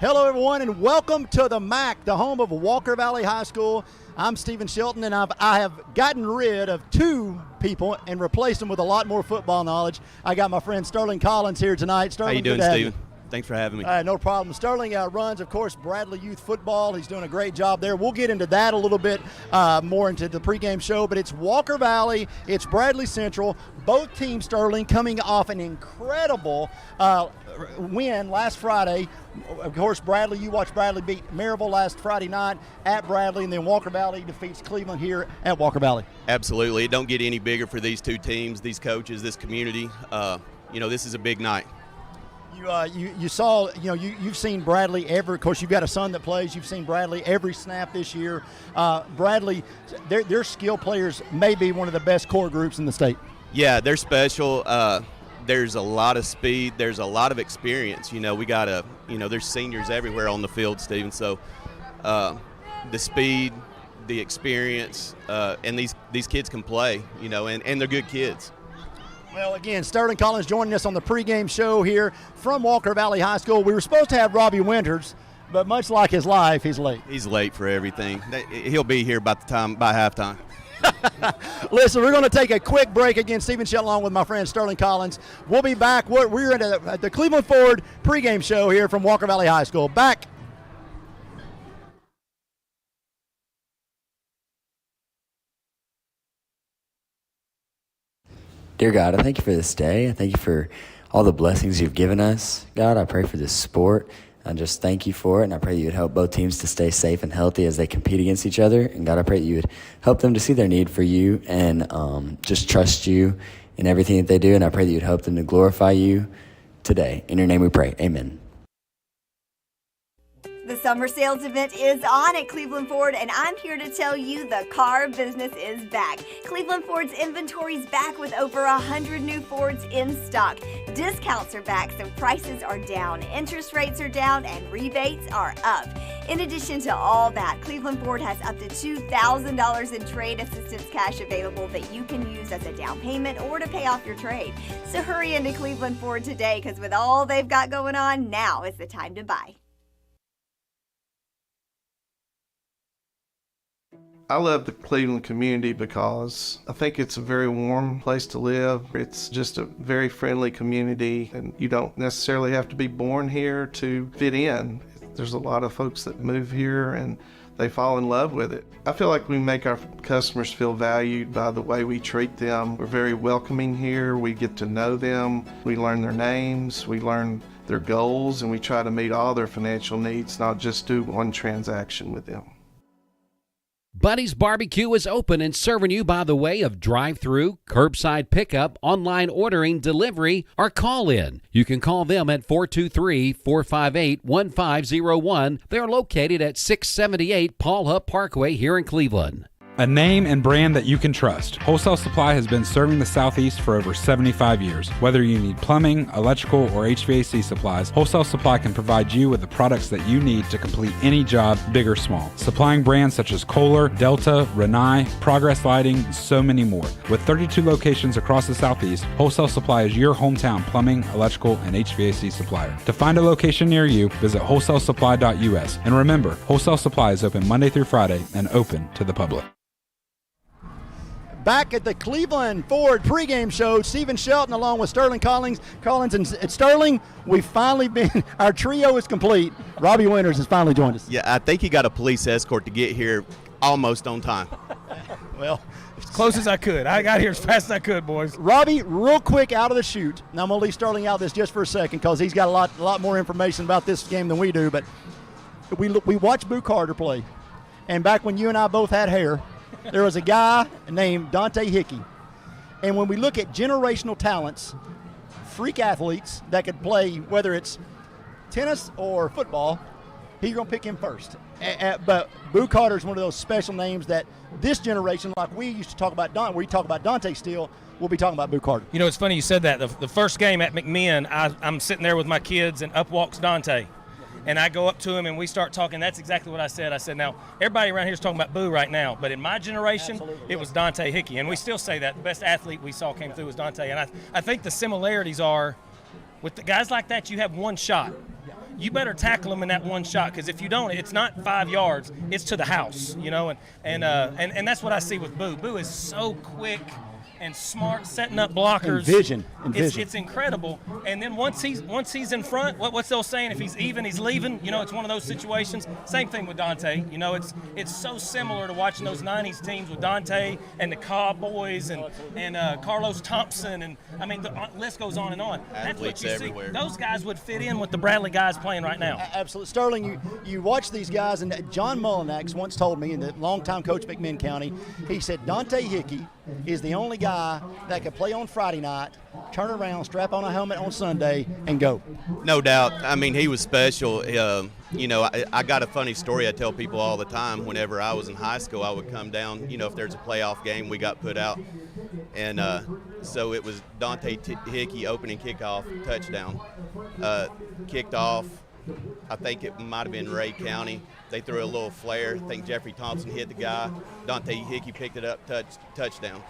Hello, everyone, and welcome to the MAC, the home of Walker Valley High School. I'm Stephen Shelton, and I have gotten rid of two people and replaced them with a lot more football knowledge. I got my friend Sterling Collins here tonight. Sterling, how you doing, Stephen? Thanks for having me. No problem. Sterling runs, of course, Bradley Youth Football. He's doing a great job there. We'll get into that a little bit more into the pregame show, but it's Walker Valley, it's Bradley Central. Both teams, Sterling, coming off an incredible win last Friday. Of course, Bradley, you watched Bradley beat Maryville last Friday night at Bradley, and then Walker Valley defeats Cleveland here at Walker Valley. Absolutely. It don't get any bigger for these two teams, these coaches, this community. This is a big night. You saw, you've seen Bradley of course, you've got a son that plays. You've seen Bradley every snap this year. Bradley, their skill players may be one of the best core groups in the state. Yeah, they're special. There's a lot of speed. There's a lot of experience. We got there's seniors everywhere on the field, Stephen. So the speed, the experience, and these kids can play, and they're good kids. Well, again, Sterling Collins joining us on the pregame show here from Walker Valley High School. We were supposed to have Robbie Winters, but much like his life, he's late. He's late for everything. He'll be here by halftime. Listen, we're going to take a quick break. Again, Stephen Shelton along with my friend Sterling Collins. We'll be back. We're at the Cleveland Ford pregame show here from Walker Valley High School. Back. Dear God, I thank you for this day. I thank you for all the blessings you've given us. God, I pray for this sport. I just thank you for it, and I pray that you would help both teams to stay safe and healthy as they compete against each other. And God, I pray that you would help them to see their need for you and just trust you in everything that they do. And I pray that you'd help them to glorify you today. In your name we pray. Amen. The summer sales event is on at Cleveland Ford, and I'm here to tell you the car business is back. Cleveland Ford's inventory is back with over 100 new Fords in stock. Discounts are back, so prices are down, interest rates are down, and rebates are up. In addition to all that, Cleveland Ford has up to $2,000 in trade assistance cash available that you can use as a down payment or to pay off your trade. So hurry into Cleveland Ford today, because with all they've got going on, now is the time to buy. I love the Cleveland community because I think it's a very warm place to live. It's just a very friendly community, and you don't necessarily have to be born here to fit in. There's a lot of folks that move here and they fall in love with it. I feel like we make our customers feel valued by the way we treat them. We're very welcoming here. We get to know them. We learn their names. We learn their goals, and we try to meet all their financial needs, not just do one transaction with them. Buddy's Barbecue is open and serving you by the way of drive-through, curbside pickup, online ordering, delivery, or call-in. You can call them at 423-458-1501. They're located at 678 Paul Hupp Parkway here in Cleveland. A name and brand that you can trust. Wholesale Supply has been serving the Southeast for over 75 years. Whether you need plumbing, electrical, or HVAC supplies, Wholesale Supply can provide you with the products that you need to complete any job, big or small. Supplying brands such as Kohler, Delta, Rinnai, Progress Lighting, and so many more. With 32 locations across the Southeast, Wholesale Supply is your hometown plumbing, electrical, and HVAC supplier. To find a location near you, visit wholesalesupply.us. And remember, Wholesale Supply is open Monday through Friday and open to the public. Back at the Cleveland Ford pregame show, Stephen Shelton along with Sterling Collins and Sterling, our trio is complete. Robbie Winters has finally joined us. Yeah, I think he got a police escort to get here almost on time. Well, as close as I could. I got here as fast as I could, boys. Robbie, real quick out of the chute. Now I'm going to leave Sterling out of this just for a second because he's got a lot more information about this game than we do. But we watched Boo Carter play, and back when you and I both had hair, there was a guy named Dante Hickey. And when we look at generational talents, freak athletes that could play, whether it's tennis or football, he's going to pick him first. But Boo Carter is one of those special names that this generation, like we used to talk about, we talk about Dante still, we'll be talking about Boo Carter. You know, it's funny you said that. The first game at McMinn, I'm sitting there with my kids, and up walks Dante. And I go up to him and we start talking. That's exactly what I said. I said, now, everybody around here is talking about Boo right now, but in my generation, it was Dante Hickey. And we still say that. The best athlete we saw came through was Dante. And I think the similarities are, with the guys like that, you have one shot. you better tackle him in that one shot, because if you don't, it's not 5 yards, it's to the house, and that's what I see with Boo. Boo is so quick and smart, setting up blockers. And vision. It's incredible. And then once he's in front, what's those saying? If he's even, he's leaving. It's one of those situations. Same thing with Dante. It's so similar to watching those 90s teams with Dante and the Cowboys and Carlos Thompson, and the list goes on and on. That's what you everywhere. see. Those guys would fit in with the Bradley guys playing right now. Absolutely. Sterling, you watch these guys, and John Mullinax once told me, and the longtime coach McMinn County, he said Dante Hickey is the only guy that could play on Friday night, turn around, strap on a helmet on Sunday, and go. No doubt. He was special. I got a funny story I tell people all the time. Whenever I was in high school, I would come down, if there's a playoff game, we got put out. And so it was Dante Hickey opening kickoff, touchdown. Kicked off, I think it might have been Ray County. They threw a little flare. I think Jeffrey Thompson hit the guy. Dante Hickey picked it up, touchdown.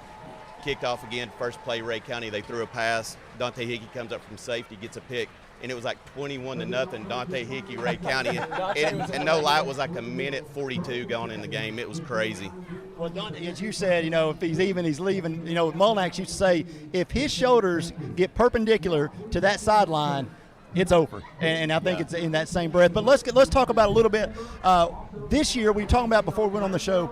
Kicked off again, first play, Ray County. They threw a pass. Dante Hickey comes up from safety, gets a pick, and it was like 21-0. Dante Hickey, Ray County, and no lie, it was like 1:42 gone in the game. It was crazy. Well, Dante, as you said, if he's even, he's leaving. Mullinax used to say, if his shoulders get perpendicular to that sideline, it's over, and I think it's in that same breath. But let's talk about a little bit. This year, we were talking about before we went on the show,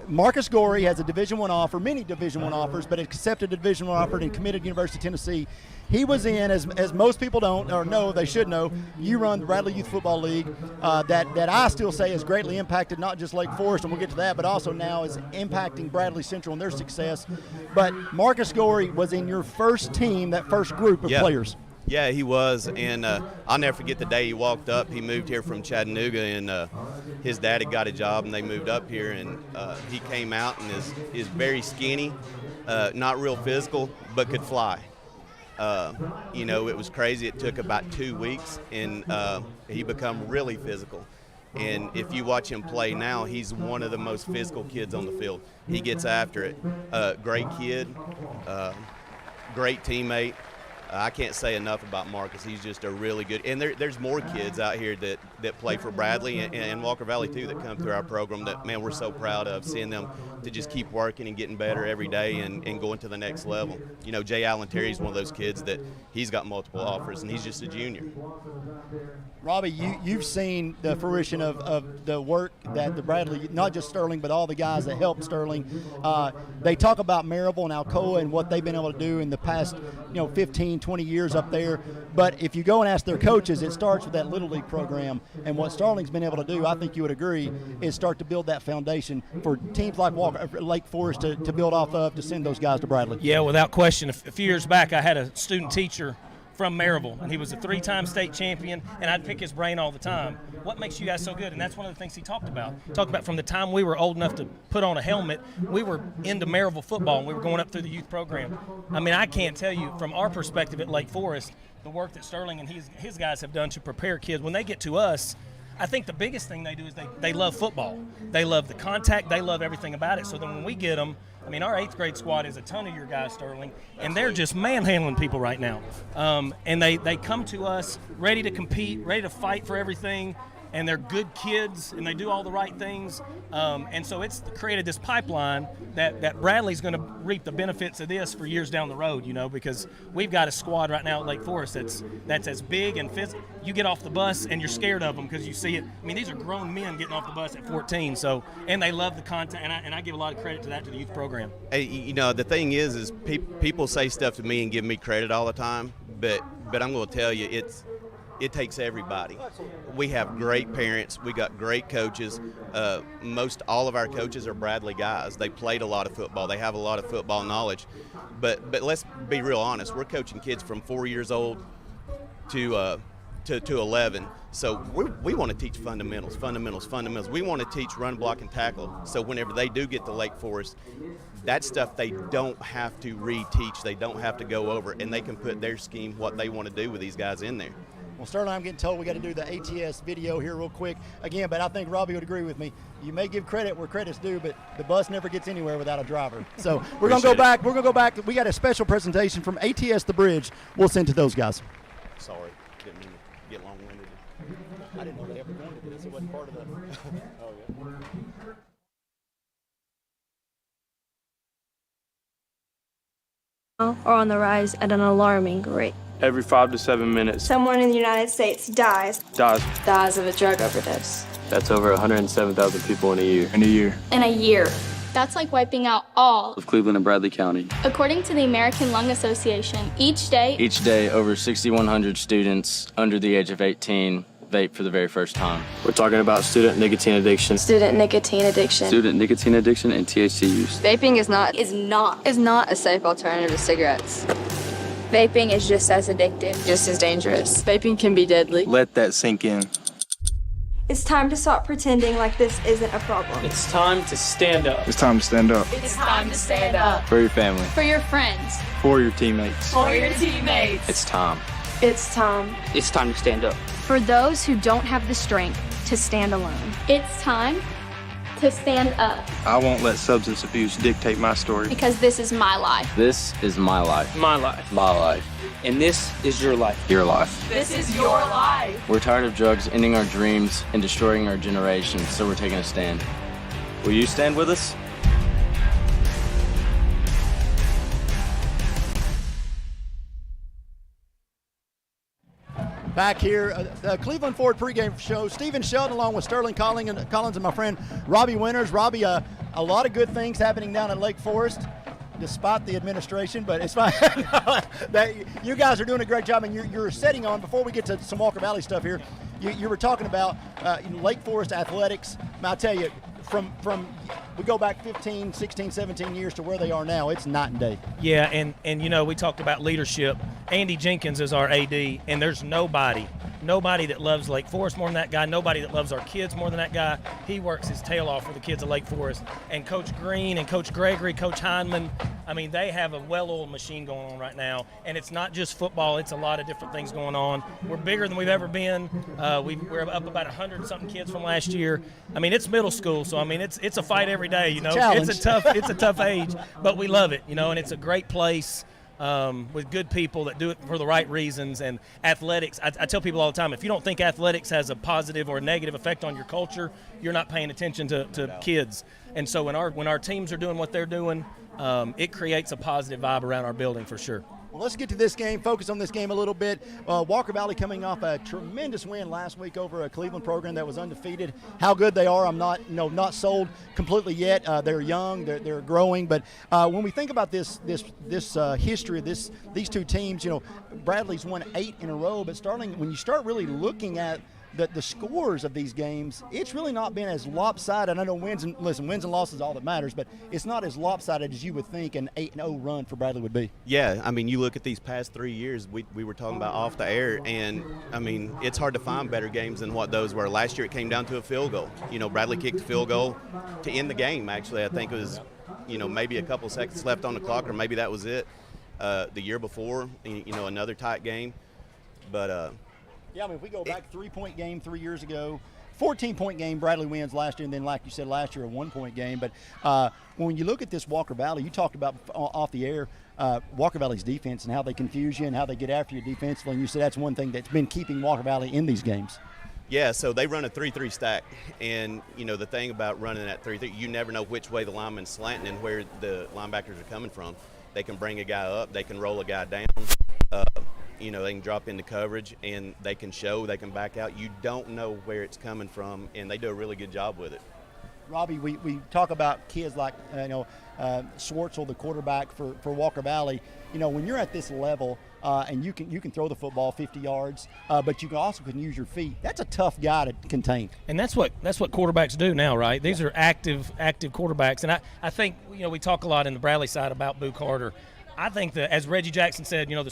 Marcus Gorey has a Division I offer, many Division I offers, but accepted a Division I offer and committed to University of Tennessee. He was in, as most people don't or know, they should know, you run the Bradley Youth Football League that I still say has greatly impacted not just Lake Forest, and we'll get to that, but also now is impacting Bradley Central and their success. But Marcus Gorey was in your first team, that first group of players. Yeah, he was, and I'll never forget the day he walked up. He moved here from Chattanooga, and his dad had got a job, and they moved up here, and he came out and is very skinny, not real physical, but could fly. It was crazy. It took about 2 weeks, and he become really physical. And if you watch him play now, he's one of the most physical kids on the field. He gets after it. Great kid, great teammate. I can't say enough about Marcus. He's just a really good – and there's more kids out here that play for Bradley and Walker Valley, too, that come through our program that, man, we're so proud of, seeing them to just keep working and getting better every day and going to the next level. Jay Allen Terry's one of those kids that he's got multiple offers, and he's just a junior. Robbie, you've seen the fruition of the work that the Bradley, not just Sterling, but all the guys that helped Sterling. They talk about Maryville and Alcoa and what they've been able to do in the past 15, 20 years up there. But if you go and ask their coaches, it starts with that Little League program. And what Sterling's been able to do, I think you would agree, is start to build that foundation for teams like Lake Forest to build off of, to send those guys to Bradley. Yeah, without question. A few years back, I had a student teacher from Maryville, and he was a 3-time state champion, and I'd pick his brain all the time. What makes you guys so good? And that's one of the things he talked about. He talked about from the time we were old enough to put on a helmet, we were into Maryville football, and we were going up through the youth program. I can't tell you, from our perspective at Lake Forest, the work that Sterling and his guys have done to prepare kids. When they get to us, I think the biggest thing they do is they love football. They love the contact. They love everything about it. So then when we get them, our 8th grade squad is a ton of your guys, Sterling, and they're just manhandling people right now. And they come to us ready to compete, ready to fight for everything, and they're good kids, and they do all the right things. And so it's created this pipeline that Bradley's going to reap the benefits of this for years down the road, because we've got a squad right now at Lake Forest that's as big and physical. You get off the bus, and you're scared of them because you see it. These are grown men getting off the bus at 14, and they love the content, and I give a lot of credit to that, to the youth program. Hey, the thing is people say stuff to me and give me credit all the time, but I'm going to tell you, it takes everybody. We have great parents. We got great coaches. Most all of our coaches are Bradley guys. They played a lot of football. They have a lot of football knowledge. But let's be real honest. We're coaching kids from 4 years old to 11. So we want to teach fundamentals. We want to teach run, block, and tackle. So whenever they do get to Lake Forest, that stuff they don't have to reteach. They don't have to go over, and they can put their scheme, what they want to do with these guys in there. Well, Sterling, I'm getting told we got to do the ATS video here real quick again, but I think Robbie would agree with me. You may give credit where credit's due, but the bus never gets anywhere without a driver. So we're going to go back. We're going to go back. We got a special presentation from ATS The Bridge we'll send to those guys. Sorry. Didn't mean get long-winded. I didn't know they ever going to this. It wasn't part of the. Oh, yeah. Are on the rise at an alarming rate. Every 5 to 7 minutes, Someone in the United States dies of a drug overdose. that's over 107,000 people in a year. In a year. That's like wiping out all Of Cleveland and Bradley County. According to the American Lung Association, each day Over 6,100 students under the age of 18 vape for the very first time. We're talking about student nicotine addiction. Student nicotine addiction. Student nicotine addiction and THC use. Vaping is not a safe alternative to cigarettes. Vaping is just as addictive, just as dangerous. Vaping can be deadly. Let that sink in. It's time to stop pretending like this isn't a problem. It's time to stand up. It's time to stand up. It's time to stand up. For your family. for your friends. For your teammates. For your teammates. It's time. It's time. It's time to stand up. For those who don't have the strength to stand alone. It's time to stand up I won't let substance abuse dictate my story. because this is my life. This is my life. My life. My life. And this is your life. Your life. This is your life. We're tired of drugs ending our dreams and destroying our generation, so we're taking a stand. Will you stand with us? Back here, the Cleveland Ford pregame show. Stephen Sheldon along with Sterling Collins and my friend Robbie Winters. Robbie, a lot of good things happening down at Lake Forest, despite the administration, but it's fine. You guys are doing a great job, and you're setting on, before we get to some Walker Valley stuff here, you were talking about Lake Forest athletics. I tell you, from we go back 15, 16, 17 years to where they are now, it's night and day. Yeah, and we talked about leadership. Andy Jenkins is our AD, and there's nobody that loves Lake Forest more than that guy, nobody that loves our kids more than that guy. He works his tail off for the kids of Lake Forest. And Coach Green and Coach Gregory, Coach Heinman, I mean, they have a well-oiled machine going on right now. And it's not just football, it's a lot of different things going on. We're bigger than we've ever been. We're up about 100-something kids from last year. I mean, it's middle school, so I mean, it's a fight every day, Challenge. It's a tough age, but we love it, and it's a great place. With good people that do it for the right reasons. And athletics, I tell people all the time, if you don't think athletics has a positive or a negative effect on your culture, you're not paying attention to kids. And so when our teams are doing what they're doing, it creates a positive vibe around our building for sure. Well, let's get to this game, focus on this game a little bit. Walker Valley coming off a tremendous win last week over a Cleveland program that was undefeated. How good they are, I'm not sold completely yet. They're young, they're growing, but when we think about this history of these two teams, Bradley's won 8 in a row, but when you start really looking at the scores of these games, it's really not been as lopsided. I know wins and losses is all that matters, but it's not as lopsided as you would think an 8-0 run for Bradley would be. Yeah, I mean, you look at these past 3 years, we were talking about off the air, and I mean, it's hard to find better games than what those were. Last year it came down to a field goal. Bradley kicked a field goal to end the game, actually. I think it was, maybe a couple seconds left on the clock, or maybe that was it. The year before, another tight game. But yeah, I mean, if we go back, 3-point game 3 years ago, 14-point game, Bradley wins last year, and then, like you said, last year, a 1-point game. But when you look at this Walker Valley, you talked about off the air, Walker Valley's defense and how they confuse you and how they get after you defensively, and you said that's one thing that's been keeping Walker Valley in these games. Yeah, so they run a 3-3 stack, and the thing about running that 3-3, you never know which way the lineman's slanting and where the linebackers are coming from. They can bring a guy up, they can roll a guy down. They can drop into coverage, and they can back out. You don't know where it's coming from, and they do a really good job with it. Robbie, we talk about kids like, Schwartzel, the quarterback for Walker Valley. When you're at this level and you can throw the football 50 yards, but you can use your feet, that's a tough guy to contain. And that's what quarterbacks do now, right? These are active quarterbacks. And I think, we talk a lot in the Bradley side about Boo Carter. I think that, as Reggie Jackson said, the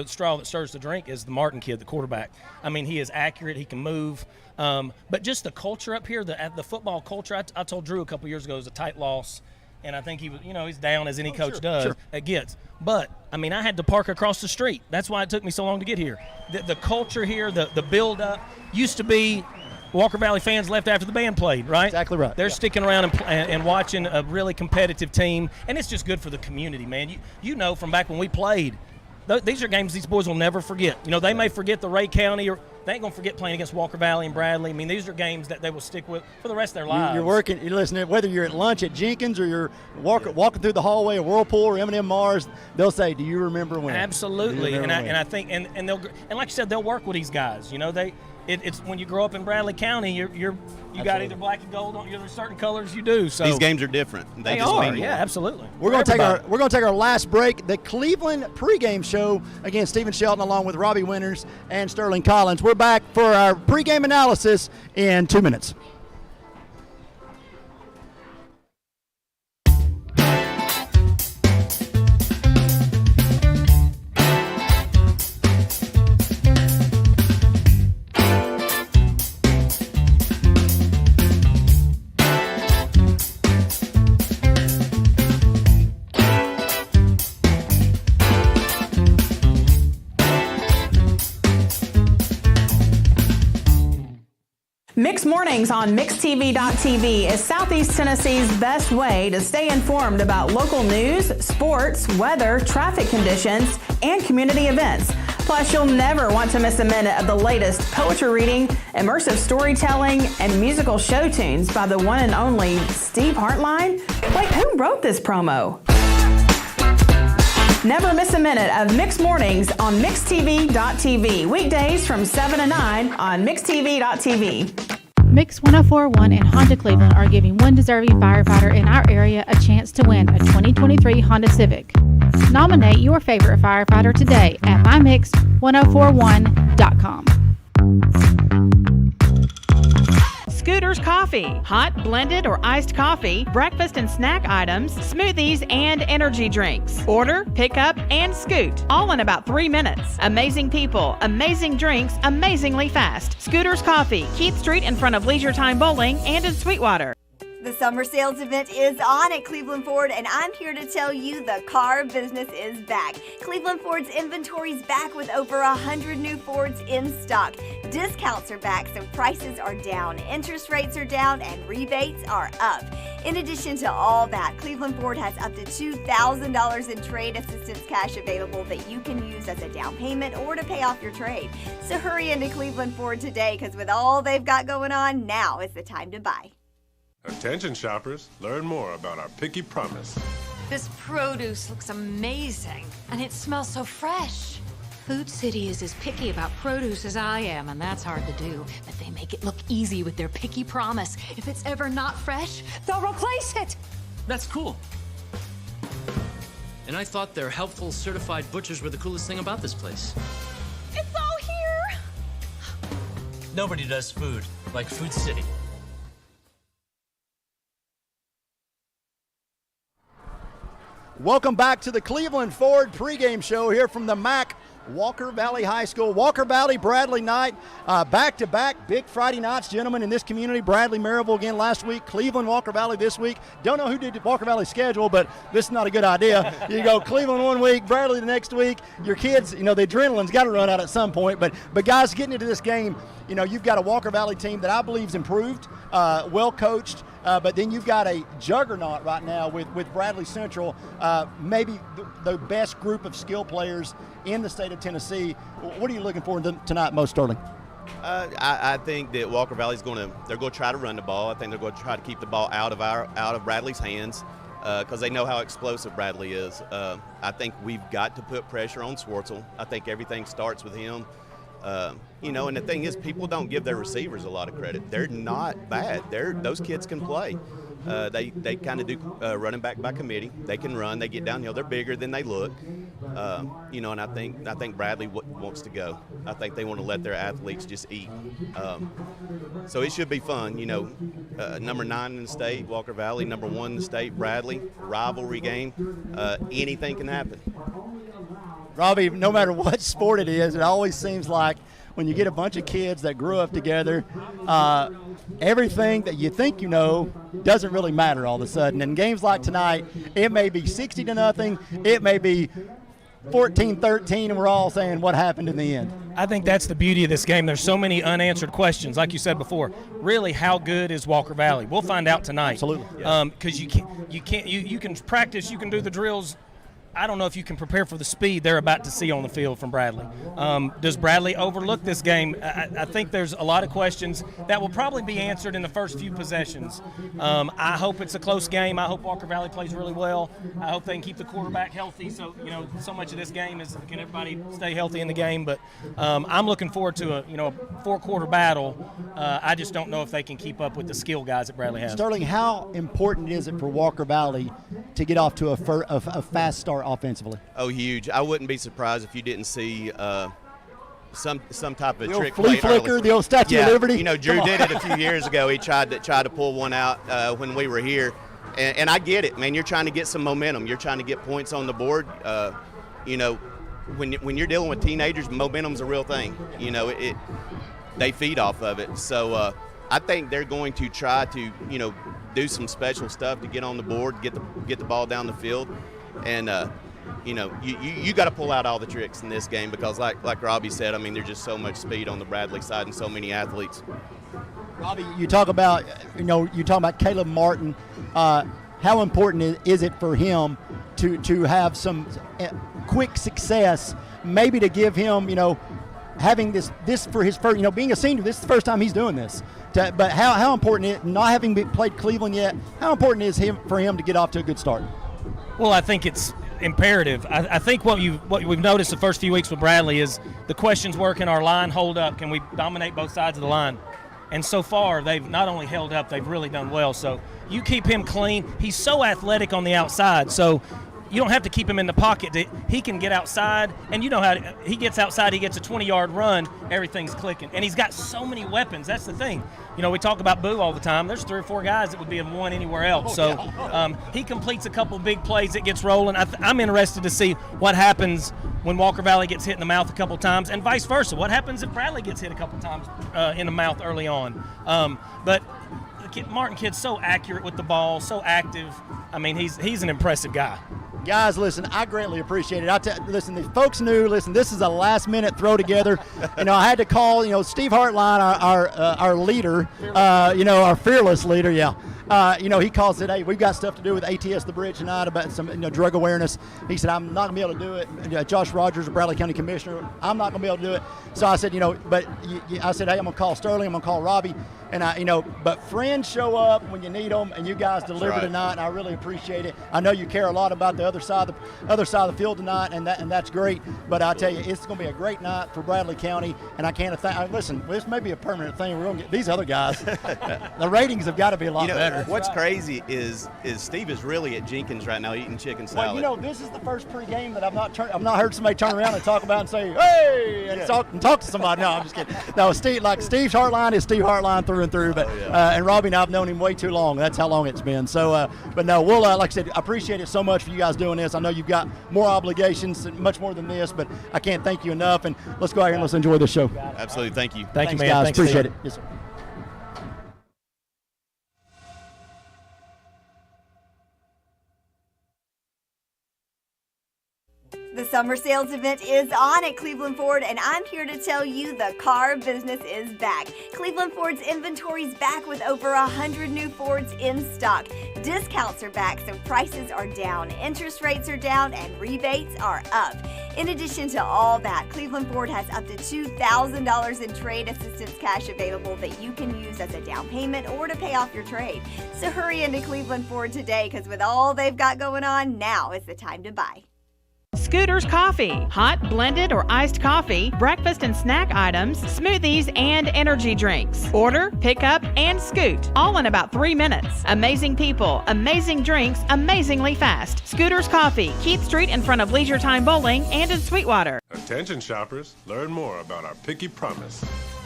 straw that stirs the drink is the Martin kid, the quarterback. I mean, he is accurate. He can move. But just the culture up here, the football culture, I told Drew a couple years ago, it was a tight loss. And I think he was, he's down as any coach does. It gets. But, I mean, I had to park across the street. That's why it took me so long to get here. The culture here, the build-up used to be Walker Valley fans left after the band played, right? Exactly right. They're sticking around and watching a really competitive team, and it's just good for the community, man. You know from back when we played, these are games these boys will never forget. You know, they may forget the Ray County, or they ain't going to forget playing against Walker Valley and Bradley. I mean, these are games that they will stick with for the rest of their lives. You're working, you're listening, whether you're at lunch at Jenkins or you're walking through the hallway of Whirlpool or M&M Mars, they'll say, do you remember when? Absolutely. And I think, and they'll, and like you said, they'll work with these guys. You know, it's when you grow up in Bradley County, you got either black and gold on. There's certain colors you do. So these games are different. They just are. mean more. Yeah, absolutely. We're going to take our last break. The Cleveland pregame show against Stephen Shelton, along with Robbie Winters and Sterling Collins. We're back for our pregame analysis in 2 minutes. Mix Mornings on MixTV.tv is Southeast Tennessee's best way to stay informed about local news, sports, weather, traffic conditions, and community events. Plus, you'll never want to miss a minute of the latest poetry reading, immersive storytelling, and musical show tunes by the one and only Steve Hartline. Wait, who wrote this promo? Never miss a minute of Mix Mornings on MixTV.tv. Weekdays from 7 to 9 on MixTV.tv. Mix 104.1 and Honda Cleveland are giving one deserving firefighter in our area a chance to win a 2023 Honda Civic. Nominate your favorite firefighter today at mymix1041.com. Scooters Coffee. Hot, blended, or iced coffee, breakfast and snack items, smoothies, and energy drinks. Order, pick up, and scoot. All in about 3 minutes. Amazing people, amazing drinks, amazingly fast. Scooters Coffee, Keith Street in front of Leisure Time Bowling and in Sweetwater. The summer sales event is on at Cleveland Ford, and I'm here to tell you the car business is back. Cleveland Ford's inventory is back with over 100 new Fords in stock. Discounts are back, so prices are down, interest rates are down, and rebates are up. In addition to all that, Cleveland Ford has up to $2,000 in trade assistance cash available that you can use as a down payment or to pay off your trade. So hurry into Cleveland Ford today, because with all they've got going on, now is the time to buy. Attention shoppers, learn more about our Picky Promise. This produce looks amazing, and it smells so fresh. Food City is as picky about produce as I am, and that's hard to do. But they make it look easy with their Picky Promise. If it's ever not fresh, they'll replace it. That's cool. And I thought their helpful certified butchers were the coolest thing about this place. It's all here. Nobody does food like Food City. Welcome back to the Cleveland Ford pregame show here from the MAC Walker Valley High School. Walker Valley, Bradley night, back-to-back big Friday nights, gentlemen, in this community. Bradley, Maryville again last week, Cleveland, Walker Valley this week. Don't know who did Walker Valley's schedule, but this is not a good idea. You go Cleveland one week, Bradley the next week. Your kids, you know, the adrenaline's got to run out at some point. But guys, getting into this game, you know, you've got a Walker Valley team that I believe is improved, well coached. But then you've got a juggernaut right now with Bradley Central, maybe the best group of skill players in the state of Tennessee. What are you looking for tonight most, Sterling? I think that Walker Valley's they're going to try to run the ball. I think they're going to try to keep the ball out of Bradley's hands because they know how explosive Bradley is. I think we've got to put pressure on Swartzel. I think everything starts with him. You know, and the thing is, people don't give their receivers a lot of credit. They're not bad. Those kids can play. They kind of do running back by committee. They can run. They get downhill. They're bigger than they look. You know, and I think Bradley wants to go. I think they want to let their athletes just eat. So it should be fun. You know, number 9 in the state, Walker Valley. Number 1 in the state, Bradley. Rivalry game. Anything can happen. Robbie, no matter what sport it is, it always seems like when you get a bunch of kids that grew up together, everything that you think you know doesn't really matter all of a sudden. In games like tonight, it may be 60-0, it may be 14-13, and we're all saying what happened in the end. I think that's the beauty of this game. There's so many unanswered questions. Like you said before, really, how good is Walker Valley? We'll find out tonight. Absolutely. Because you can practice, you can do the drills I don't know if you can prepare for the speed they're about to see on the field from Bradley. Does Bradley overlook this game? I think there's a lot of questions that will probably be answered in the first few possessions. I hope it's a close game. I hope Walker Valley plays really well. I hope they can keep the quarterback healthy. So, so much of this game is, can everybody stay healthy in the game? But I'm looking forward to a 4-quarter battle. I just don't know if they can keep up with the skill guys that Bradley has. Sterling, how important is it for Walker Valley to get off to a fast start offensively? Oh, huge. I wouldn't be surprised if you didn't see some type of the trick old flea flicker, early. The old Statue of Liberty. Drew did it a few years ago. He tried to pull one out when we were here, and I get it, man. You're trying to get some momentum. You're trying to get points on the board. When you're dealing with teenagers, momentum's a real thing. They feed off of it. So I think they're going to try to do some special stuff to get on the board, get the ball down the field, and you got to pull out all the tricks in this game because, like Robbie said, I mean, there's just so much speed on the Bradley side and so many athletes. Robbie, you talk about Caleb Martin. How important is it for him to have some quick success, maybe to give him, having this for his first, being a senior, this is the first time he's doing this. But how important is, not having played Cleveland yet, how important is for him to get off to a good start? Well, I think it's imperative. I think what we've noticed the first few weeks with Bradley is the questions work in our line hold up. Can we dominate both sides of the line? And so far, they've not only held up, they've really done well. So you keep him clean. He's so athletic on the outside, so you don't have to keep him in the pocket. He can get outside, and he gets outside, he gets a 20-yard run, everything's clicking. And he's got so many weapons. That's the thing. We talk about Boo all the time. There's 3 or 4 guys that would be in one anywhere else. So he completes a couple big plays, it gets rolling. I'm interested to see what happens when Walker Valley gets hit in the mouth a couple times, and vice versa. What happens if Bradley gets hit a couple times in the mouth early on? But Martin kid's so accurate with the ball, so active. I mean, he's an impressive guy. Guys, listen, I greatly appreciate it. Listen, the folks knew, this is a last-minute throw together. I had to call, Steve Hartline, our leader, our fearless leader, he calls said, hey, we've got stuff to do with ATS The Bridge tonight about some drug awareness. He said, I'm not going to be able to do it. Josh Rogers, the Bradley County Commissioner, I'm not going to be able to do it. So I said, I said, hey, I'm going to call Sterling, I'm going to call Robbie. And but friends show up when you need them, and you guys deliver tonight, and I really appreciate it. I know you care a lot about the other side of the field tonight, and that's great. But I tell you, it's going to be a great night for Bradley County, and I can't listen. This may be a permanent thing. We're going to get these other guys. The ratings have got to be a lot better. What's crazy is Steve is really at Jenkins right now eating chicken salad. Well, this is the first pregame that I've not heard somebody turn around and talk about and say, hey, and talk to somebody. No, I'm just kidding. No, Steve Hartline is Steve Hartline through and through, but and Robbie and I've known him way too long. That's how long it's been. So, but no, we'll like I said, I appreciate it so much for you guys doing this. I know you've got more obligations, much more than this, but I can't thank you enough. And let's go out here and let's enjoy this show. Absolutely, thank you. Thanks, man. Guys. Thanks, appreciate Steve. it. Yes, sir. The summer sales event is on at Cleveland Ford, and I'm here to tell you the car business is back. Cleveland Ford's inventory is back with over 100 new Fords in stock. Discounts are back, so prices are down, interest rates are down, and rebates are up. In addition to all that, Cleveland Ford has up to $2,000 in trade assistance cash available that you can use as a down payment or to pay off your trade. So hurry into Cleveland Ford today, because with all they've got going on, now is the time to buy. Scooters Coffee. Hot, blended, or iced coffee, breakfast and snack items, smoothies, and energy drinks. Order, pick up, and scoot. All in about 3 minutes. Amazing people, amazing drinks, amazingly fast. Scooters Coffee, Keith Street in front of Leisure Time Bowling and in Sweetwater. Attention shoppers, learn more about our picky promise.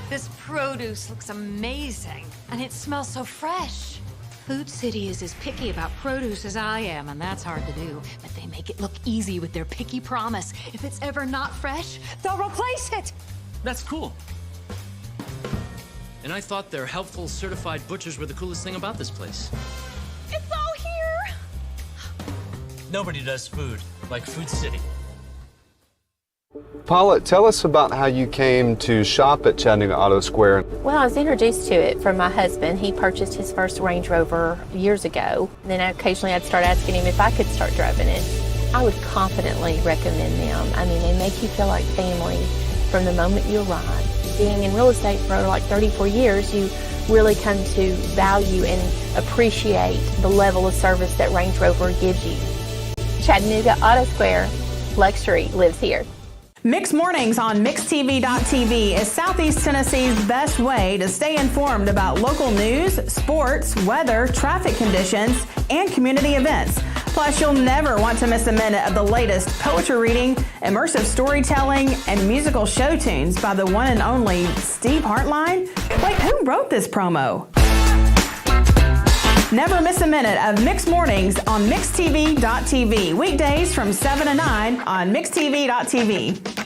This produce looks amazing, and it smells so fresh. Food City is as picky about produce as I am, and that's hard to do. But they make it look easy with their picky promise. If it's ever not fresh, they'll replace it. That's cool. And I thought their helpful certified butchers were the coolest thing about this place. It's all here. Nobody does food like Food City. Paula, tell us about how you came to shop at Chattanooga Auto Square. Well, I was introduced to it from my husband. He purchased his first Range Rover years ago. And then occasionally I'd start asking him if I could start driving it. I would confidently recommend them. I mean, they make you feel like family from the moment you arrive. Being in real estate for like 34 years, you really come to value and appreciate the level of service that Range Rover gives you. Chattanooga Auto Square, luxury lives here. Mixed Mornings on MixedTV.tv is Southeast Tennessee's best way to stay informed about local news, sports, weather, traffic conditions, and community events. Plus, you'll never want to miss a minute of the latest poetry reading, immersive storytelling, and musical show tunes by the one and only Steve Hartline. Wait, who wrote this promo? Never miss a minute of Mixed Mornings on MixedTV.tv. Weekdays from 7 to 9 on MixedTV.tv.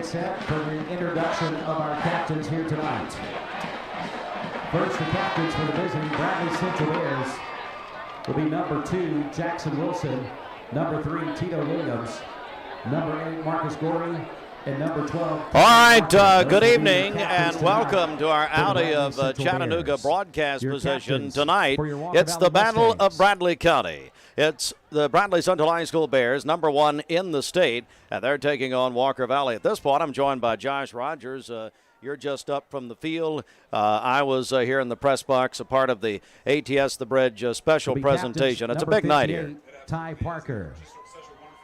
Set for the introduction of our captains here tonight. First, the captains for the visiting Bradley Central Bears will be number 2, Jackson Wilson, number 3, Tito Williams, number 8, Marcus Gorey, and number 12. All right, good evening and welcome to our Audi of Chattanooga broadcast position tonight. It's the Battle of Bradley County. It's the Bradley Central High School Bears, number 1 in the state, and they're taking on Walker Valley. At this point, I'm joined by Josh Rogers. You're just up from the field. I was here in the press box, a part of the ATS The Bridge special presentation. It's a big night here. Ty Parker.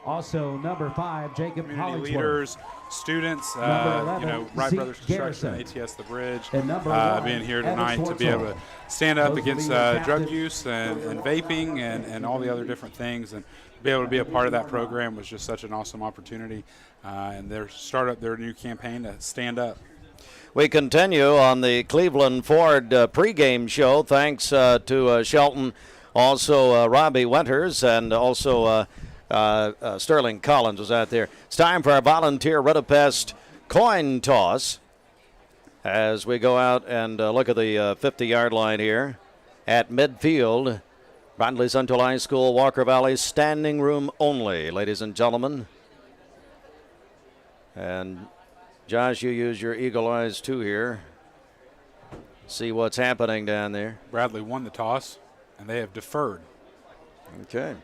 Also, number 5, Jacob Community Hollingsworth. leaders, students, 11, Wright Zeke Brothers Construction, Garrison. ATS The Bridge, And number 1, being here Evan tonight to be able to stand up Those against will be your drug captain. use and vaping and all the other different things, and to be able to be a part of that program was just such an awesome opportunity. And their start up their new campaign to stand up. We continue on the Cleveland Ford pregame show. Thanks to Shelton, also Robbie Winters, and also Sterling Collins was out there. It's time for our volunteer Ridapest coin toss as we go out and look at the 50-yard line here at midfield. Bradley Central High School, Walker Valley, standing room only, ladies and gentlemen. And Josh, you use your eagle eyes too here. See what's happening down there. Bradley won the toss, and they have deferred. Okay.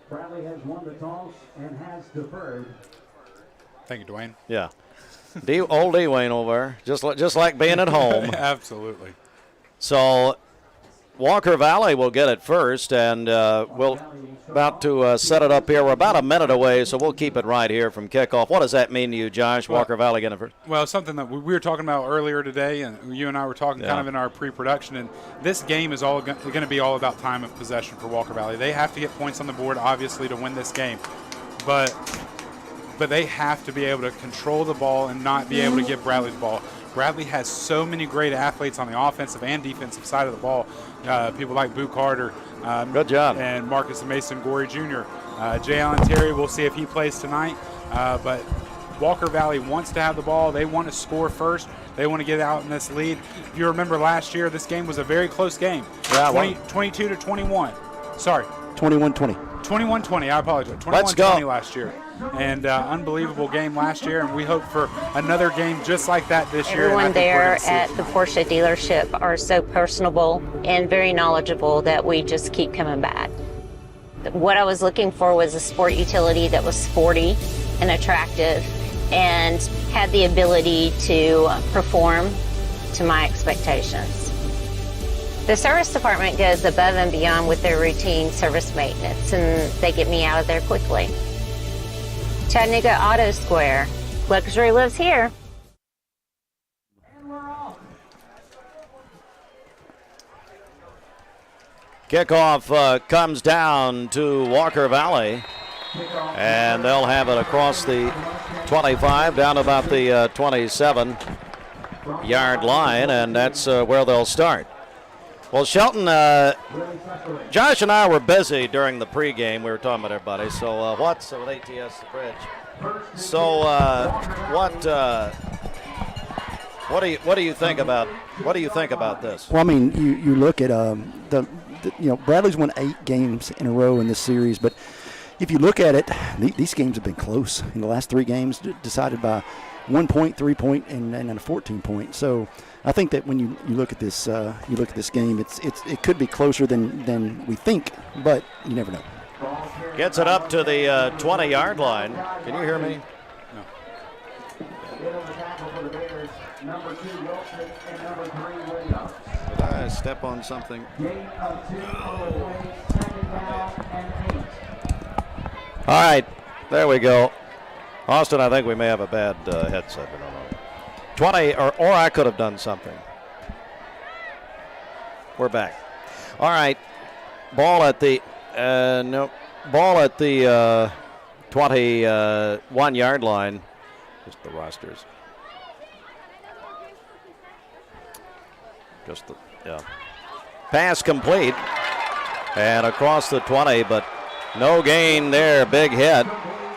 Bradley has won the toss and has deferred. Thank you, Dwayne. Yeah. Old Dwayne over there, just like being at home. Absolutely. So Walker Valley will get it first, and we'll about to set it up here. We're about a minute away, so we'll keep it right here from kickoff. What does that mean to you, Josh? Well, Walker Valley getting it first? Well, something that we were talking about earlier today, and you and I were talking kind of in our pre-production, and this game is all going to be all about time of possession for Walker Valley. They have to get points on the board, obviously, to win this game. But they have to be able to control the ball and not be able to give Bradley the ball. Bradley has so many great athletes on the offensive and defensive side of the ball. People like Boo Carter. Good job. And Marcus Mason Gorey Jr. Jay Allen Terry, we'll see if he plays tonight. But Walker Valley wants to have the ball. They want to score first. They want to get out in this lead. If you remember last year, this game was a very close game. Yeah, 22-21. Sorry. 21-20. 21-20, I apologize. 21-20 last year. And unbelievable game last year, and we hope for another game just like that this year. Everyone there at the Porsche dealership are so personable and very knowledgeable that we just keep coming back. What I was looking for was a sport utility that was sporty and attractive and had the ability to perform to my expectations. The service department goes above and beyond with their routine service maintenance, and they get me out of there quickly. Chattanooga Auto Square. Luxury lives here. Kickoff comes down to Walker Valley, and they'll have it across the 25 down about the 27. 20-yard line, and that's where they'll start. Well, Shelton, Josh and I were busy during the pregame. We were talking about everybody. So what's with ATS The Bridge? So what do you think about this? Well, I mean, you look at Bradley's won 8 games in a row in this series, but if you look at it, these games have been close. In the last 3 games, decided by 1 point, 3 point, and a 14 point. So I think that when you look at this, game, it could be closer than we think, but you never know. Gets it up to the 20-yard line. Can you hear me? Did I step on something? All right, there we go. Austin, I think we may have a bad headset. I don't know. 20, or I could have done something. We're back. All right, ball at the 21-yard line. Just the rosters. Pass complete and across the 20, but no gain there. Big hit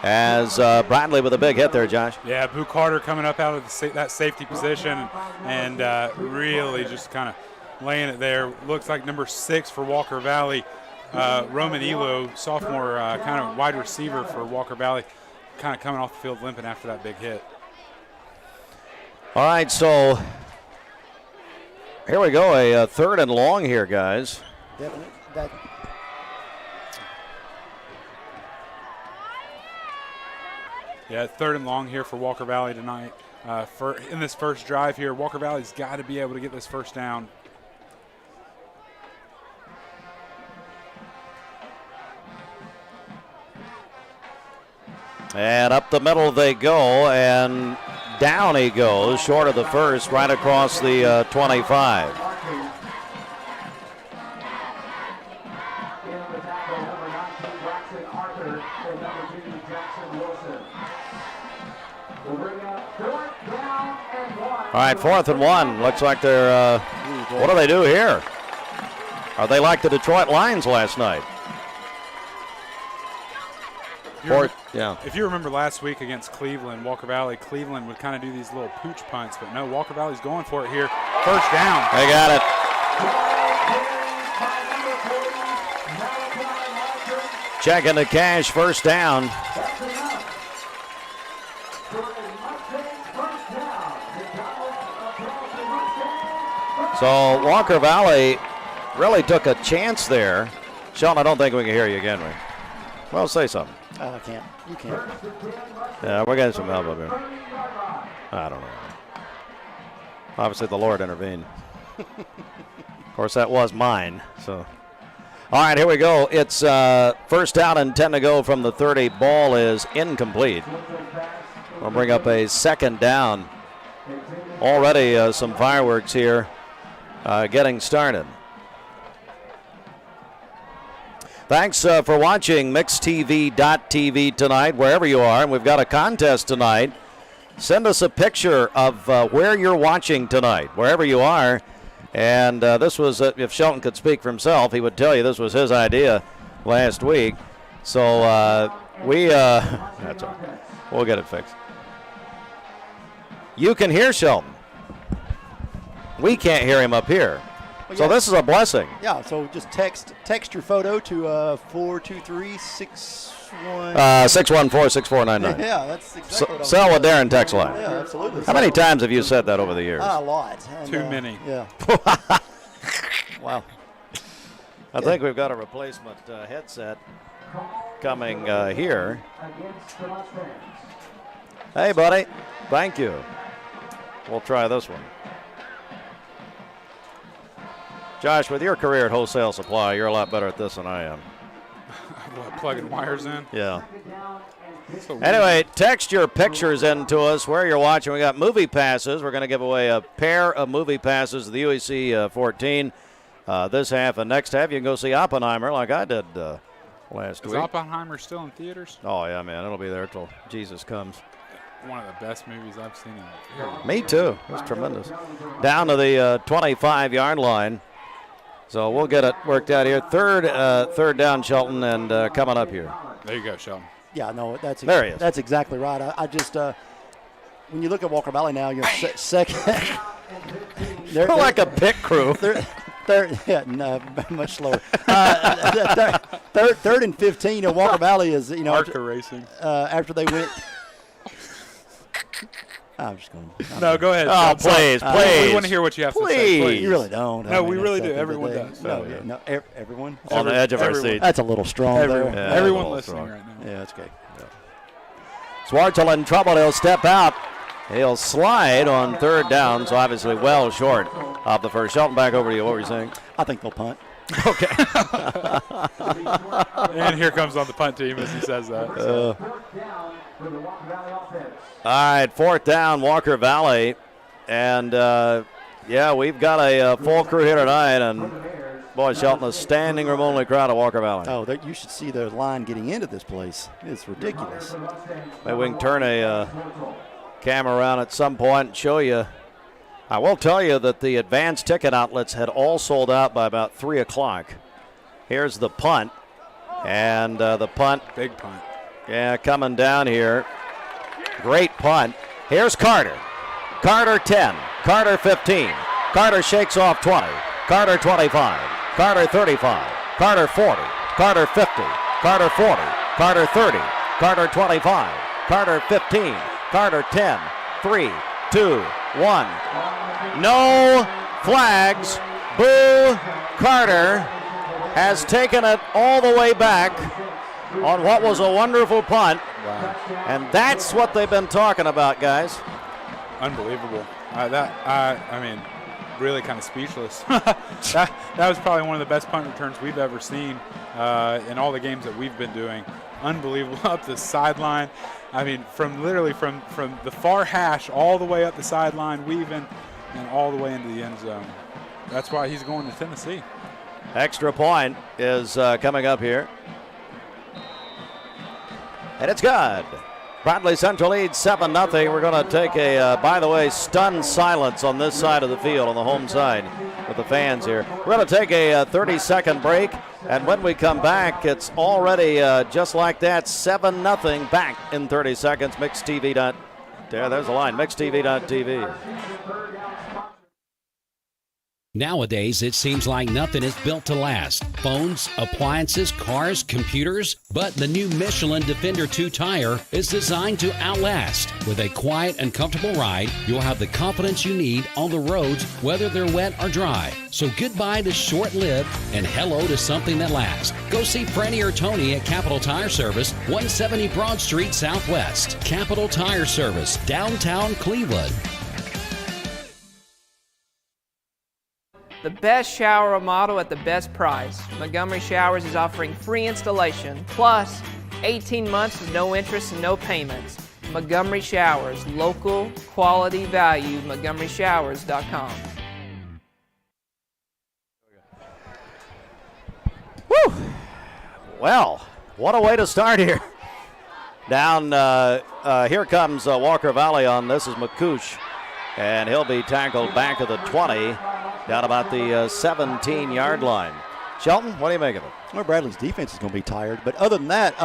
as Bradley with a big hit there, Josh. Yeah, Boo Carter coming up out of that safety position and really just kind of laying it there. Looks like number 6 for Walker Valley, Roman Elo, sophomore kind of wide receiver for Walker Valley, kind of coming off the field limping after that big hit. All right, so here we go, a 3rd and long here, guys. Yeah, 3rd and long here for Walker Valley tonight. In this first drive here, Walker Valley's got to be able to get this first down. And up the middle they go, and down he goes, short of the first, right across the 25. All right, 4th and 1. Looks like they're, what do they do here? Are they like the Detroit Lions last night? If you remember last week against Cleveland, Cleveland would kind of do these little pooch punts, but no, Walker Valley's going for it here. First down. They got it. Checking the cash, first down. So Walker Valley really took a chance there. Shelton, I don't think we can hear you again, right? Well, say something. I can't. You can't. Yeah, we're getting some help up here. I don't know. Obviously, the Lord intervened. Of course, that was mine. So, all right, here we go. It's first down and 10 to go from the 30. Ball is incomplete. We'll bring up a 2nd down. Already some fireworks here getting started. Thanks for watching MixTV.tv tonight, wherever you are. And we've got a contest tonight. Send us a picture of where you're watching tonight, wherever you are. And this was, if Shelton could speak for himself, he would tell you this was his idea last week. So that's all right. We'll get it fixed. You can hear Shelton. We can't hear him up here. Well, so this is a blessing. Yeah, so just text your photo to 423-61. 614-6499. Yeah, that's exactly what Sell with Darren text line. Yeah, absolutely. How many times have you said that over the years? A lot. And, Too many. Yeah. Wow. I think we've got a replacement headset coming here. Hey, buddy. Thank you. We'll try this one. Josh, with your career at Wholesale Supply, you're a lot better at this than I am. What, plugging wires in? Yeah. Anyway, text your pictures in to us where you're watching. We got movie passes. We're going to give away a pair of movie passes to the UEC 14 this half and next half. You can go see Oppenheimer like I did last week. Is Oppenheimer still in theaters? Oh, yeah, man. It'll be there till Jesus comes. one of the best movies I've seen in a period. Me too. It was tremendous. Down to the 25-yard line. So we'll get it worked out here. Third down, Shelton, and coming up here. There you go, Shelton. Yeah, no, There he is. That's exactly right. I just when you look at Walker Valley now, you're second. They're like a pit crew. No, much slower. Third and 15. And Walker Valley is, Arca racing. After they went. I'm just going. No, go ahead. Oh, please. We want to hear what you have to say. Please. You really don't. No, we really do. Everyone does. No, everyone. On the edge of our seat. That's a little strong. Everyone listening right now. Yeah, that's okay. Swartzel in trouble. He'll step out. He'll slide on third down, so obviously well short of the first. Shelton, back over to you. What were you saying? I think they'll punt. Okay. And here comes on the punt team as he says that. All right, fourth down, Walker Valley. And, we've got a full crew here tonight. And, boy, Shelton, a standing room only crowd at Walker Valley. Oh, you should see the line getting into this place. It's ridiculous. Maybe we can turn a camera around at some point and show you. I will tell you that the advanced ticket outlets had all sold out by about 3 o'clock. Here's the punt. And the punt. Big punt. Yeah, coming down here. Great punt. Here's Carter. Carter 10. Carter 15. Carter shakes off 20. Carter 25. Carter 35. Carter 40. Carter 50. Carter 40. Carter 30. Carter 25. Carter 15. Carter 10. 3, 2, 1. No flags. Boo Carter has taken it all the way back on what was a wonderful punt. Wow. And that's what they've been talking about, guys. Unbelievable. Really kind of speechless. that was probably one of the best punt returns we've ever seen in all the games that we've been doing. Unbelievable. Up the sideline. I mean, from the far hash all the way up the sideline, weaving, and all the way into the end zone. That's why he's going to Tennessee. Extra point is coming up here. And it's good. Bradley Central leads 7-0. We're going to take a, by the way, stunned silence on this side of the field, on the home side with the fans here. We're going to take a 30-second break, and when we come back, it's already just like that, 7-0 back in 30 seconds. MixTV. There's the line, MixTV.tv. Nowadays, it seems like nothing is built to last. Phones, appliances, cars, computers. But the new Michelin Defender 2 tire is designed to outlast. With a quiet and comfortable ride, you'll have the confidence you need on the roads, whether they're wet or dry. So goodbye to short-lived and hello to something that lasts. Go see Franny or Tony at Capital Tire Service, 170 Broad Street Southwest. Capital Tire Service, downtown Cleveland. The best shower remodel at the best price. Montgomery Showers is offering free installation, plus 18 months with no interest and no payments. Montgomery Showers, local, quality, value, MontgomeryShowers.com. Woo! Well, what a way to start here. Down, here comes Walker Valley on this is McCouch, and he'll be tackled back of the 20. Down about the 17-yard line. Shelton, what do you make of it? Well, Bradley's defense is going to be tired, but other than that,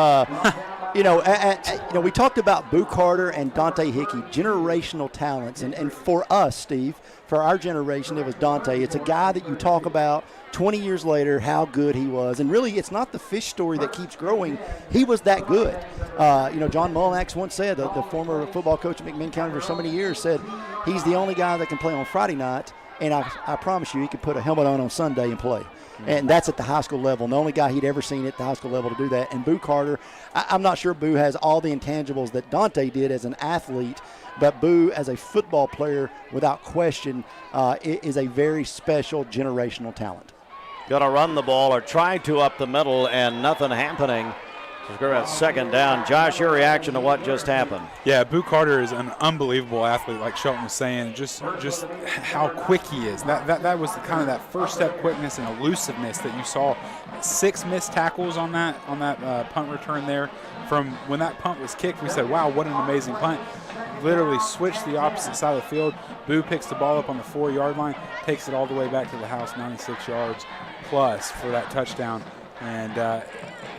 we talked about Boo Carter and Dante Hickey, generational talents, and for us, Steve, for our generation, it was Dante. It's a guy that you talk about 20 years later, how good he was, and really, it's not the fish story that keeps growing. He was that good. John Mullinax once said, the former football coach at McMinn County for so many years, said he's the only guy that can play on Friday night. And I promise you, he could put a helmet on Sunday and play. And that's at the high school level. And the only guy he'd ever seen at the high school level to do that. And Boo Carter, I'm not sure Boo has all the intangibles that Dante did as an athlete, but Boo as a football player, without question, is a very special generational talent. Going to run the ball or try to up the middle, and nothing happening So we're at second down. Josh, your reaction to what just happened? Yeah, Boo Carter is an unbelievable athlete, like Shelton was saying. Just how quick he is. That was kind of that first step quickness and elusiveness that you saw. 6 missed tackles on that punt return there. From when that punt was kicked, we said, wow, what an amazing punt. Literally switched the opposite side of the field. Boo picks the ball up on the 4-yard line, takes it all the way back to the house, 96 yards plus for that touchdown. And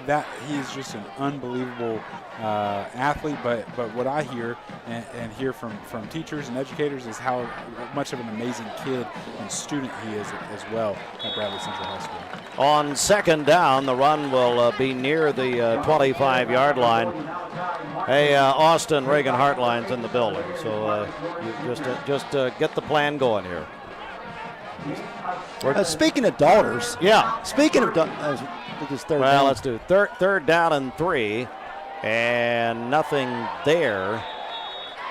that he's just an unbelievable athlete. But what I hear and hear from teachers and educators is how much of an amazing kid and student he is as well at Bradley Central High School. On second down, the run will be near the 25-yard line. Hey, Austin, Reagan Hartline's in the building, so you just get the plan going here. Speaking of daughters. Yeah. Speaking of let's do third down and 3, and nothing there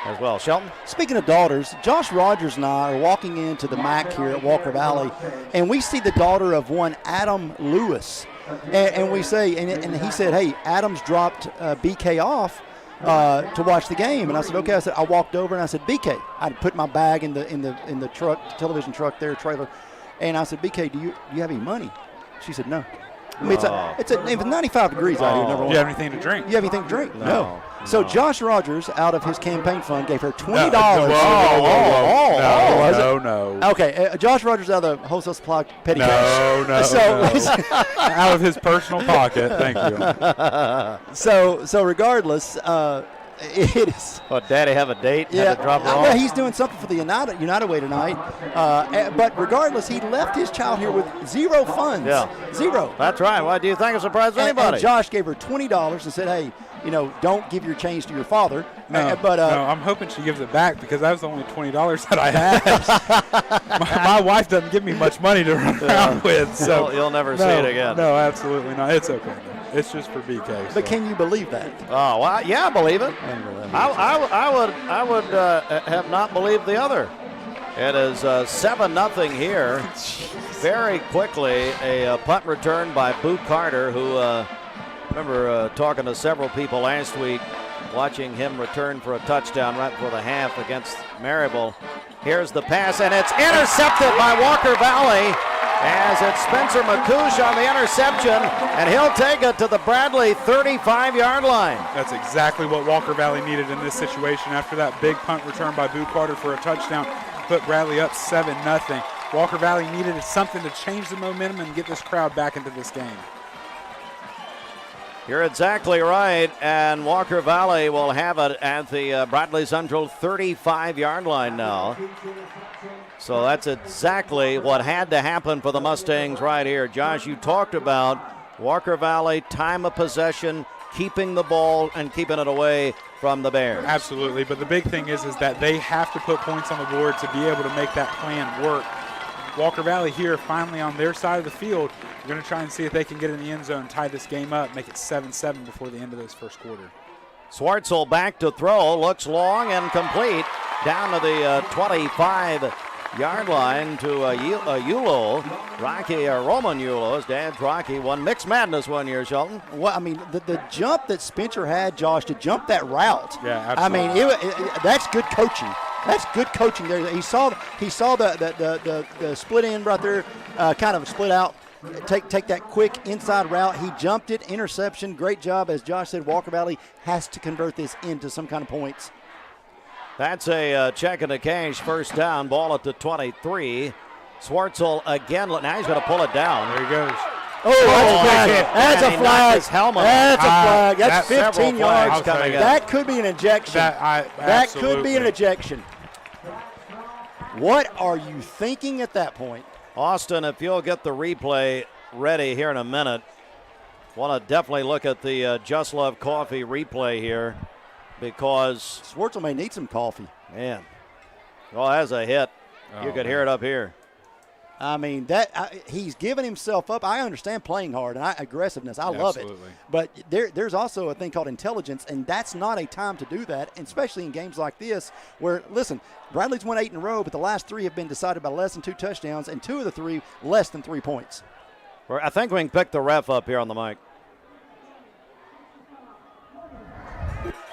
as well. Shelton? Speaking of daughters, Josh Rogers and I are walking into the MAC here at Walker Valley, and we see the daughter of one Adam Lewis. And we say, and he said, hey, Adam's dropped BK off to watch the game. And I said, okay. I walked over and I said, BK. I'd put my bag in the truck, television truck there, trailer. And I said, BK, do you have any money? She said, no. I mean, it's 95 degrees out here, number one. Do you have anything to drink? You have anything to drink? No. So Josh Rogers, out of his campaign fund, gave her $20. No. Okay, Josh Rogers out of the Wholesale Supply petty cash. No. Out of his personal pocket. Thank you. So regardless, it is. Oh, Daddy have a date? Yeah. Had to drop her off? Well, he's doing something for the United Way tonight. But regardless, he left his child here with 0 funds. Yeah. 0. That's right. Why do you think it surprised anybody? And Josh gave her $20 and said, hey, don't give your change to your father. No, I'm hoping she gives it back because that was the only $20 that I had. my wife doesn't give me much money to run around with. So you'll never see it again. No, absolutely not. It's okay. It's just for BK. But can you believe that? Oh, well, yeah, I believe it. I would have not believed the other. It is 7-0 here. Very quickly, a punt return by Boo Carter, who remember talking to several people last week, watching him return for a touchdown right before the half against Maryville. Here's the pass, and it's intercepted by Walker Valley. As it's Spencer McCouche on the interception, and he'll take it to the Bradley 35-yard line. That's exactly what Walker Valley needed in this situation after that big punt return by Boo Carter for a touchdown. Put Bradley up 7-0. Walker Valley needed something to change the momentum and get this crowd back into this game. You're exactly right, and Walker Valley will have it at the Bradley Central 35-yard line now. So that's exactly what had to happen for the Mustangs right here. Josh, you talked about Walker Valley, time of possession, keeping the ball and keeping it away from the Bears. Absolutely, but the big thing is that they have to put points on the board to be able to make that plan work. Walker Valley here finally on their side of the field. We're going to try and see if they can get in the end zone, tie this game up, make it 7-7 before the end of this first quarter. Swartzel back to throw, looks long and complete, down to the 25-yard line to Yulo. Roman Yulo, his dad's Rocky, won Mixed Madness one year, Shelton. Well, I mean, the jump that Spencer had, Josh, to jump that route. Yeah, absolutely. I mean, that's good coaching. That's good coaching there. He saw the split end right there, kind of split out. Take that quick inside route. He jumped it, interception. Great job. As Josh said, Walker Valley has to convert this into some kind of points. That's a check and a cash first down. Ball at the 23. Swartzel again. Now he's going to pull it down. There he goes. Oh, that's a flag. His helmet. That's a flag. That's 15 yards. Coming that could be an ejection. That could be an ejection. What are you thinking at that point? Austin, if you'll get the replay ready here in a minute, want to definitely look at the Just Love Coffee replay here because Swartzel may need some coffee. Man, well, that's a hit. You could hear it up here. I mean, he's given himself up. I understand playing hard and aggressiveness. I love it. But there's also a thing called intelligence, and that's not a time to do that, and especially in games like this where, listen, Bradley's won 8 in a row, but the last 3 have been decided by less than 2 touchdowns, and 2 of the 3 less than 3 points. I think we can pick the ref up here on the mic.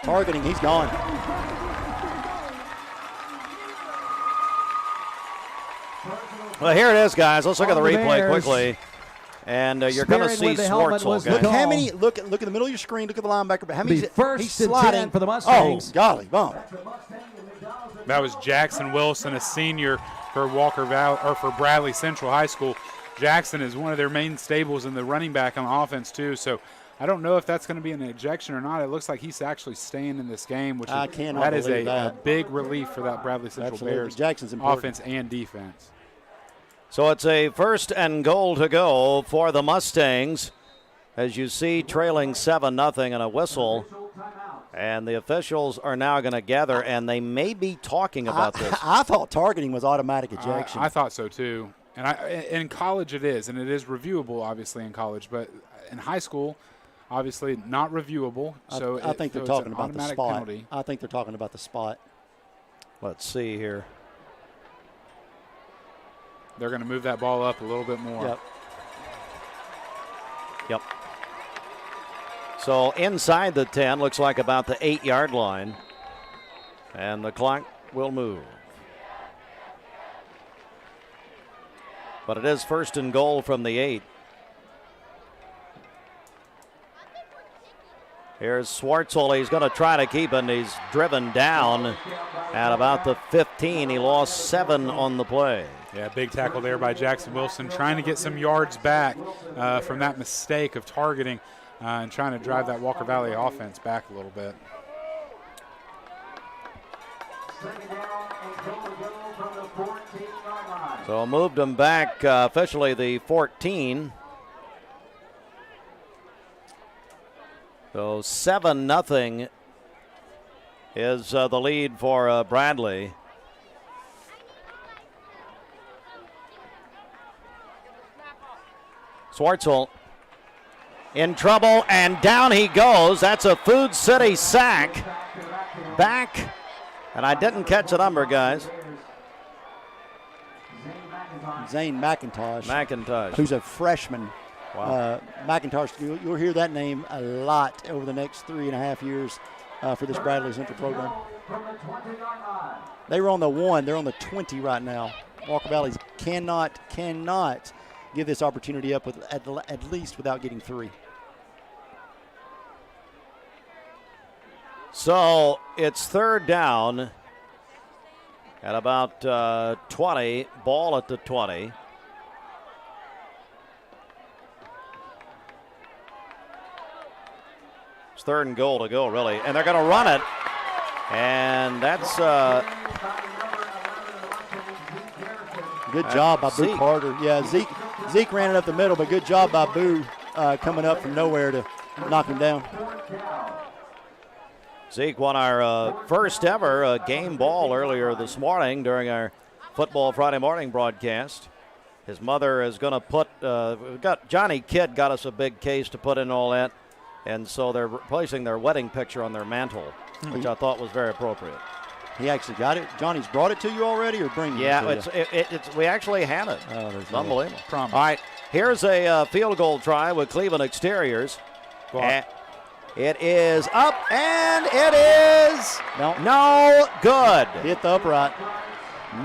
Targeting, he's gone. Well, here it is, guys. Let's look at the On the replay Bears. quickly. And you're going to Sparing see with the helmet Swartzel. was the guys. Look how call. many. Look in the middle of your screen. Look at the linebacker. How many? Be first he's and sliding 10 for the Mustangs. Oh, golly, bump. That was Jackson Wilson, a senior for Walker Valley or for Bradley Central High School. Jackson is one of their main stables in the running back on offense too. So I don't know if that's going to be an ejection or not. It looks like he's actually staying in this game, which I cannot that is believe a that. big relief for that Bradley Central Absolutely. Bears Jackson's important. offense and defense. So it's a 1st and goal to go for the Mustangs. As you see, trailing 7-0 and a whistle. And the officials are now going to gather, and they may be talking about this. I thought targeting was automatic ejection. I thought so too. And in college it is, and it is reviewable, obviously, in college. But in high school, obviously not reviewable. So I think they're it's talking an about the automatic spot. penalty. I think they're talking about the spot. Let's see here. They're going to move that ball up a little bit more. Yep. So inside the 10, looks like about the 8-yard line. And the clock will move. But it is 1st and goal from the 8. Here's Swartzel. He's going to try to keep it, and he's driven down at about the 15. He lost 7 on the play. Yeah, big tackle there by Jackson Wilson, trying to get some yards back from that mistake of targeting and trying to drive that Walker Valley offense back a little bit. So moved them back officially the 14. So 7-0 is the lead for Bradley. Swartzel in trouble, and down he goes. That's a Food City sack. Back, and I didn't catch the number, guys. Zane McIntosh. Who's a freshman. Wow. McIntosh, you'll hear that name a lot over the next 3.5 years for this Bradley Central program. They were on the 1. They're on the 20 right now. Walker Valley cannot give this opportunity up with at least without getting 3. So it's 3rd down at about 20. Ball at the 20. It's 3rd and goal to go, really. And they're going to run it. And that's good job by Boo Carter. Yeah, Zeke ran it up the middle, but good job by Boo coming up from nowhere to knock him down. Zeke won our first ever game ball earlier this morning during our Football Friday morning broadcast. His mother is going to put, Johnny Kidd got us a big case to put in all that. And so they're placing their wedding picture on their mantle, which I thought was very appropriate. He actually got it. Johnny's brought it to you already, or bringing it to you? it's we actually have it. Oh, there's it's unbelievable. Promise. All right, here's a field goal try with Cleveland Exteriors. It is up, and it is no good. Hit the upright.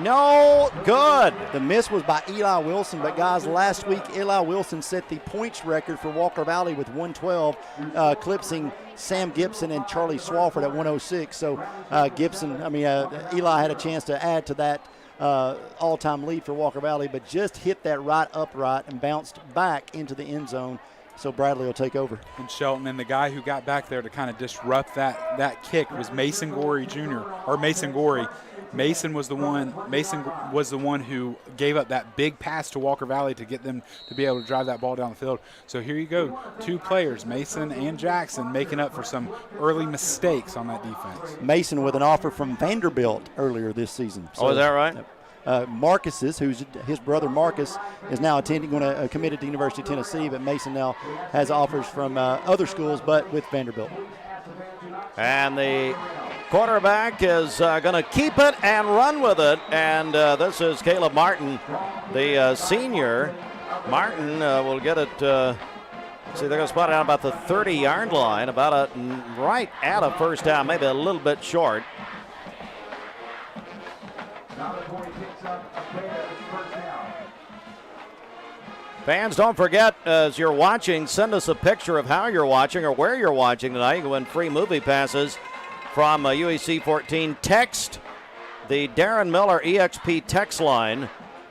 No good. The miss was by Eli Wilson, but guys, last week Eli Wilson set the points record for Walker Valley with 112, eclipsing Sam Gibson and Charlie Swafford at 106. So Eli had a chance to add to that all-time lead for Walker Valley, but just hit that right upright and bounced back into the end zone. So Bradley will take over. And Shelton, and the guy who got back there to kind of disrupt that kick was Mason Gorey Jr. or Mason Gorey. Mason was the one who gave up that big pass to Walker Valley to get them to be able to drive that ball down the field. So here you go, 2 players, Mason and Jackson, making up for some early mistakes on that defense. Mason with an offer from Vanderbilt earlier this season. So, is that right? Marcus's, who's his brother Marcus, is now committed to University of Tennessee, but Mason now has offers from other schools, but with Vanderbilt. And the quarterback is going to keep it and run with it, and this is Caleb Martin, the senior. Martin will get it See, they're going to spot it out about the 30-yard line, right at a first down, maybe a little bit short. Fans, don't forget, as you're watching, send us a picture of how you're watching or where you're watching tonight. You can win free movie passes from UEC 14. Text the Darren Miller EXP text line.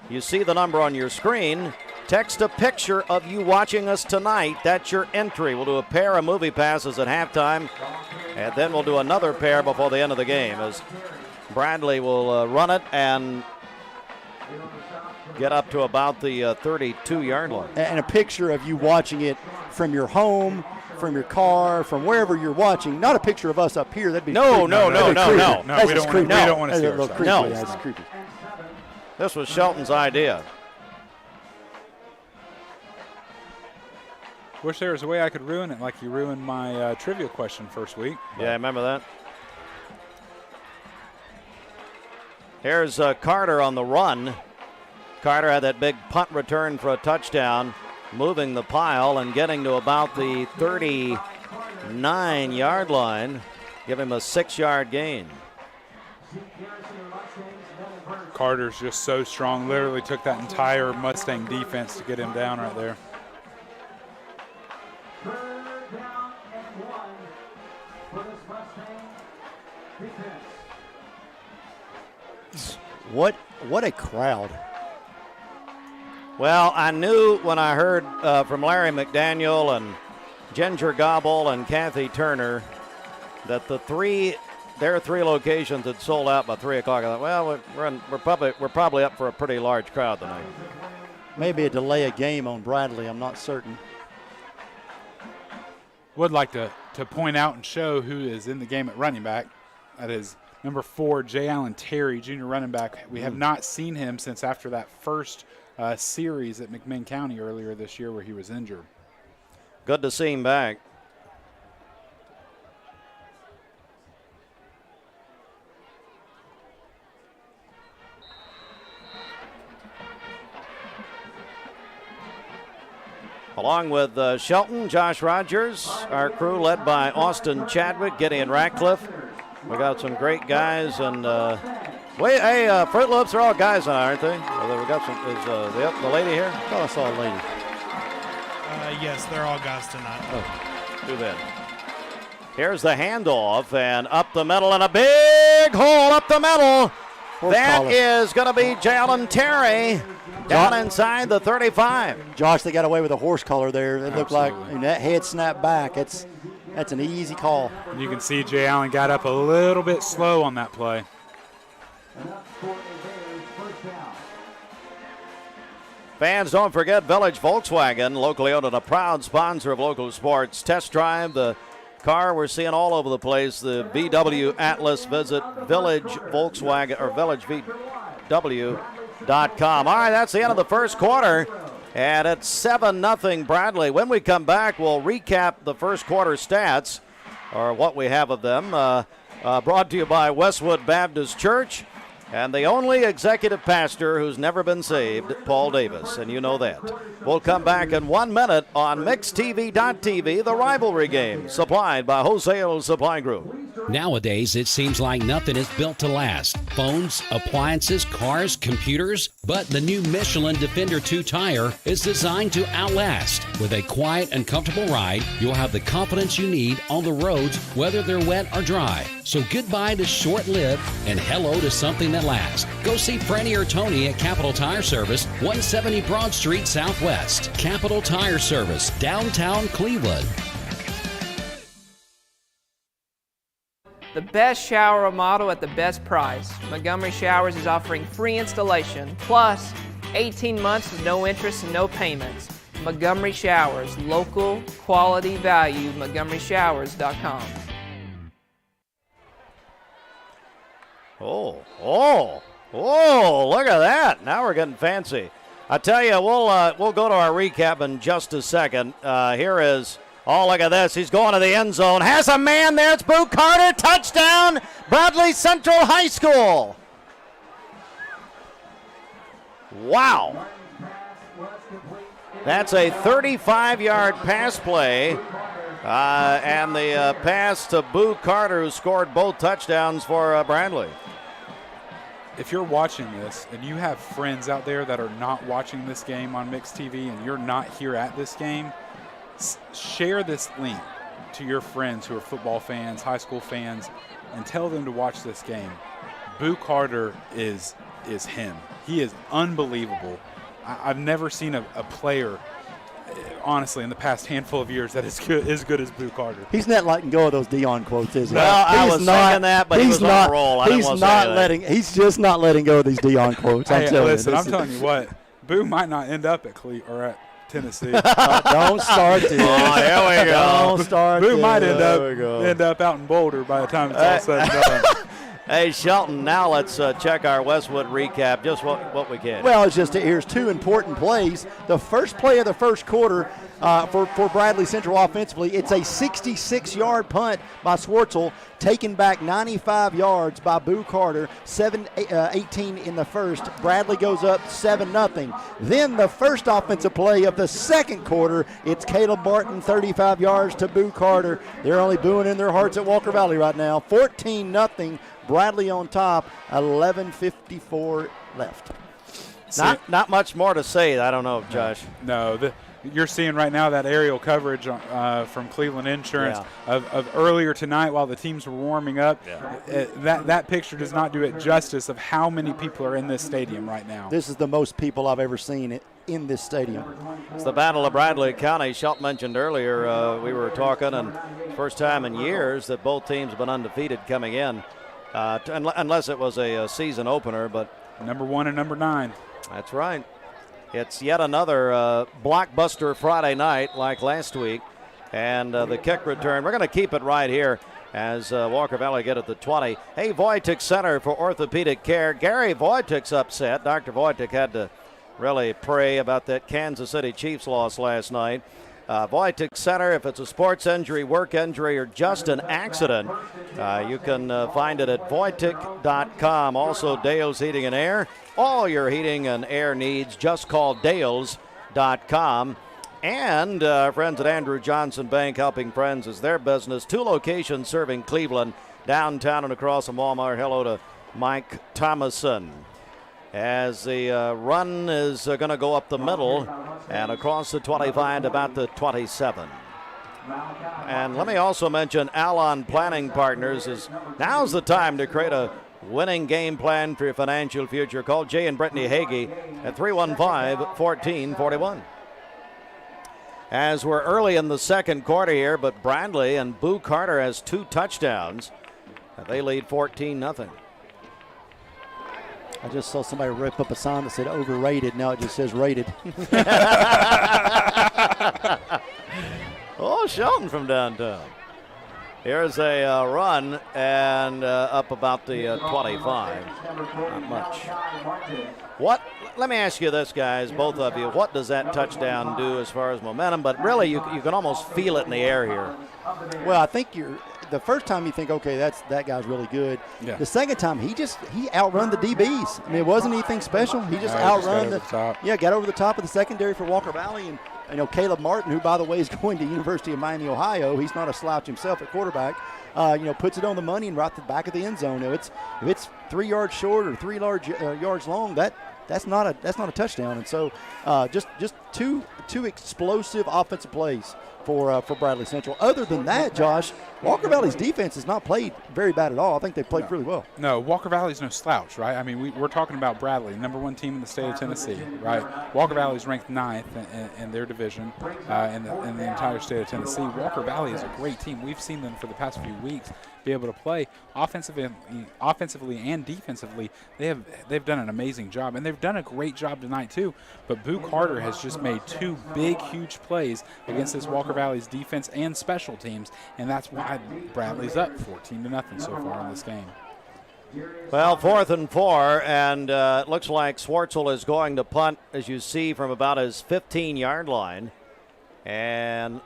You see the number on your screen. Text a picture of you watching us tonight. That's your entry. We'll do a pair of movie passes at halftime, and then we'll do another pair before the end of the game as Bradley will run it and get up to about the 32-yard line. And a picture of you watching it from your home, from your car, from wherever you're watching. Not a picture of us up here. That'd be No, creepy. no, no, no, no. That's we just don't creepy. wanna- we don't wanna see That's a little ourselves. creepy. No. Yeah, it's creepy. This was Shelton's idea. Wish there was a way I could ruin it like you ruined my trivia question first week. Yeah, I remember that. Here's Carter on the run. Carter had that big punt return for a touchdown, moving the pile and getting to about the 39-yard line. Give him a 6-yard gain. Carter's just so strong. Literally took that entire Mustang defense to get him down right there. What a crowd. Well, I knew when I heard from Larry McDaniel and Ginger Gobble and Kathy Turner that their three locations had sold out by 3 o'clock. I thought, well, we're probably up for a pretty large crowd tonight. Maybe a delay of game on Bradley. I'm not certain. Would like to point out and show who is in the game at running back. That is number 4, J. Allen Terry, junior running back. We have not seen him since after that first series at McMinn County earlier this year where he was injured. Good to see him back. Along with Shelton, Josh Rogers, our crew led by Austin Chadwick, Gideon Ratcliffe. We got some great guys, and Fruit Loops are all guys, aren't they? We got some. Is the lady here? I thought I saw a lady. Yes, they're all guys tonight. Oh, too bad. Here's the handoff, and up the middle, and a big hole up the middle. That is going to be Jalen Terry down inside the 35. Josh, they got away with a horse collar there. It looked like that head snapped back. That's an easy call. You can see Jay Allen got up a little bit slow on that play. Fans, don't forget Village Volkswagen, locally owned and a proud sponsor of local sports. Test drive the car we're seeing all over the place, the VW Atlas. Visit Village Volkswagen or VillageVW.com. All right, that's the end of the first quarter, and it's 7-0 Bradley. When we come back, we'll recap the first quarter stats, or what we have of them, brought to you by Westwood Baptist Church. And the only executive pastor who's never been saved, Paul Davis, and you know that. We'll come back in 1 minute on MixTV.tv, the rivalry game, supplied by Wholesale Supply Group. Nowadays, it seems like nothing is built to last. Phones, appliances, cars, computers. But the new Michelin Defender 2 tire is designed to outlast. With a quiet and comfortable ride, you'll have the confidence you need on the roads, whether they're wet or dry. So goodbye to short-lived and hello to something that lasts. Go see Franny or Tony at Capital Tire Service, 170 Broad Street Southwest. Capital Tire Service, downtown Cleveland. The best shower remodel at the best price. Montgomery Showers is offering free installation, plus 18 months of no interest and no payments. Montgomery Showers, local, quality, value, montgomeryshowers.com. Oh, look at that. Now we're getting fancy. I tell you, we'll go to our recap in just a second. Here is, look at this. He's going to the end zone. Has a man there. It's Boo Carter. Touchdown, Bradley Central High School. Wow. That's a 35-yard pass play. And the pass to Boo Carter, who scored both touchdowns for Bradley. If you're watching this and you have friends out there that are not watching this game on Mix TV and you're not here at this game, share this link to your friends who are football fans, high school fans, and tell them to watch this game. Boo Carter is him. He is unbelievable. I've never seen a player, honestly, in the past handful of years that is good as Boo Carter. He's not letting go of those Dion quotes, is he? Well, I was thinking that, but he was on a roll. He's just not letting go of these Dion quotes. I'm telling you. I'm telling you what, Boo might not end up at Tennessee. Don't start this. Oh, here we go. Don't start Boo this. might end up out in Boulder by the time it's all said and done. Hey, Shelton, now let's check our Westwood recap, just what we can. Well, here's two important plays. The first play of the first quarter for Bradley Central offensively, it's a 66-yard punt by Swartzel, taken back 95 yards by Boo Carter, 7-18 in the first. Bradley goes up 7-0. Then the first offensive play of the second quarter, it's Caleb Martin, 35 yards to Boo Carter. They're only booing in their hearts at Walker Valley right now. 14-0. Bradley on top, 11:54 left. Not much more to say. I don't know, Josh. No, you're seeing right now that aerial coverage from Cleveland Insurance of earlier tonight while the teams were warming up. Yeah. That picture does not do it justice of how many people are in this stadium right now. This is the most people I've ever seen in this stadium. It's the Battle of Bradley County. Shelton mentioned earlier, we were talking, and first time in years that both teams have been undefeated coming in. Unless it was a season opener, but number 1 and number 9. That's right. It's yet another blockbuster Friday night like last week, and the kick return. We're going to keep it right here as Walker Valley get at the 20. Hey, Wojtek Center for Orthopedic Care. Gary Wojtek's upset. Dr. Wojtek had to really pray about that Kansas City Chiefs loss last night. Wojtek Center, if it's a sports injury, work injury, or just an accident, you can find it at Wojtek.com. Also, Dale's Heating and Air. All your heating and air needs, just call Dales.com. And friends at Andrew Johnson Bank, helping friends is their business. 2 locations serving Cleveland, downtown and across from Walmart. Hello to Mike Thomason. As the run is going to go up the middle and across the 25 to about the 27. And let me also mention Alon Planning Partners. Now's the time to create a winning game plan for your financial future. Call Jay and Brittany Hagee at 315-1441. As we're early in the second quarter here, but Bradley and Boo Carter has 2 touchdowns. They lead 14-0. I just saw somebody rip up a sign that said overrated. Now it just says rated. Oh, Shelton from downtown. Here's a run and up about the 25. Not much. Let me ask you this, guys, both of you. What does that touchdown do as far as momentum? But really, you can almost feel it in the air here. Well, I think the first time you think, okay, that guy's really good. Yeah. The second time, he outrun the DBs. I mean, it wasn't anything special. He just outrun got over the top of the secondary for Walker Valley. And Caleb Martin, who, by the way, is going to University of Miami, Ohio. He's not a slouch himself at quarterback. Puts it on the money and right at the back of the end zone. If it's 3 yards short or 3 yards long, that's not a touchdown. And so just two explosive offensive plays for Bradley Central. Other than that, Josh, Walker Valley's defense has not played very bad at all. I think they've played really well. No, Walker Valley's no slouch, right? I mean, we're talking about Bradley, number 1 team in the state of Tennessee, right? Walker Valley's ranked 9th in their division in the entire state of Tennessee. Walker Valley is a great team. We've seen them for the past few weeks be able to play offensively and defensively. They've done an amazing job, and they've done a great job tonight too. But Boo Carter has just made 2 big, huge plays against this Walker Valley's defense and special teams, and that's why Bradley's up 14-0 so far in this game. Well, 4th and 4, and it looks like Swartzel is going to punt, as you see, from about his 15-yard line, and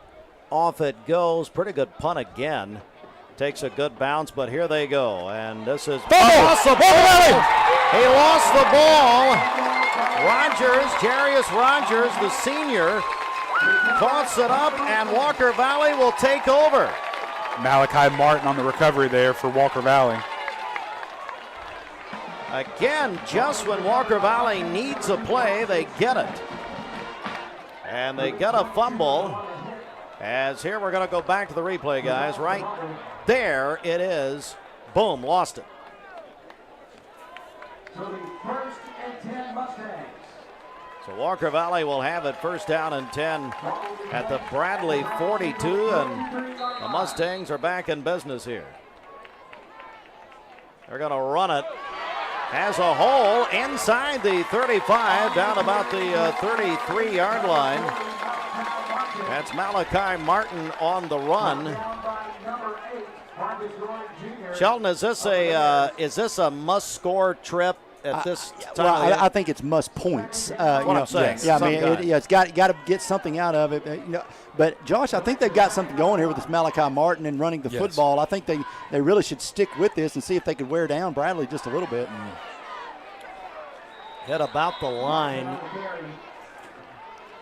off it goes. Pretty good punt again. Takes a good bounce, but here they go. And this is... Lost the ball! He lost the ball. Jarius Rogers, the senior, toss it up, and Walker Valley will take over. Malachi Martin on the recovery there for Walker Valley. Again, just when Walker Valley needs a play, they get it. And they get a fumble. As here we're going to go back to the replay, guys. Right there it is. Boom, lost it. So Walker Valley will have it first down and 10 at the Bradley 42, and the Mustangs are back in business here. They're going to run it. Has a hole inside the 35, down about the 33-yard line. That's Malachi Martin on the run. Sheldon, is this a must-score trip at this time? Well, I think it's must points. That's what I'm saying. Yeah, I mean, it's got to get something out of it. But Josh, I think they've got something going here with this Malachi Martin and running the football. I think they really should stick with this and see if they could wear down Bradley just a little bit. Hit about the line.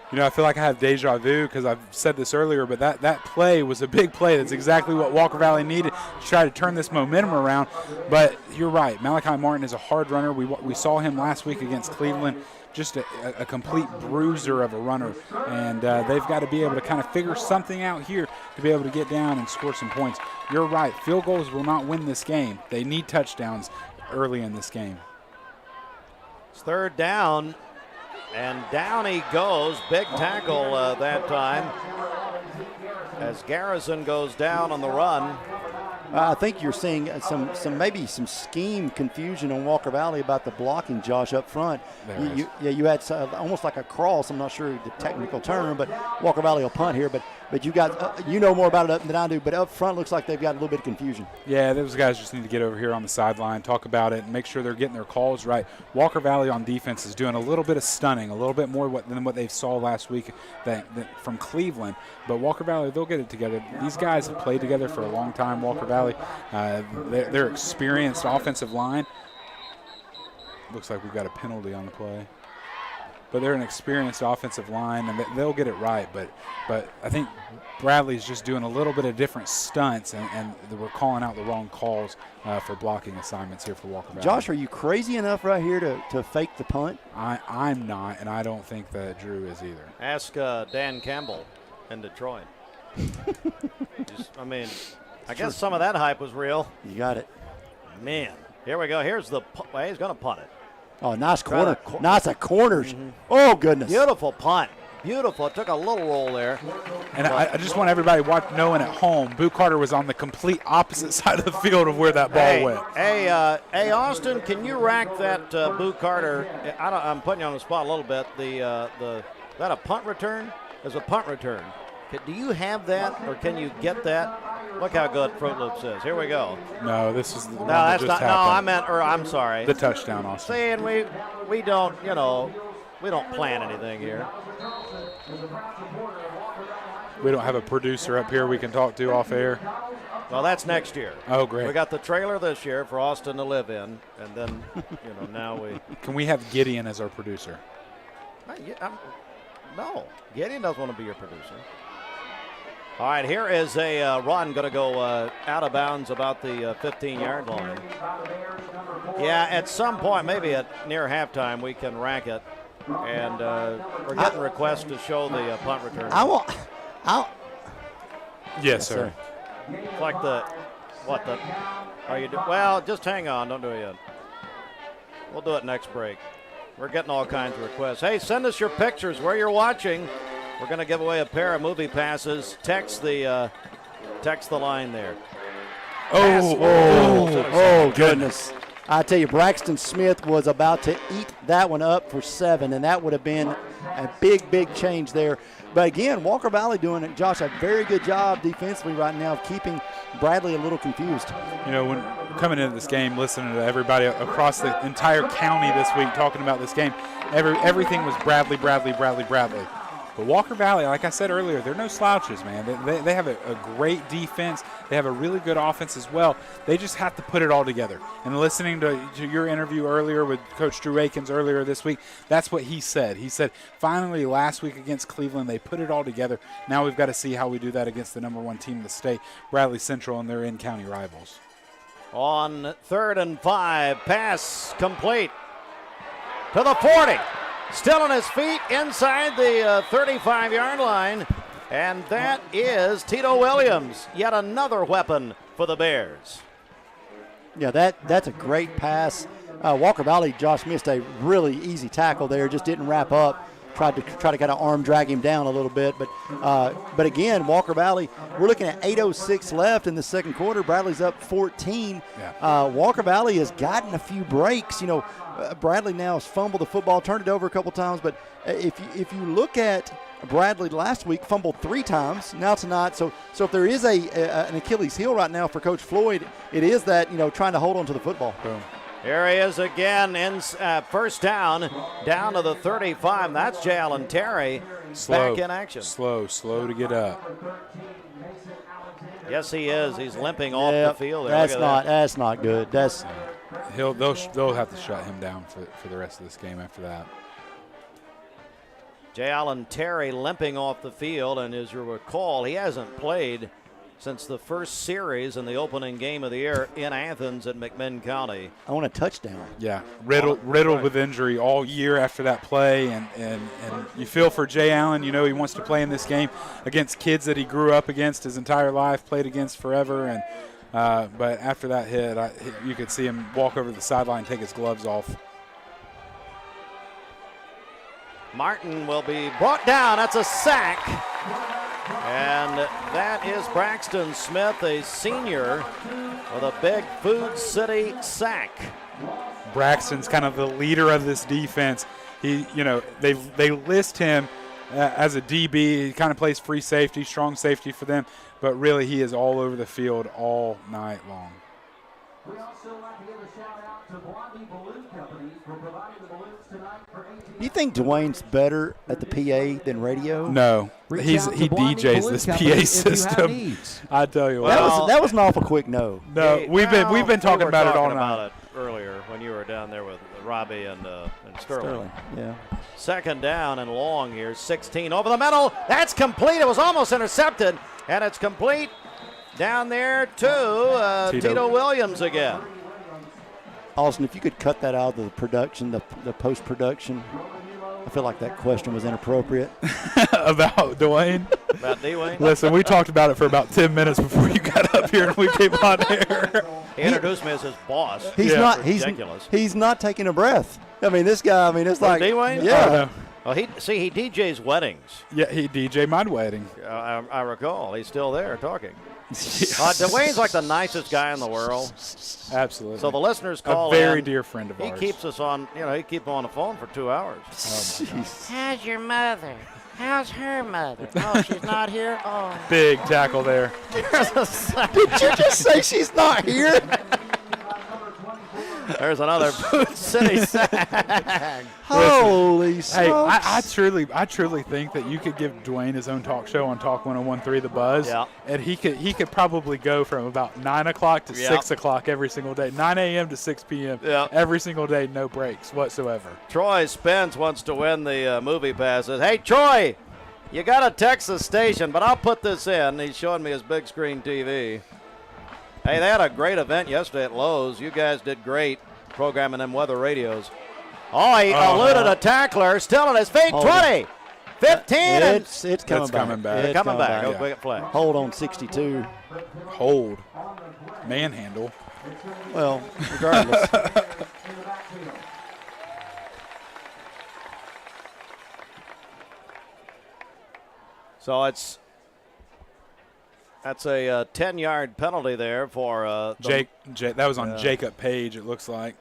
I feel like I have deja vu because I've said this earlier, but that play was a big play. That's exactly what Walker Valley needed to try to turn this momentum around. But you're right. Malachi Martin is a hard runner. We saw him last week against Cleveland, just a complete bruiser of a runner. And they've got to be able to kind of figure something out here to be able to get down and score some points. You're right. Field goals will not win this game. They need touchdowns early in this game. It's third down. And down he goes. Big tackle that time as Garrison goes down on the run. I think you're seeing maybe some scheme confusion on Walker Valley about the blocking, Josh, up front. You had almost like a cross. I'm not sure the technical term, but Walker Valley will punt here. But you got you know more about it than I do. But up front looks like they've got a little bit of confusion. Yeah, those guys just need to get over here on the sideline, talk about it, and make sure they're getting their calls right. Walker Valley on defense is doing a little bit of stunning, a little bit more than what they saw last week from Cleveland. But Walker Valley, they'll get it together. These guys have played together for a long time. Walker Valley, they're experienced offensive line. Looks like we've got a penalty on the play. But they're an experienced offensive line, and they'll get it right. But I think Bradley's just doing a little bit of different stunts, and we're calling out the wrong calls for blocking assignments here for Walker Valley. Josh, are you crazy enough right here to fake the punt? I'm not, and I don't think that Drew is either. Ask Dan Campbell in Detroit. I guess some of that hype was real. You got it. Man, here we go. Here's the he's going to punt it. Oh, nice corner. Nice corners. Mm-hmm. Oh, goodness. Beautiful punt. Beautiful. It took a little roll there. And I just want everybody knowing at home, Boo Carter was on the complete opposite side of the field of where that ball went. Hey, Austin, can you rack that Boo Carter? I'm putting you on the spot a little bit. Is that a punt return? There's a punt return. Do you have that, or can you get that? Look how good Fruit Loops is. Here we go. No, this is the one that's that just not. happened. I'm sorry. The touchdown, Austin. See, and we don't, we don't plan anything here. We don't have a producer up here we can talk to off air. Well, that's next year. Oh, great. We got the trailer this year for Austin to live in, and then, now we. Can we have Gideon as our producer? No, Gideon doesn't want to be your producer. All right, here is a run going to go out of bounds about the 15-yard line. Yeah, at some point, maybe at near halftime, we can rack it. And we're getting requests to show the punt return. Yes, sir. It's like well, just hang on. Don't do it yet. We'll do it next break. We're getting all kinds of requests. Hey, send us your pictures where you're watching. We're going to give away a pair of movie passes. Text the line there. Oh, goodness. I tell you, Braxton Smith was about to eat that one up for 7, and that would have been a big, big change there. But again, Walker Valley doing, Josh, a very good job defensively right now of keeping Bradley a little confused. When coming into this game, listening to everybody across the entire county this week talking about this game, everything was Bradley. But Walker Valley, like I said earlier, they're no slouches, man. They have a great defense. They have a really good offense as well. They just have to put it all together. And listening to your interview earlier with Coach Drew Akins earlier this week, that's what he said. He said, finally, last week against Cleveland, they put it all together. Now we've got to see how we do that against the number 1 team in the state, Bradley Central, and their in-county rivals. On 3rd and 5, pass complete to the 40. Still on his feet inside the 35-yard line. And that is Tito Williams, yet another weapon for the Bears. Yeah, that's a great pass. Walker Valley, Josh missed a really easy tackle there, just didn't wrap up. Tried to kind of arm drag him down a little bit, but again, Walker Valley, we're looking at 8:06 left in the second quarter. Bradley's up 14. Yeah. Walker Valley has gotten a few breaks. Bradley now has fumbled the football, turned it over a couple times, but if you look at Bradley last week, fumbled 3 times. Now tonight, so if there is an Achilles heel right now for Coach Floyd, it is that trying to hold on to the football. Boom. Here he is again in first down to the 35. That's Jalen Terry back in action. Slow to get up. Yes, he is. He's limping off the field. That's not good. They'll have to shut him down for the rest of this game after that. Jalen Terry limping off the field, and as you recall, he hasn't played since the first series in the opening game of the year in Athens at McMinn County. I want a touchdown. Yeah, riddled with injury all year after that play, and you feel for Jay Allen. He wants to play in this game against kids that he grew up against his entire life, played against forever, and but after that hit, you could see him walk over the sideline and take his gloves off. Martin will be brought down. That's a sack. And that is Braxton Smith, a senior, with a big Food City sack. Braxton's kind of the leader of this defense. They list him as a DB. He kind of plays free safety, strong safety for them, but really he is all over the field all night long. We also like to give a shout out to Blondie Balloon Company for providing the balloons tonight for ATS. Do you think Dwayne's better at the PA than radio? No, he DJs this PA system. I tell you what, that was an awful quick no. No, we've been talking about it all night. Earlier when you were down there with Robbie and Sterling. Yeah. Second down and long here, 16 over the middle. That's complete. It was almost intercepted, and it's complete down there to Tito Williams again. Austin, if you could cut that out of the production, the post-production, I feel like that question was inappropriate. About Dwayne? About Dwayne? Listen, we talked about it for about 10 minutes before you got up here and we came on air. He introduced me as his boss. He's ridiculous. He's not taking a breath. This guy, it's like Dwayne? Yeah. Well, he DJs weddings. Yeah, he DJ my wedding. I recall. He's still there talking. Dwayne's like the nicest guy in the world. Absolutely. So the listeners call a very in. dear friend of ours. He keeps us on. He keeps him on the phone for 2 hours. How's your mother? How's her mother? Oh, she's not here? Oh. Big tackle there. Did you just say she's not here? There's another Food City sack. Holy smokes. Hey, I truly think that you could give Dwayne his own talk show on Talk 101.3 The Buzz, and he could probably go from about 9 o'clock to 6 o'clock every single day, 9 a.m. to 6 p.m. Every single day, no breaks whatsoever. Troy Spence wants to win the movie passes. Hey, Troy, you got to text the station, but I'll put this in. He's showing me his big screen TV. Hey, they had a great event yesterday at Lowe's. You guys did great programming them weather radios. Oh, he eluded a tackler, still on his feet. 20, 15. It's coming back. It's coming back. Go big flag. Hold on 62. Hold. Manhandle. Well, regardless. So that's a 10-yard penalty there for Jake. That was on Jacob Page, it looks like.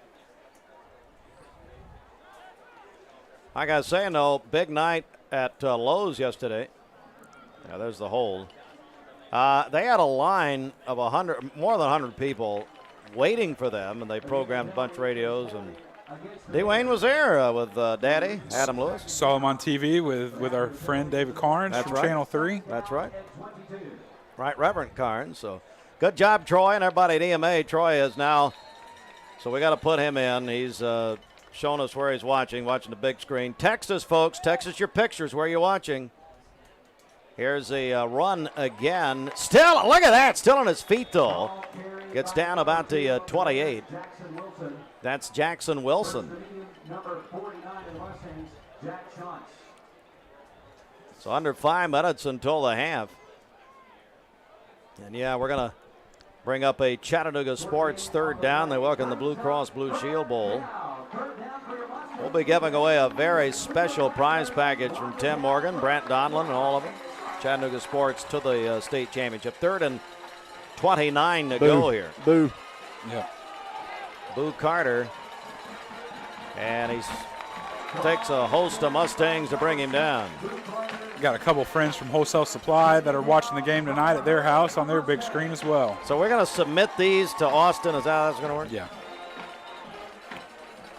Like I was saying, though, big night at Lowe's yesterday. Yeah, there's the hold. They had a line of more than 100 people waiting for them, and they programmed a bunch of radios, and Dwayne was there with Daddy, Adam Lewis. Saw him on TV with our friend David Carnes from Channel 3. That's right. Right, Reverend Carnes. So good job, Troy, and everybody at EMA. Troy is now, so we got to put him in. He's showing us where he's watching the big screen. Text us, folks. Text us your pictures where you're watching. Here's a run again. Still, look at that. Still on his feet, though. Gets down about the 28. That's Jackson Wilson. So under 5 minutes until the half. And yeah, we're going to bring up a Chattanooga Sports third down. They welcome the Blue Cross Blue Shield Bowl. We'll be giving away a very special prize package from Tim Morgan, Brent Donlin, and all of them. Chattanooga Sports to the state championship. 3rd and 29 to go here. Boo. Yeah. Boo Carter. And he takes a host of Mustangs to bring him down. Got a couple friends from Wholesale Supply that are watching the game tonight at their house on their big screen as well. So we're going to submit these to Austin. Is that how that's going to work? Yeah.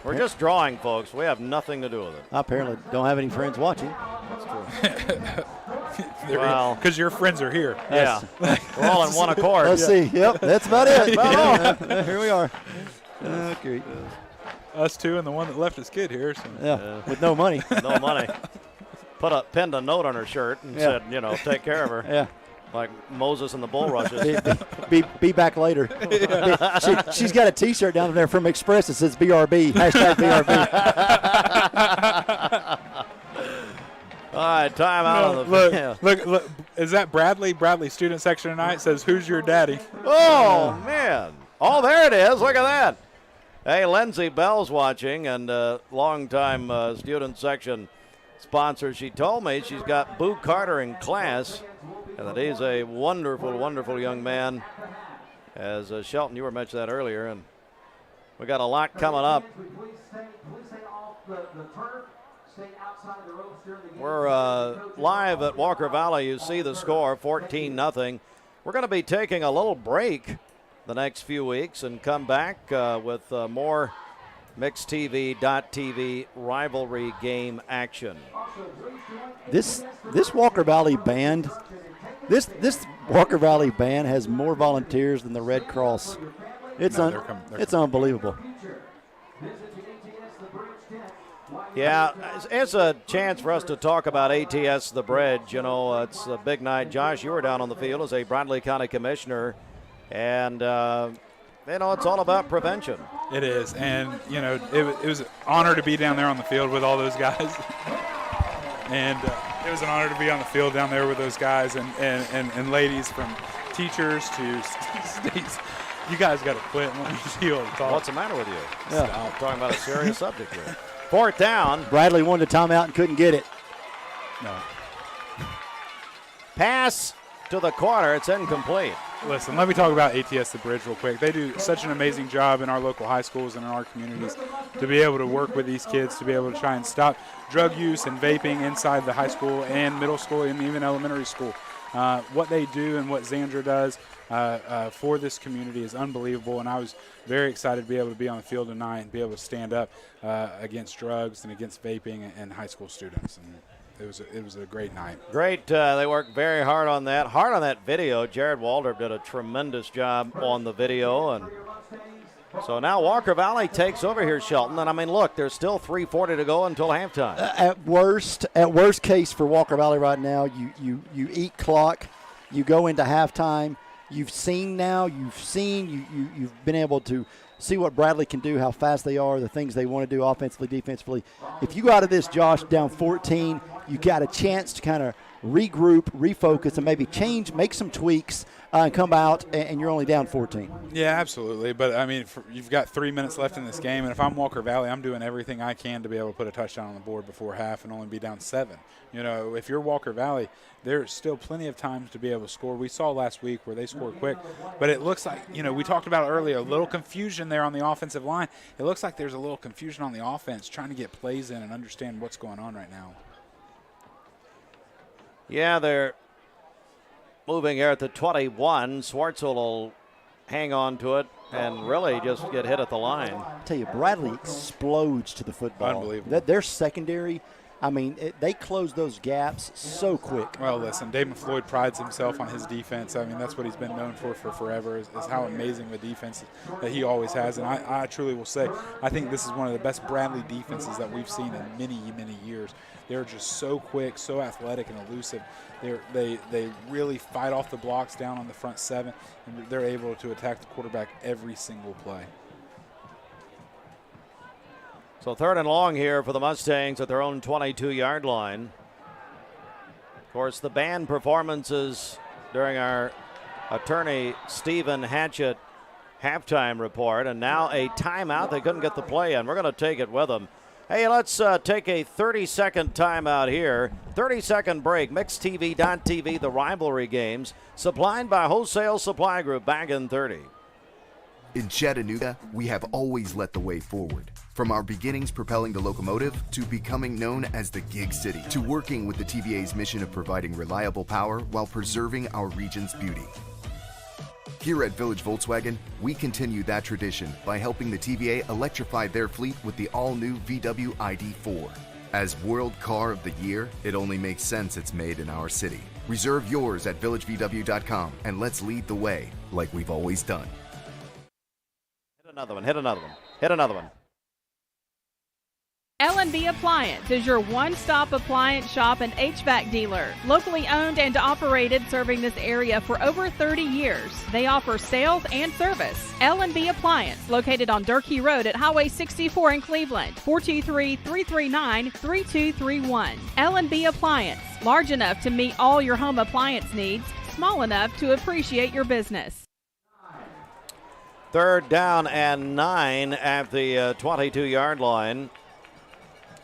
We're just drawing, folks. We have nothing to do with it. I apparently don't have any friends watching. That's true. Well, because your friends are here. Yeah. We're all in one accord. Let's see. Yep, that's about it. Here we are. Okay. Us two and the one that left his kid here. So. Yeah, with no money. No money. Pinned a note on her shirt and said, take care of her. Yeah. Like Moses and the bulrushes. be back later. She's got a T-shirt down there from Express that says BRB, hashtag BRB. All right, time out on the look. Is that Bradley? Bradley student section tonight says, "Who's your daddy?" Oh, man. Oh, there it is. Look at that. Hey, Lindsay Bell's watching, and longtime student section sponsor. She told me she's got Boo Carter in class, and that he's a wonderful, wonderful young man. As Shelton, you were mentioning that earlier, and we got a lot coming up. We're live at Walker Valley. You see the score, 14-0. We're going to be taking a little break the next few weeks and come back with more MixTV.tv rivalry game action. This Walker Valley band, this Walker Valley band has more volunteers than the Red Cross. It's unbelievable. Yeah, it's a chance for us to talk about ATS The Bridge. It's a big night. Josh, you were down on the field as a Bradley County commissioner, and it's all about prevention. It is, and it was an honor to be down there on the field with all those guys, and it was an honor to be on the field down there with those guys and ladies, from teachers to states. You guys got to quit and let me see all the talk. What's the matter with you? Yeah. I'm talking about a serious subject here. 4th down. Bradley wanted a timeout and couldn't get it. No. Pass to the corner. It's incomplete. Listen, let me talk about ATS The Bridge real quick. They do such an amazing job in our local high schools and in our communities to be able to work with these kids, to be able to try and stop drug use and vaping inside the high school and middle school and even elementary school. What they do and what Xandra does for this community is unbelievable, and I was very excited to be able to be on the field tonight and be able to stand up against drugs and against vaping and high school students. And it was a great night. Great. They worked very hard on that video. Jared Waldrop did a tremendous job on the video, and so now Walker Valley takes over here, Shelton. And look, there's still 3:40 to go until halftime. At worst case for Walker Valley right now, you eat clock, you go into halftime. You've been able to see what Bradley can do, how fast they are, the things they want to do offensively, defensively. If you go out of this, Josh, down 14, you got a chance to kind of regroup, refocus, and maybe make some tweaks and come out, and you're only down 14. Yeah, absolutely. But, you've got 3 minutes left in this game, and if I'm Walker Valley, I'm doing everything I can to be able to put a touchdown on the board before half and only be down 7. If you're Walker Valley, there's still plenty of times to be able to score. We saw last week where they scored quick, but it looks like, we talked about it earlier, a little confusion there on the offensive line. It looks like there's a little confusion on the offense trying to get plays in and understand what's going on right now. Yeah, they're moving here at the 21. Swartzel will hang on to it and really just get hit at the line. I tell you, Bradley explodes to the football. Unbelievable. Their secondary, I mean, they close those gaps so quick. Well, listen, Damon Floyd prides himself on his defense. I mean, that's what he's been known for forever is how amazing the defense that he always has. And I truly will say, I think this is one of the best Bradley defenses that we've seen in many, many years. They're just so quick, so athletic and elusive. They really fight off the blocks down on the front seven, and they're able to attack the quarterback every single play. So 3rd and long here for the Mustangs at their own 22-yard line. Of course, the band performances during our attorney Stephen Hatchett halftime report, and now a timeout. They couldn't get the play in. We're going to take it with them. Hey, let's take a 30-second timeout here. 30-second break. MixTV.tv, the rivalry games, supplied by Wholesale Supply Group. Back in 30. In Chattanooga, we have always led the way forward. From our beginnings propelling the locomotive to becoming known as the Gig City, to working with the TVA's mission of providing reliable power while preserving our region's beauty. Here at Village Volkswagen, we continue that tradition by helping the TVA electrify their fleet with the all-new VW ID4. As World Car of the Year, it only makes sense it's made in our city. Reserve yours at villagevw.com and let's lead the way like we've always done. Hit another one, hit another one, hit another one. L&B Appliance is your one-stop appliance shop and HVAC dealer. Locally owned and operated, serving this area for over 30 years. They offer sales and service. L&B Appliance, located on Durkee Road at Highway 64 in Cleveland. 423-339-3231. L&B Appliance, large enough to meet all your home appliance needs, small enough to appreciate your business. 3rd down and 9 at the 22-yard line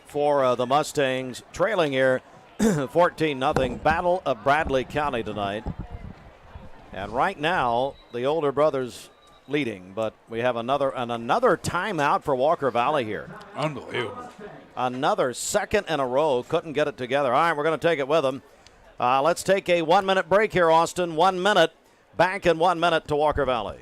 for the Mustangs, trailing here 14-0. Battle of Bradley County tonight. And right now, the older brothers leading, but we have another timeout for Walker Valley here. Unbelievable. Another second in a row. Couldn't get it together. All right, we're going to take it with them. Let's take a 1-minute break here, Austin. 1 minute. Back in 1 minute to Walker Valley.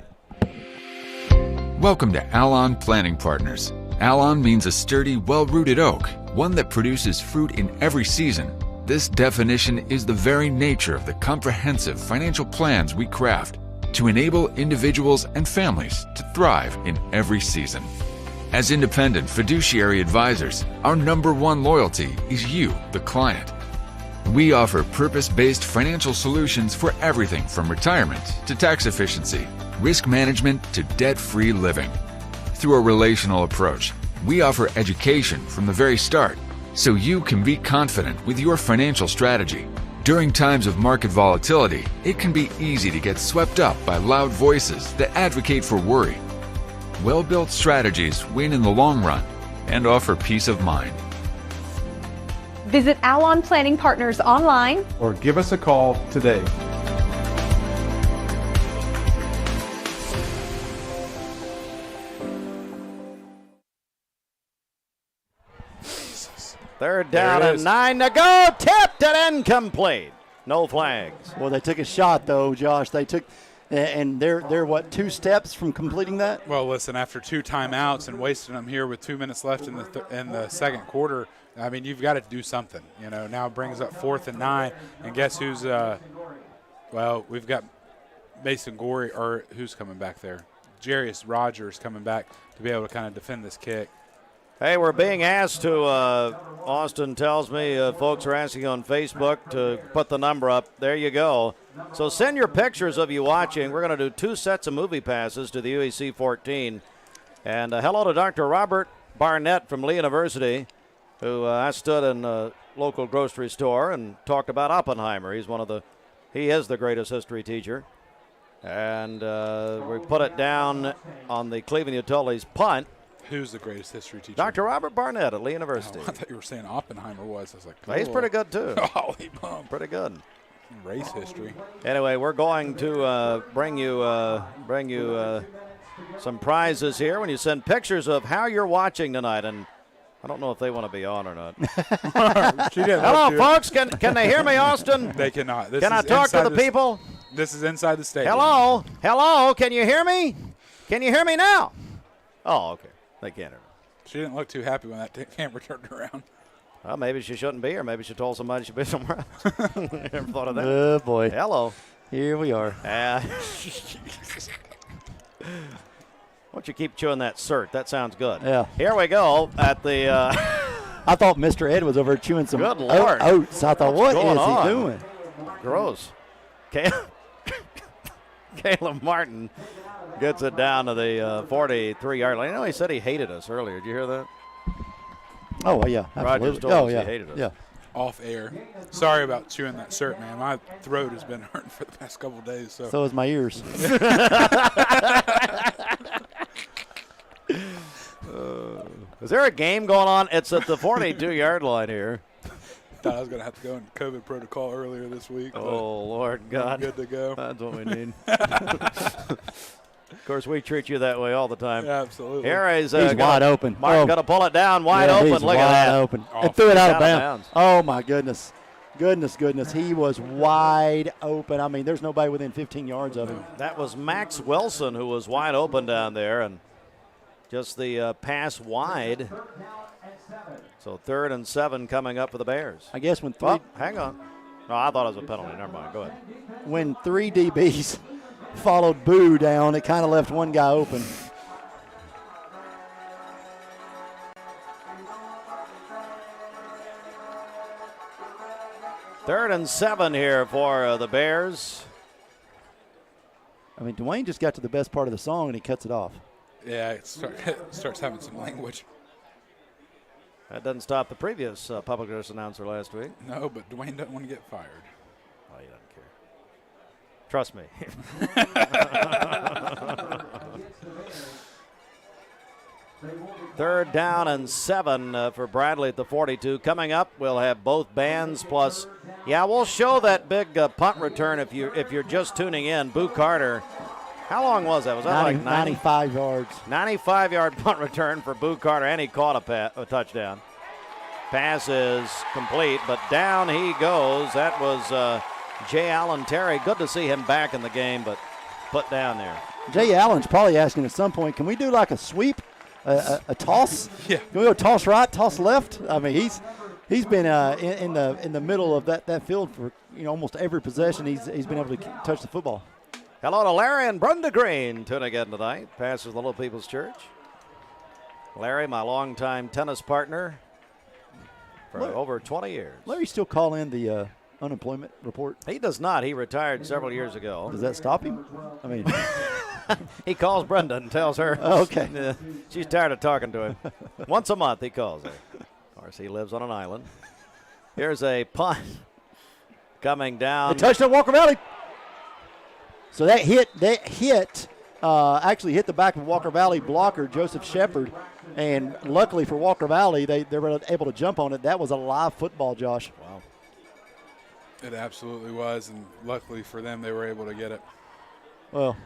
Welcome to Alon Planning Partners. Alon means a sturdy, well-rooted oak, one that produces fruit in every season. This definition is the very nature of the comprehensive financial plans we craft to enable individuals and families to thrive in every season. As independent fiduciary advisors, our #1 loyalty is you, the client. We offer purpose-based financial solutions for everything from retirement to tax efficiency, risk management to debt-free living. Through a relational approach, we offer education from the very start so you can be confident with your financial strategy. During times of market volatility, it can be easy to get swept up by loud voices that advocate for worry. Well-built strategies win in the long run and offer peace of mind. Visit Alon Planning Partners online Or give us a call today. Third down and 9 to go. Tipped and incomplete. No flags. Well, they took a shot, though, Josh. They took, and they're what, 2 steps from completing that? Well, listen, after 2 timeouts and wasting them here with 2 minutes left in the second quarter, I mean, you've got to do something. You know, now it brings up 4th and 9, and guess who's well, we've got Mason Gorey, or who's coming back there? Jarius Rogers coming back to be able to kind of defend this kick. Hey, we're being asked to, Austin tells me, folks are asking on Facebook to put the number up. There you go. So send your pictures of you watching. We're going to do 2 sets of movie passes to the UEC 14. And hello to Dr. Robert Barnett from Lee University, who I stood in a local grocery store and talked about Oppenheimer. He is the greatest history teacher. And we put it down on the Cleveland Utilities punt. Who's the greatest history teacher? Dr. Robert Barnett at Lee University. Oh, I thought you were saying Oppenheimer was. I was like, cool. He's pretty good, too. Holy bum. Pretty good. Race history. Anyway, we're going to bring you some prizes here when you send pictures of how you're watching tonight. And I don't know if they want to be on or not. Hello, folks. Can they hear me, Austin? They cannot. Can I talk to the people? This is inside the stadium. Hello? Hello? Can you hear me? Can you hear me now? Oh, okay. They can't hear me. She didn't look too happy when that camera turned around. Well, maybe she shouldn't be here. Maybe she told somebody she'd be somewhere else. Never thought of that. Oh, boy. Hello. Here we are. Why don't you keep chewing that cert? That sounds good. Yeah. Here we go at the I thought Mr. Ed was over chewing some Good Lord. oats. I thought, what is he doing? Gross. Caleb Martin gets it down to the 43-yard line. You know, he said he hated us earlier. Did you hear that? Oh, yeah. Rogers Absolutely. told us he hated us. Yeah. Off air. Sorry about chewing that cert, man. My throat has been hurting for the past couple of days. So is my ears. Is there a game going on? It's at the 42-yard line here. Thought I was going to have to go into COVID protocol earlier this week. Oh, Lord God. I'm good to go. That's what we need. Of course, we treat you that way all the time. Yeah, absolutely. Here he's wide open. Martin got to pull it down wide open. He's Look wide at that. Open. And threw it out of bounds. Oh, my goodness. Goodness. He was wide open. I mean, there's nobody within 15 yards of him. That was Max Wilson who was wide open down there, and just the pass wide. So 3rd and 7 coming up for the Bears. I guess when hang on. No, I thought it was a penalty. Never mind. Go ahead. When 3 DBs followed Boo down, it kind of left one guy open. Third and 7 here for the Bears. I mean, Dwayne just got to the best part of the song, and he cuts it off. Yeah, it starts having some language. That doesn't stop the previous public address announcer last week. No, but Dwayne doesn't want to get fired. Oh, he doesn't care. Trust me. Third down and 7 for Bradley at the 42. Coming up, we'll have both bands plus. Yeah, we'll show that big punt return if you're just tuning in. Boo Carter. How long was that? Was that 90, like 95 yards? 95-yard punt return for Boo Carter, and he caught a touchdown. Pass is complete, but down he goes. That was Jay Allen Terry. Good to see him back in the game, but put down there. Jay Allen's probably asking at some point, can we do like a sweep, a toss? Yeah. Can we go toss right, toss left? I mean, he's been in the middle of that field for almost every possession. He's been able to touch the football. Hello to Larry and Brenda Green tuning in tonight. Pastors of the Little People's Church. Larry, my longtime tennis partner for over 20 years. Larry still call in the unemployment report? He does not. He retired several years ago. Does that stop him? I mean, he calls Brenda and tells her. Oh, okay. She's tired of talking to him. Once a month he calls her. Of course, he lives on an island. Here's a punt coming down. A touchdown, Walker Valley. So that hit actually hit the back of Walker Valley blocker, Joseph Shepard. And luckily for Walker Valley, they were able to jump on it. That was a live football, Josh. Wow. It absolutely was, and luckily for them, they were able to get it. Well,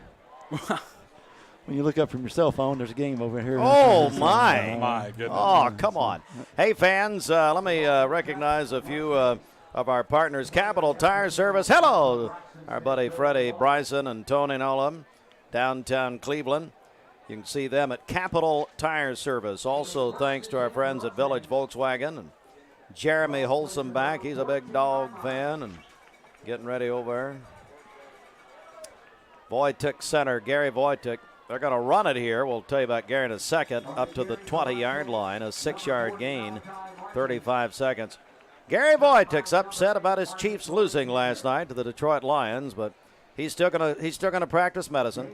when you look up from your cell phone, there's a game over here. Oh, my. My goodness. Oh, come on. Hey, fans, let me recognize a few of our partners. Capital Tire Service. Hello, our buddy Freddie Bryson and Tony and all of them, downtown Cleveland. You can see them at Capital Tire Service. Also, thanks to our friends at Village Volkswagen and Jeremy Holsom back. He's a big dog fan and getting ready over there. Wojtek center, Gary Wojtek. They're going to run it here. We'll tell you about Gary in a second. Up to the 20-yard line, a 6-yard gain, 35 seconds. Gary Wojtek's upset about his Chiefs losing last night to the Detroit Lions, but he's still gonna practice medicine.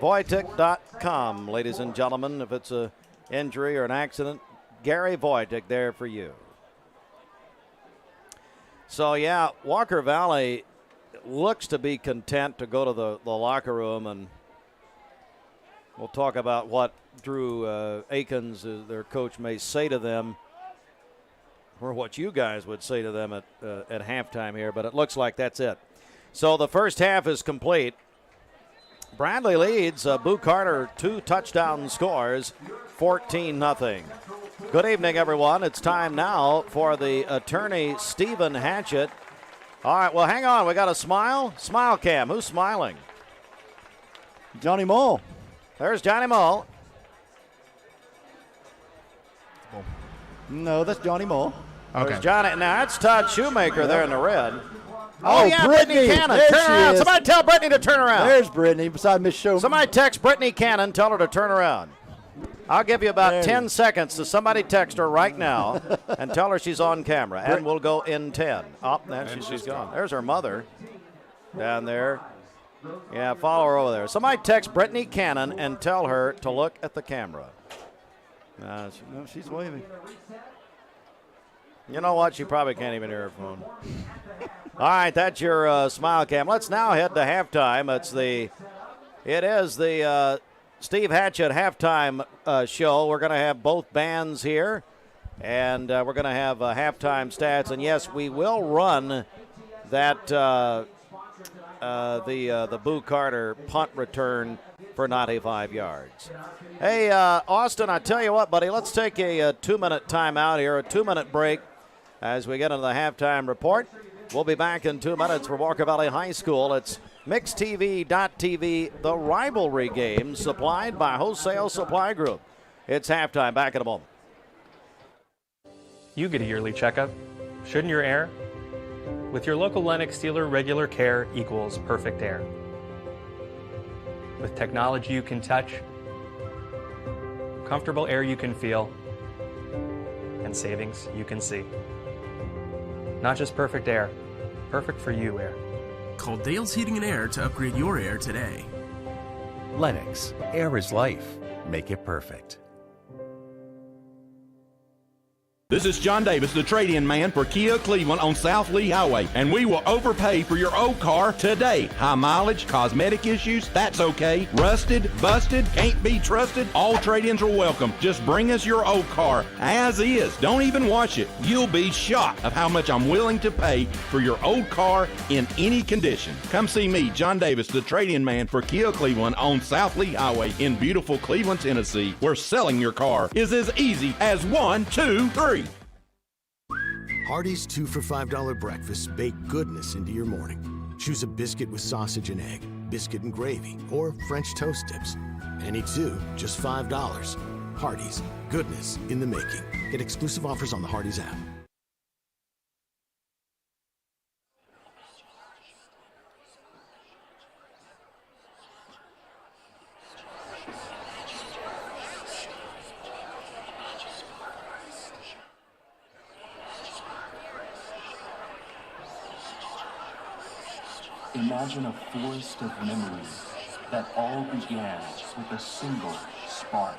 Wojtek.com, ladies and gentlemen. If it's an injury or an accident, Gary Wojtek there for you. So, yeah, Walker Valley looks to be content to go to the locker room, and we'll talk about what Drew Akins, their coach, may say to them, or what you guys would say to them at halftime here, but it looks like that's it. So the first half is complete. Bradley leads. Boo Carter 2 touchdown scores, 14-0. Good evening, everyone. It's time now for the attorney Stephen Hatchett All right, well, hang on. We got a smile. Smile cam. Who's smiling? Johnny Mull. There's Johnny Mull. No, that's Johnny Mull. There's Johnny. Now, that's Todd Shoemaker there in the red. Oh, yeah, Brittany Cannon. There Turn she around. is. Somebody tell Brittany to turn around. There's Brittany beside Miss Show. Somebody text Brittany Cannon. Tell her to turn around. I'll give you about 10 seconds to somebody text her right now and tell her she's on camera, and we'll go in 10. Oh, then she's gone. There's her mother down there. Yeah, follow her over there. Somebody text Brittany Cannon and tell her to look at the camera. No, she's waving. You know what? She probably can't even hear her phone. All right, that's your smile cam. Let's now head to halftime. It is the Steve Hatchett halftime show. We're going to have both bands here, and we're going to have halftime stats. And yes, we will run that the Boo Carter punt return for 95 yards. Hey, Austin, I tell you what, buddy, let's take a 2-minute timeout here, a 2-minute break as we get into the halftime report. We'll be back in 2 minutes for Walker Valley High School. It's MixTV.tv, the rivalry game supplied by Wholesale Supply Group. It's halftime. Back in a moment. You get a yearly checkup. Shouldn't your air? With your local Lennox dealer, regular care equals perfect air. With technology you can touch, comfortable air you can feel, and savings you can see. Not just perfect air, perfect for you air. Call Dale's Heating and Air to upgrade your air today. Lennox, air is life. Make it perfect. This is John Davis, the trade-in man for Kia Cleveland on South Lee Highway, and we will overpay for your old car today. High mileage, cosmetic issues, that's okay. Rusted, busted, can't be trusted, all trade-ins are welcome. Just bring us your old car as is. Don't even wash it. You'll be shocked of how much I'm willing to pay for your old car in any condition. Come see me, John Davis, the trade-in man for Kia Cleveland on South Lee Highway in beautiful Cleveland, Tennessee, where selling your car is as easy as 1, 2, 3. Hardee's 2 for $5 breakfasts bake goodness into your morning. Choose a biscuit with sausage and egg, biscuit and gravy, or French toast tips. Any two, just $5. Hardee's, goodness in the making. Get exclusive offers on the Hardee's app. Imagine a forest of memories that all began with a single spark.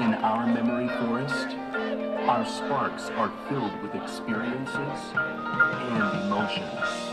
In our memory forest, our sparks are filled with experiences and emotions.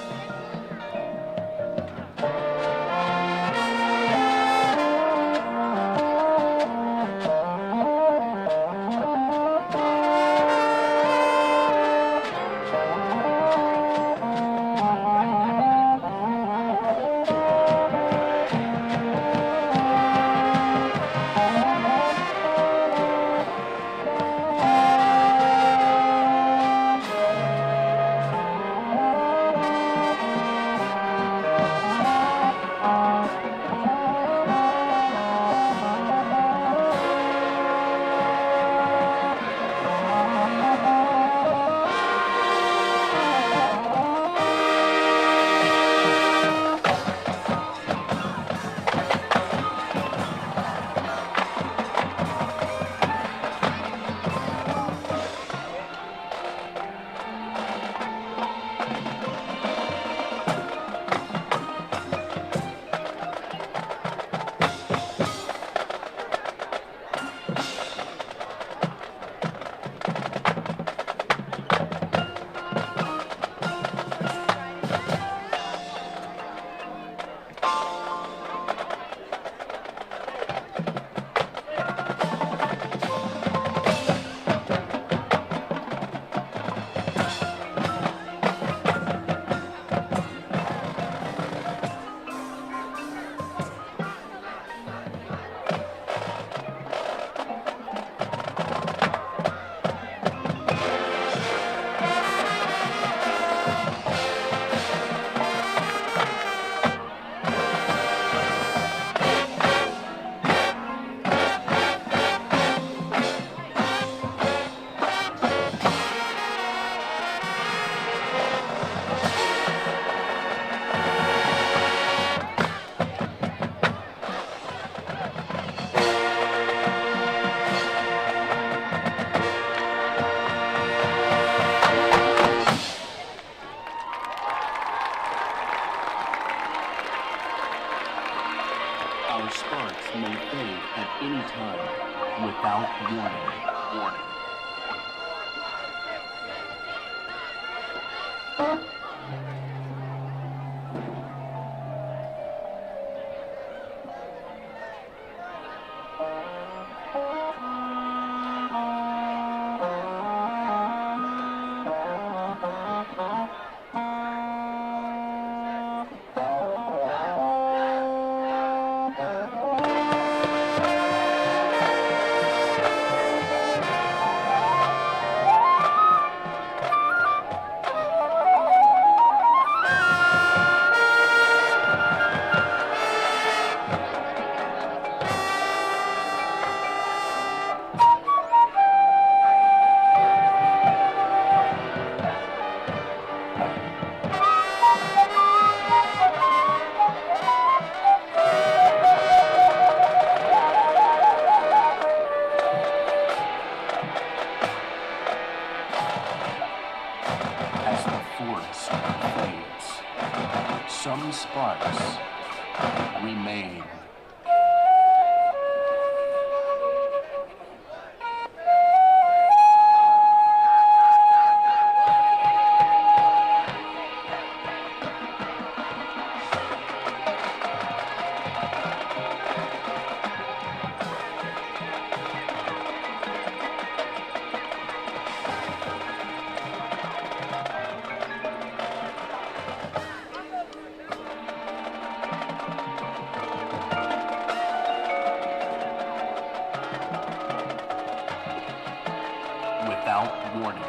some sparks remain. Without warning.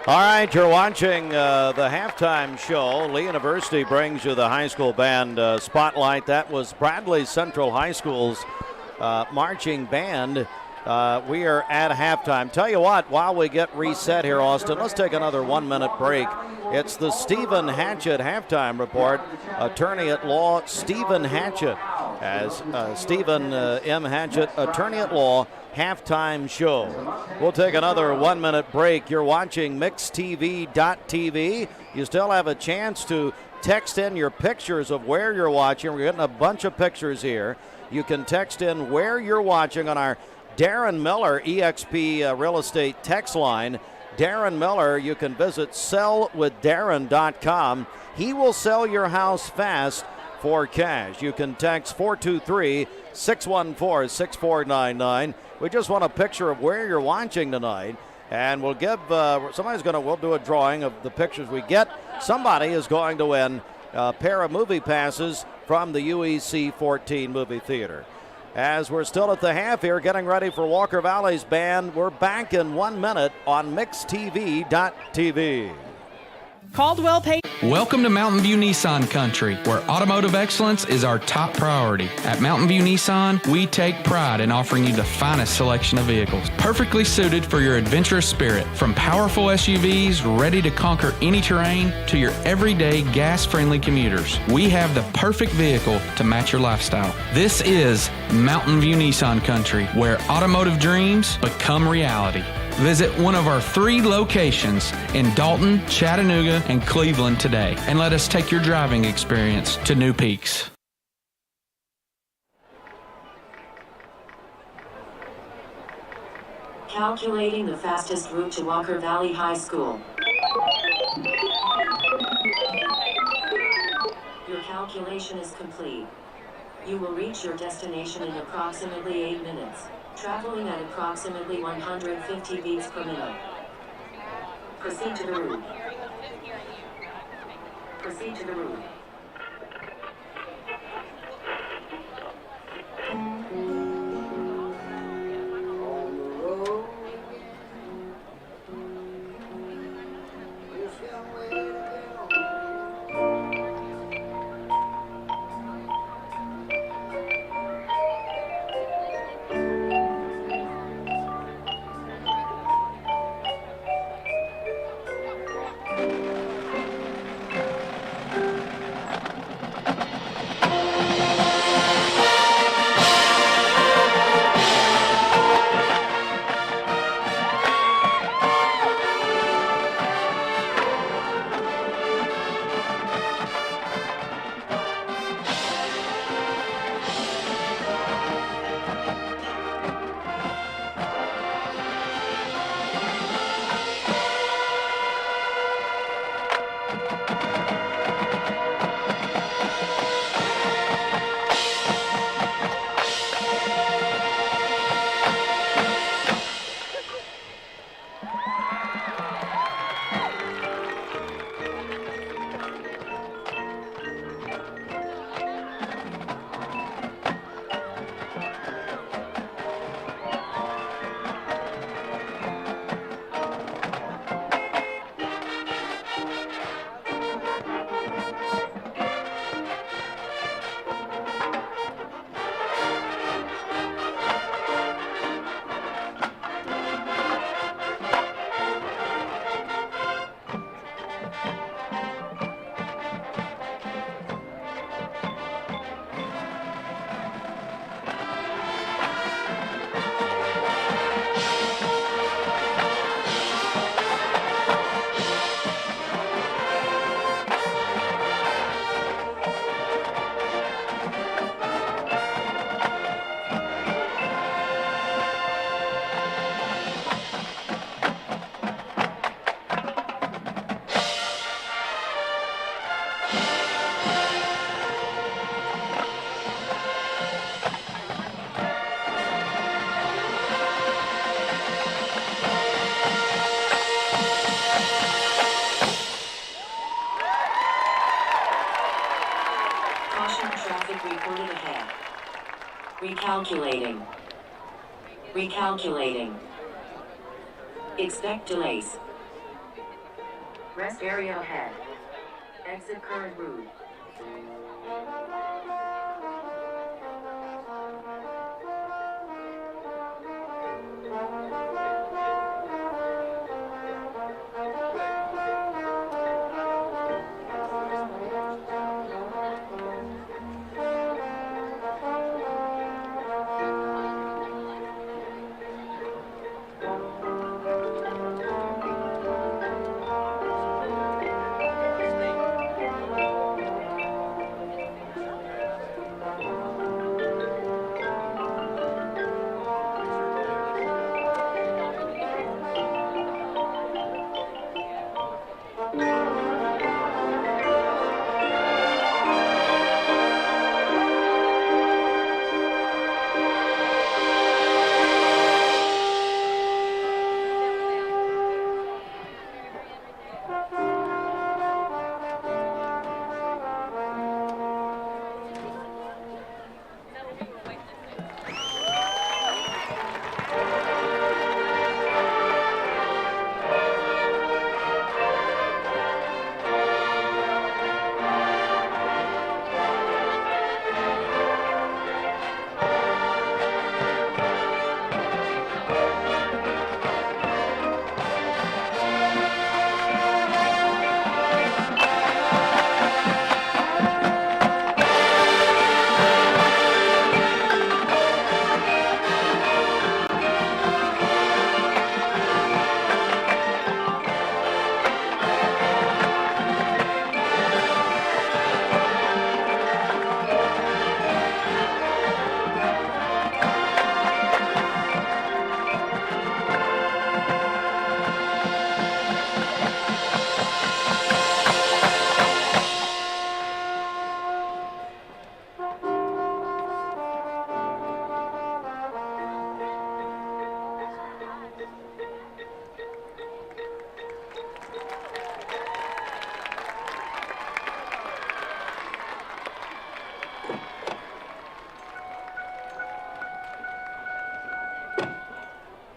All right, you're watching the halftime show. Lee University brings you the high school band spotlight. That was Bradley Central High School's marching band. We are at halftime. Tell you what, while we get reset here, Austin, let's take another 1 minute break. It's the Stephen Hatchett halftime report. Attorney at law Stephen Hatchett, as Stephen M. Hatchett, attorney at law, halftime show. We'll take another 1 minute break. You're watching MixTV.tv. You still have a chance to text in your pictures of where you're watching. We're getting a bunch of pictures here. You can text in where you're watching on our Darren Miller EXP Real Estate text line. Darren Miller, you can visit sellwithdarren.com. He will sell your house fast for cash. You can text 423-614-6499. We just want a picture of where you're watching tonight, and we'll give we'll do a drawing of the pictures we get. Somebody is going to win a pair of movie passes from the UEC 14 movie theater. As we're still at the half here, getting ready for Walker Valley's band, we're back in 1 minute on MixTV.tv. Caldwell Pay. Welcome to Mountain View Nissan Country, where automotive excellence is our top priority. At Mountain View Nissan, we take pride in offering you the finest selection of vehicles, perfectly suited for your adventurous spirit. From powerful SUVs ready to conquer any terrain to your everyday gas-friendly commuters, we have the perfect vehicle to match your lifestyle. This is Mountain View Nissan Country, where automotive dreams become reality. Visit one of our 3 locations in Dalton, Chattanooga, and Cleveland today, and let us take your driving experience to new peaks. Calculating the fastest route to Walker Valley High School. Your calculation is complete. You will reach your destination in approximately 8 minutes, traveling at approximately 150 beats per minute. Proceed to the route. Proceed to the route. Recalculating. Recalculating. Expect delays. Rest area ahead. Exit current route.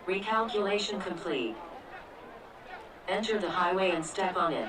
Recalculation complete. Enter the highway and step on it.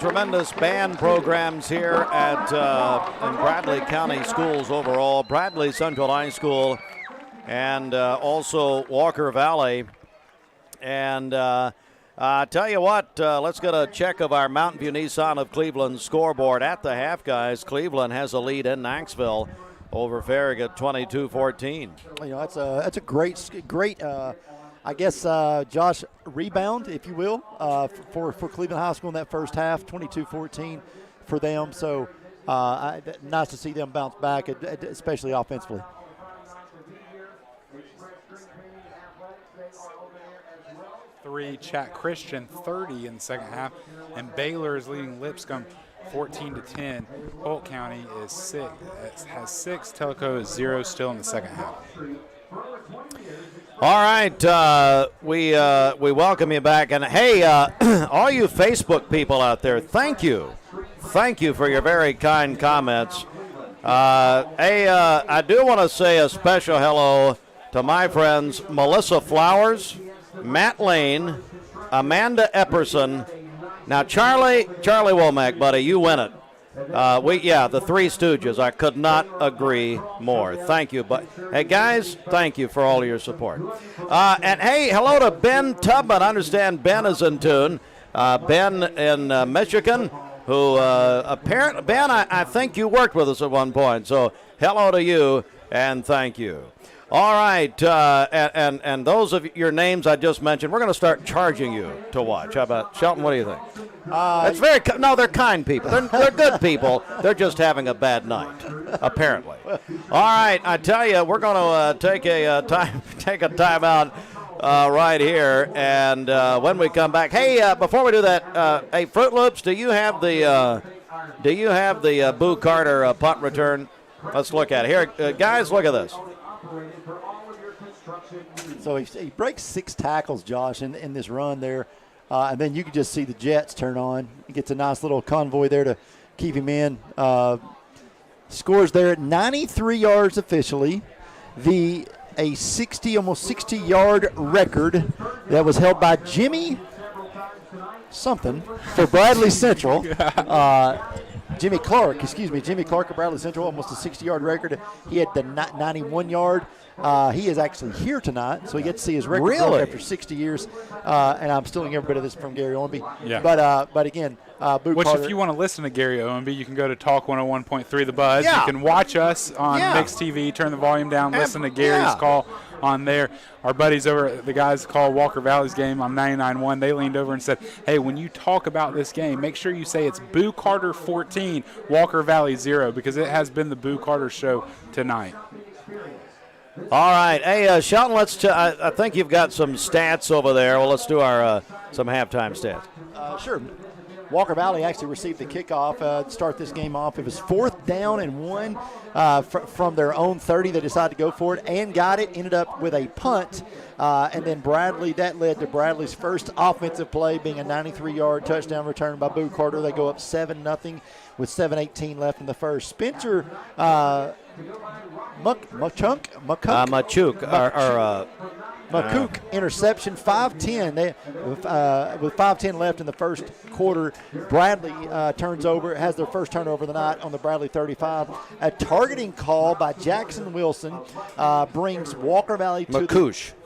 Tremendous band programs here at in Bradley County Schools overall, Bradley Central High School, and also Walker Valley. And tell you what, let's get a check of our Mountain View Nissan of Cleveland scoreboard at the half, guys. Cleveland has a lead in Knoxville over Farragut, 22-14. You know, that's a great. I guess, Josh, rebound, if you will, for Cleveland High School in that first half, 22-14 for them. So nice to see them bounce back, especially offensively. Chat Christian 30 in the second half, and Baylor is leading Lipscomb 14-10. Polk County has 6. Tellico is 0 still in the second half. All right, we welcome you back, and hey, all you Facebook people out there, thank you for your very kind comments. I do want to say a special hello to my friends Melissa Flowers, Matt Lane, Amanda Epperson. Now Charlie Womack, buddy, you win it. The Three Stooges. I could not agree more. Thank you. But hey, guys, thank you for all of your support. And hey, hello to Ben Tubman. I understand Ben is in tune. Ben in Michigan, who apparently, Ben, I think you worked with us at one point. So hello to you and thank you. All right, and those of your names I just mentioned, we're going to start charging you to watch. How about Shelton? What do you think? It's very no, they're kind people. They're good people. They're just having a bad night, apparently. All right, I tell you, we're going to take a timeout right here, and when we come back, hey, before we do that, hey, Fruit Loops, do you have the Boo Carter punt return? Let's look at it here, guys. Look at this. So he breaks 6 tackles, Josh, in this run there. And then you can just see the jets turn on. He gets a nice little convoy there to keep him in. Scores there at 93 yards officially. A 60, almost 60-yard record that was held by Jimmy something for Bradley Central. Jimmy Clark of Bradley Central, almost a 60-yard record. He had the 91-yard. He is actually here tonight, so he gets to see his record after 60 years. And I'm stealing every bit of this from Gary Ormby. Yeah. But again, Boo Which, Carter. if you want to listen to Gary OMB, you can go to Talk 101.3 The Buzz. Yeah. You can watch us on Yeah. Mix TV, turn the volume down, listen to Gary's call on there. Our buddies over, the guys call Walker Valley's game on 99.1, they leaned over and said, hey, when you talk about this game, make sure you say it's Boo Carter 14, Walker Valley 0, because it has been the Boo Carter show tonight. All right. Hey, Shelton, I think you've got some stats over there. Well, let's do our some halftime stats. Sure. Walker Valley actually received the kickoff to start this game off. It was 4th down and 1 from their own 30. They decided to go for it and got it. Ended up with a punt. And then Bradley, that led to Bradley's first offensive play being a 93-yard touchdown return by Boo Carter. They go up 7-0 with 7:18 left in the first. Spencer McCook interception, 5:10. With 5:10 left in the first quarter, Bradley turns over, has their first turnover of the night on the Bradley 35. A targeting call by Jackson Wilson brings Walker Valley to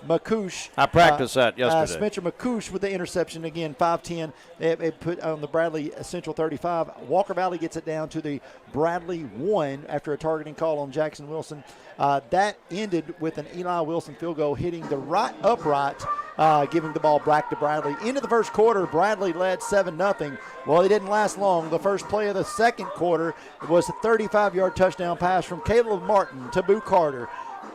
McCoosh. I practiced that yesterday. Spencer McCoosh with the interception again, 5:10. It put on the Bradley Central 35. Walker Valley gets it down to the Bradley 1 after a targeting call on Jackson Wilson. That ended with an Eli Wilson field goal hitting the right upright, giving the ball back to Bradley. Into the first quarter, Bradley led 7-0. Well, it didn't last long. The first play of the second quarter was a 35-yard touchdown pass from Caleb Martin to Boo Carter.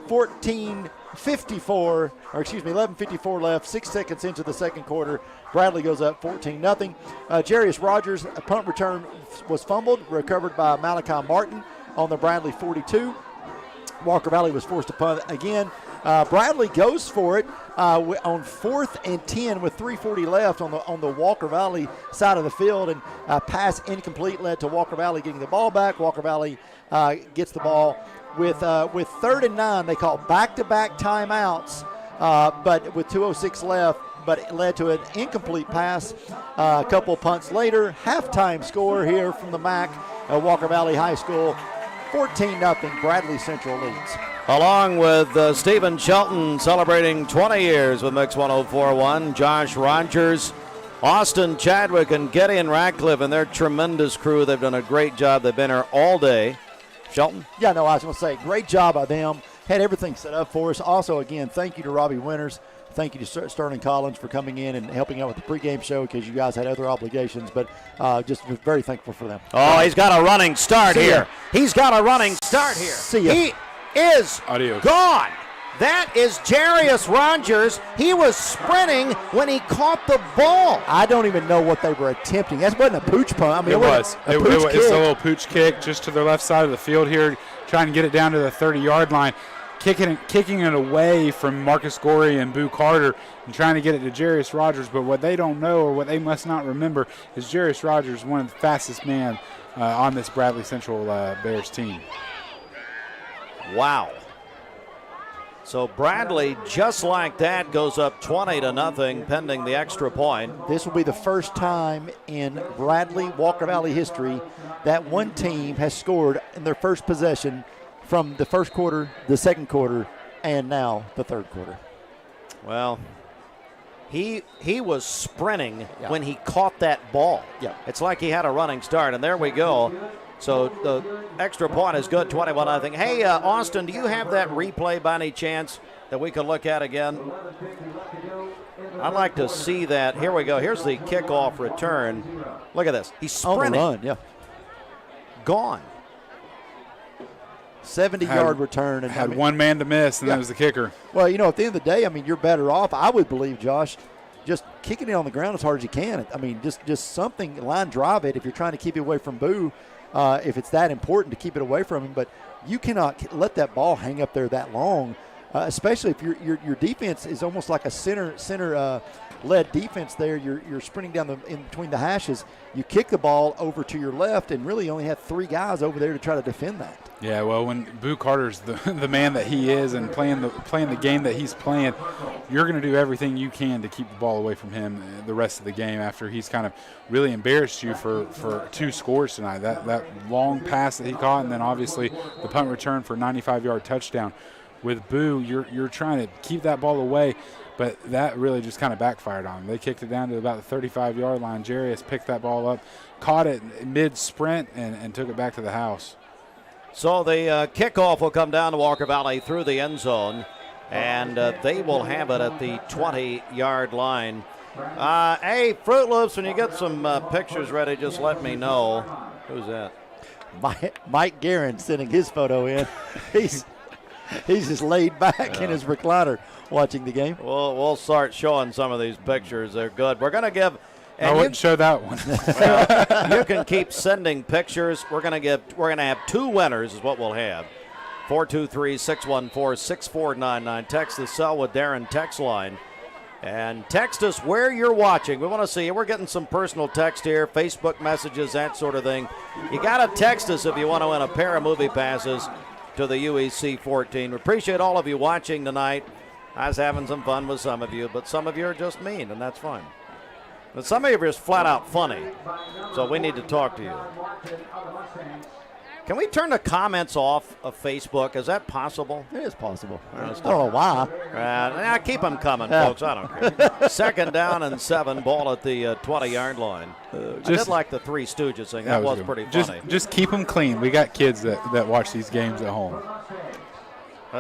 11:54 left, 6 seconds into the second quarter. Bradley goes up 14-0. Jarius Rogers, a punt return was fumbled, recovered by Malachi Martin on the Bradley 42. Walker Valley was forced to punt again. Bradley goes for it on 4th and 10 with 3:40 left on the Walker Valley side of the field, and pass incomplete led to Walker Valley getting the ball back. Walker Valley gets the ball with 3rd and 9. They call back-to-back timeouts, but with 2:06 left. But it led to an incomplete pass. A couple of punts later, halftime score here from the MAC, Walker Valley High School. 14-0, Bradley Central leads. Along with Stephen Shelton celebrating 20 years with Mix 104.1, Josh Rogers, Austin Chadwick, and Gideon Ratcliffe and their tremendous crew. They've done a great job. They've been here all day. Shelton? Yeah, no, I was going to say, great job by them. Had everything set up for us. Also, again, thank you to Robbie Winters. Thank you to Sterling Collins for coming in and helping out with the pregame show because you guys had other obligations, but just was very thankful for them. Oh, he's got a running start here. He's got a running start here. See ya. He is gone. That is Jarius Rogers. He was sprinting when he caught the ball. I don't even know what they were attempting. That wasn't a pooch punt. I mean, It was. It's a little pooch kick just to the left side of the field here, trying to get it down to the 30-yard line. Kicking it away from Marcus Gorey and Boo Carter and trying to get it to Jarius Rogers. But what they don't know, or what they must not remember, is Jarius Rogers, one of the fastest men on this Bradley Central Bears team. Wow. So Bradley, just like that, goes up 20-0, pending the extra point. This will be the first time in Bradley Walker Valley history that one team has scored in their first possession from the first quarter, the second quarter, and now the third quarter. Well, he was sprinting when he caught that ball. Yeah. It's like he had a running start, and there we go. So the extra point is good, 21-0. Hey, Austin, do you have that replay by any chance that we can look at again? I'd like to see that. Here we go. Here's the kickoff return. Look at this. He's sprinting. On the run, yeah. Gone. 70-yard return. And had one man to miss, and that was the kicker. Well, you know, at the end of the day, I mean, you're better off, I would believe, Josh, just kicking it on the ground as hard as you can. I mean, just something, line drive it if you're trying to keep it away from Boo, if it's that important to keep it away from him. But you cannot let that ball hang up there that long, especially if your defense is almost like a center-led defense there. You're sprinting down in between the hashes. You kick the ball over to your left and really only have 3 guys over there to try to defend that. Yeah, well, when Boo Carter's the man that he is and playing the game that he's playing, you're going to do everything you can to keep the ball away from him the rest of the game after he's kind of really embarrassed you for 2 scores tonight. That long pass that he caught, and then obviously the punt return for a 95-yard touchdown. With Boo, you're trying to keep that ball away, But that really just kind of backfired on them. They kicked it down to about the 35-yard line. Jarius picked that ball up, caught it mid-sprint, and took it back to the house. So the kickoff will come down to Walker Valley through the end zone, and they will have it at the 20-yard line. Hey, Fruit Loops, when you get some pictures ready, just let me know. Who's that? Mike Guerin sending his photo in. He's just laid back in his recliner watching the game. We'll start showing some of these pictures. They're good. We're going to give. I wouldn't show that one. Well, you can keep sending pictures. We're going to have 2 winners is what we'll have. 423-614-6499. Text the cell with Darren text line. And text us where you're watching. We want to see you. We're getting some personal text here, Facebook messages, that sort of thing. You got to text us if you want to win a pair of movie passes to the UEC 14. We appreciate all of you watching tonight. I was having some fun with some of you, but some of you are just mean, and that's fine. But some of you are just flat out funny, so we need to talk to you. Can we turn the comments off of Facebook? Is that possible? It is possible. I don't know why. Keep them coming, folks. I don't care. 2nd down and 7, ball at the 20-yard line. I did like the Three Stooges thing. That was pretty funny. Just keep them clean. We got kids that watch these games at home.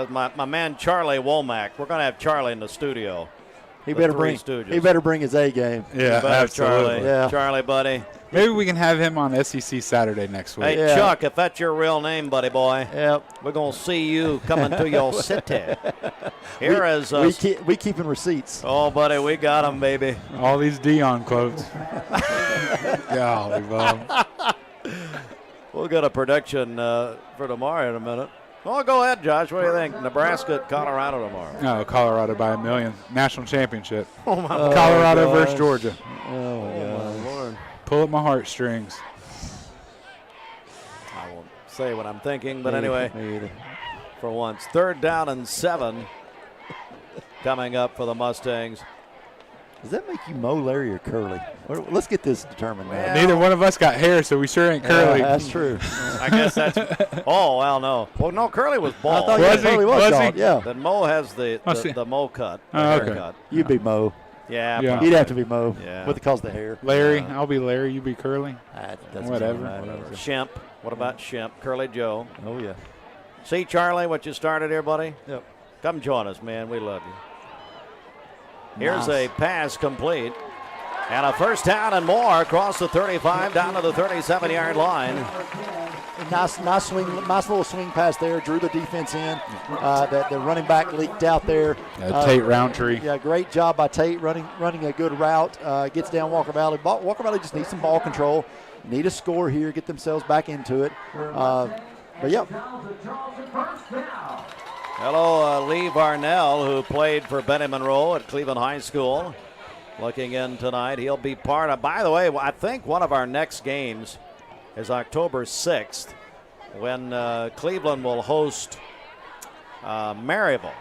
My man Charlie Womack. We're going to have Charlie in the studio. He better bring his A game. Yeah, absolutely. Charlie. Charlie, buddy. Maybe we can have him on SEC Saturday next week. Hey, Chuck, if that's your real name, buddy boy, we're going to see you coming to your city. We keeping receipts. Oh, buddy, we got them, baby. All these Dion quotes. Golly, Bob. We'll get a prediction for tomorrow in a minute. Well, go ahead, Josh. What do you think? Nebraska at Colorado tomorrow. No, Colorado by 1,000,000. National championship. Oh, my Lord. Colorado versus Georgia. Oh, my Lord. Pull at my heartstrings. I won't say what I'm thinking, but anyway, for once. 3rd down and 7 coming up for the Mustangs. Does that make you Mo, Larry, or Curly? Let's get this determined now. Neither one of us got hair, so we sure ain't Curly. That's true. I guess that's. Oh, well, no. Well, no, Curly was bald. I thought Curly was bald. Yeah. Then Mo has the Mo cut. Okay. You'd be Mo. Yeah. You'd have to be Mo. Yeah. Because of the hair. Larry, I'll be Larry. You be Curly. Whatever. Shemp. What about Shemp? Curly Joe. Oh, yeah. See, Charlie, what you started here, buddy? Yep. Come join us, man. We love you. Here's a pass complete. And a 1st down and more across the 35 down to the 37-yard line. Nice swing, nice little swing pass there. Drew the defense in. The running back leaked out there. Tate Roundtree. Yeah, great job by Tate running a good route. Gets down Walker Valley. Walker Valley just needs some ball control. Need a score here. Get themselves back into it. But yeah. Hello, Lee Varnell, who played for Benny Monroe at Cleveland High School. Looking in tonight. He'll be part of, by the way, I think one of our next games is October 6th when Cleveland will host Maryville.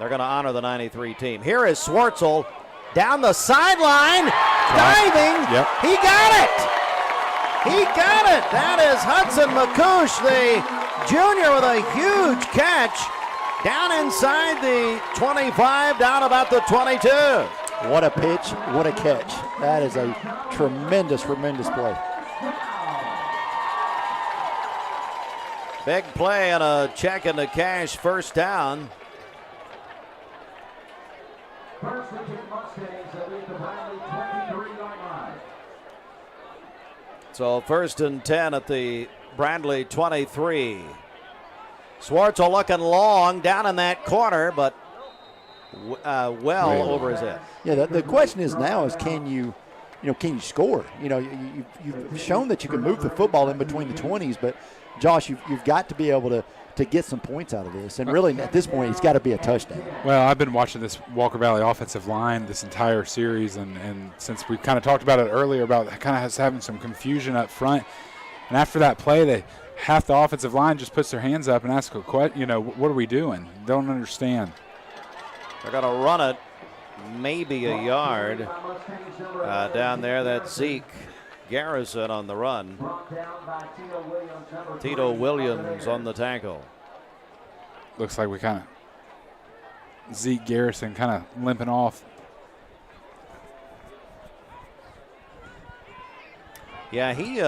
They're going to honor the 93 team. Here is Swartzel down the sideline, diving. Yep. He got it. He got it. That is Hudson McCouche, the junior, with a huge catch down inside the 25, down about the 22. What a pitch, what a catch. That is a tremendous, tremendous play. Big play and a check into cash, 1st down. So 1st and 10 at the Bradley 23. Swartzel looking long down in that corner, but over his head. Yeah, the question is now is can you score? You've shown that you can move the football in between the 20s, but Josh, you've got to be able to get some points out of this. And really, at this point, it's got to be a touchdown. Well, I've been watching this Walker Valley offensive line this entire series, and since we kind of talked about it earlier about kind of having some confusion up front, and after that play, half the offensive line just puts their hands up and asks a question, what are we doing? Don't understand. They're going to run it maybe a yard down there. That's Zeke Garrison on the run. Tito Williams on the tackle. Looks like we kind of Zeke Garrison kind of limping off. Yeah, he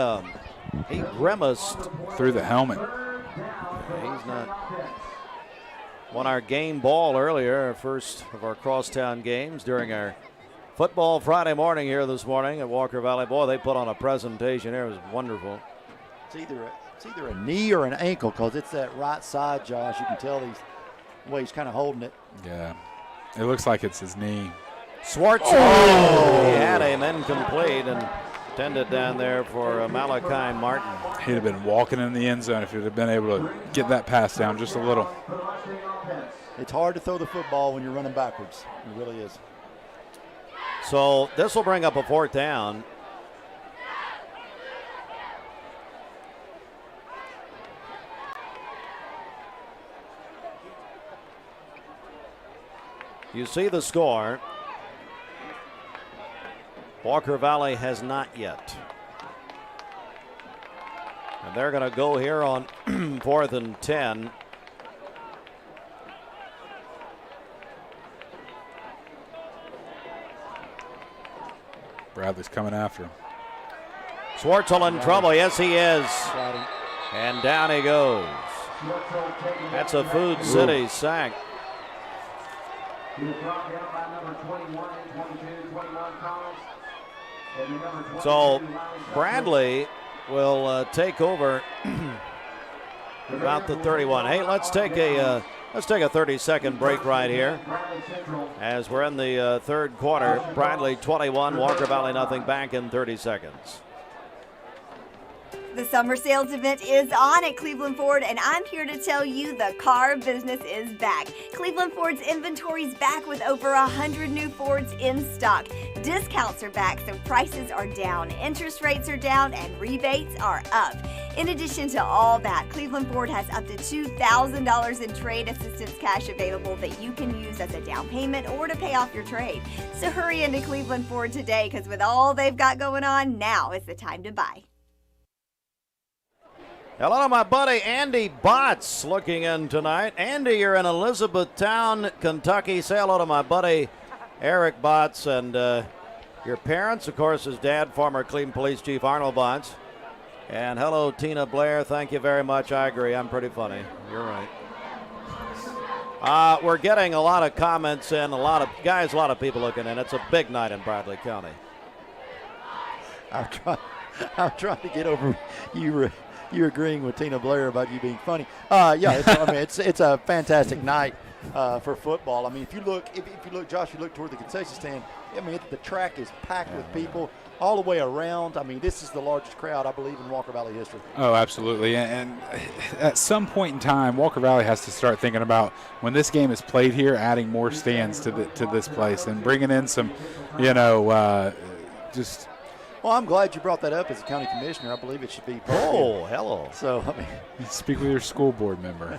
grimaced through the helmet. He's not won our game ball earlier, our first of our crosstown games during our football Friday morning here this morning at Walker Valley. Boy, they put on a presentation here. It was wonderful. It's either a knee or an ankle because it's that right side, Josh. You can tell the way he's kind of holding it. Yeah, it looks like it's his knee. Swartz. Oh! He had him incomplete and tended down there for Malachi Martin. He'd have been walking in the end zone if he'd have been able to get that pass down just a little. It's hard to throw the football when you're running backwards. It really is. So this will bring up a 4th down. You see the score. Walker Valley has not yet. And they're going to go here on 4th and 10. Bradley's coming after him. Swartzel in trouble. Yes, he is. And down he goes. That's a Food City sack. So Bradley will take over about the 31. Hey, let's take a 30-second break right here as we're in the third quarter. Bradley 21, Walker Valley nothing. Back in 30 seconds. The summer sales event is on at Cleveland Ford, and I'm here to tell you the car business is back. Cleveland Ford's inventory is back with over 100 new Fords in stock. Discounts are back, so prices are down, interest rates are down, and rebates are up. In addition to all that, Cleveland Ford has up to $2,000 in trade assistance cash available that you can use as a down payment or to pay off your trade. So hurry into Cleveland Ford today, because with all they've got going on, now is the time to buy. Hello to my buddy Andy Botts looking in tonight. Andy, you're in Elizabethtown, Kentucky. Say hello to my buddy Eric Botts and your parents. Of course, his dad, former Cleveland Police Chief Arnold Botts. And hello, Tina Blair. Thank you very much. I agree. I'm pretty funny. You're right. We're getting a lot of comments and a lot of people looking in. It's a big night in Bradley County. I'm trying to get over you agreeing with Tina Blair about you being funny. It's a fantastic night for football. I mean, if you look, Josh, you look toward the concession stand. I mean, the track is packed with people all the way around. I mean, this is the largest crowd, I believe, in Walker Valley history. Oh, absolutely. And at some point in time, Walker Valley has to start thinking about, when this game is played here, adding more stands to this place and bringing in some, just. Well, I'm glad you brought that up as a county commissioner. I believe it should be. Oh, hello. So, I mean, speak with your school board member.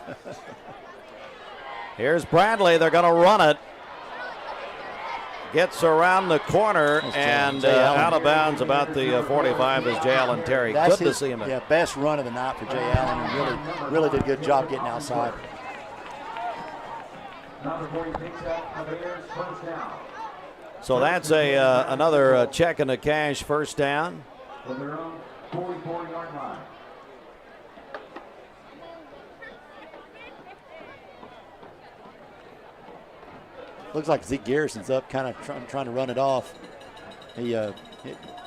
Here's Bradley. They're going to run it. Gets around the corner and out of bounds about the 45 is Jay Allen Terry. That's Good to see him. Best run of the night for Jay Allen. He really did a good job getting outside. So that's another check into cash first down. Looks like Zeke Garrison's up, kind of trying to run it off.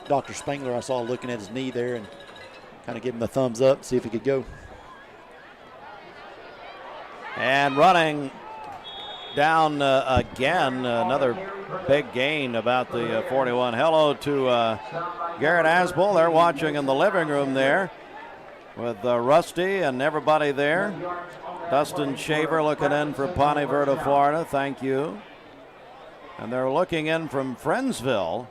Dr. Spangler, I saw looking at his knee there and kind of give him a thumbs up, see if he could go. And running down again, another big gain about the 41. Hello to Garrett Asbel. They're watching in the living room there with Rusty and everybody there. Dustin Shaver looking in from Ponte Verde, Florida. Thank you. And they're looking in from Friendsville.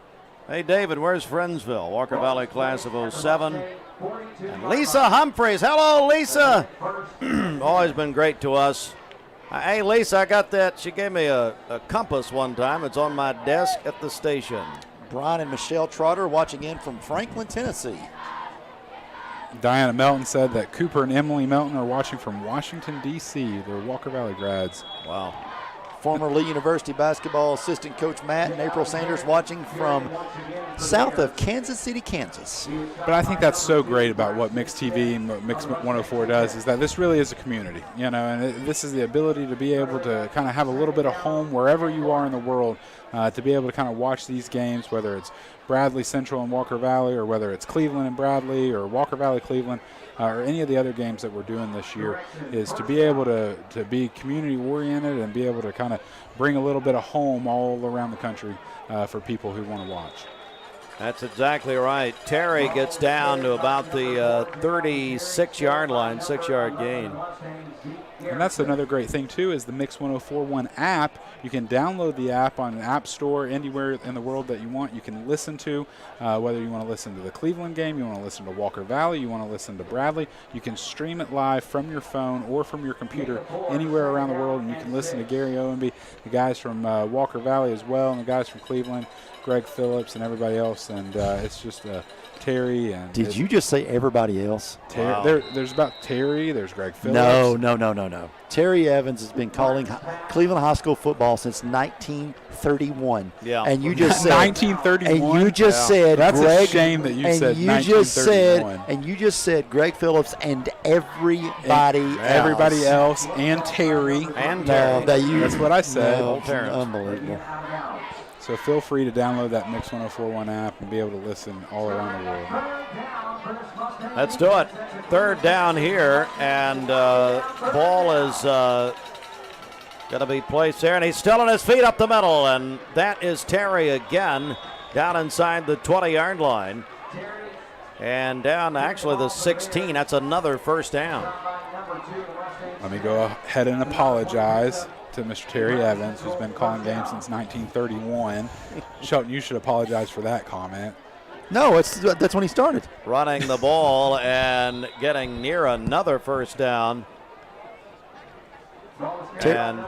Hey, David, where's Friendsville? Walker Valley class of 07. And Lisa Humphreys. Hello, Lisa. Always been great to us. Hey, Lisa, I got that. She gave me a compass one time. It's on my desk at the station. Brian and Michelle Trotter watching in from Franklin, Tennessee. Diana Melton said that Cooper and Emily Melton are watching from Washington, D.C. They're Walker Valley grads. Wow. former Lee University basketball assistant coach Matt and April Sanders watching from south of Kansas City, Kansas. But I think that's so great about what Mix TV and what Mix 104 does is that this really is a community, and this is the ability to be able to kind of have a little bit of home wherever you are in the world, to be able to kind of watch these games, whether it's Bradley Central and Walker Valley, or whether it's Cleveland and Bradley, or Walker Valley Cleveland, or any of the other games that we're doing this year, is to be able to be community oriented and be able to kind of bring a little bit of home all around the country for people who want to watch. That's exactly right. Terry gets down to about the 36-yard line, 6-yard gain. And that's another great thing, too, is the Mix 1041 app. You can download the app on an app store anywhere in the world that you want. You can listen to, whether you want to listen to the Cleveland game, you want to listen to Walker Valley, you want to listen to Bradley. You can stream it live from your phone or from your computer anywhere around the world, and you can listen to Gary Owenby, the guys from Walker Valley as well, and the guys from Cleveland, Greg Phillips, and everybody else. And it's just Terry. And did you just say everybody else? Wow. There's about Terry. There's Greg Phillips. No. Terry Evans has been calling Cleveland high school football since 1931. Yeah. And you just said 1931. And you just said that's Greg, a shame that you said you 1931. You just said Greg Phillips and everybody else and Terry. That's what I said. Unbelievable. So feel free to download that Mix 1041 app and be able to listen all around the world. Let's do it. Third down here, and ball is going to be placed there, and he's still on his feet up the middle, and that is Terry again down inside the 20-yard line. And down actually the 16. That's another first down. Let me go ahead and apologize to Mr. Terry Evans, who's been calling games since 1931. Shelton, you should apologize for that comment. No, that's when he started. Running the ball and getting near another first down. And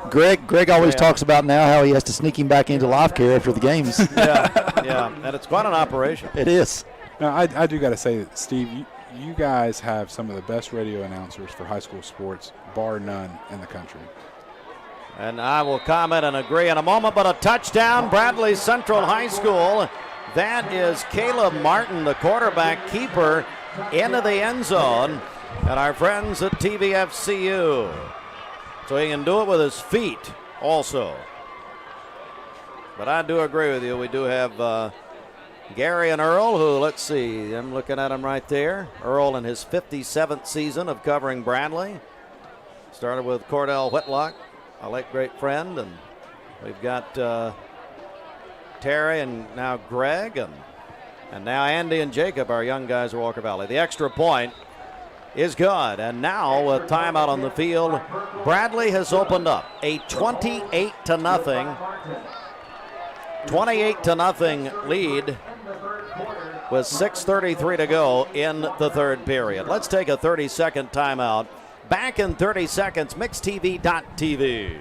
Greg always talks about now how he has to sneak him back into life care after the games. yeah, and it's quite an operation. It is. Now, I do got to say, Steve, you guys have some of the best radio announcers for high school sports, bar none, in the country. And I will comment and agree in a moment, but a touchdown, Bradley Central High School. That is Caleb Martin, the quarterback keeper, into the end zone. And our friends at TVFCU. So he can do it with his feet also. But I do agree with you. We do have Gary and Earl, who, let's see, I'm looking at him right there. Earl in his 57th season of covering Bradley. Started with Cordell Whitlock, a late great friend, and we've got Terry and now Greg, and now Andy and Jacob, our young guys at Walker Valley. The extra point is good, and now with timeout on the field, Bradley has opened up a 28-0 lead with 6:33 to go in the third period. Let's take a 30-second timeout. Back in 30 seconds, mixtv.tv.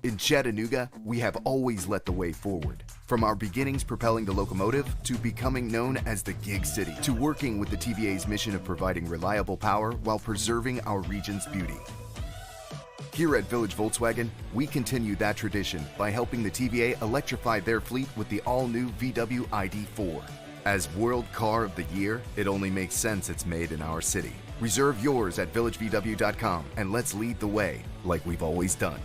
In Chattanooga, we have always led the way forward. From our beginnings propelling the locomotive to becoming known as the Gig City, to working with the TVA's mission of providing reliable power while preserving our region's beauty. Here at Village Volkswagen, we continue that tradition by helping the TVA electrify their fleet with the all-new VW ID4. As World Car of the Year, it only makes sense it's made in our city. Reserve yours at villagevw.com and let's lead the way like we've always done.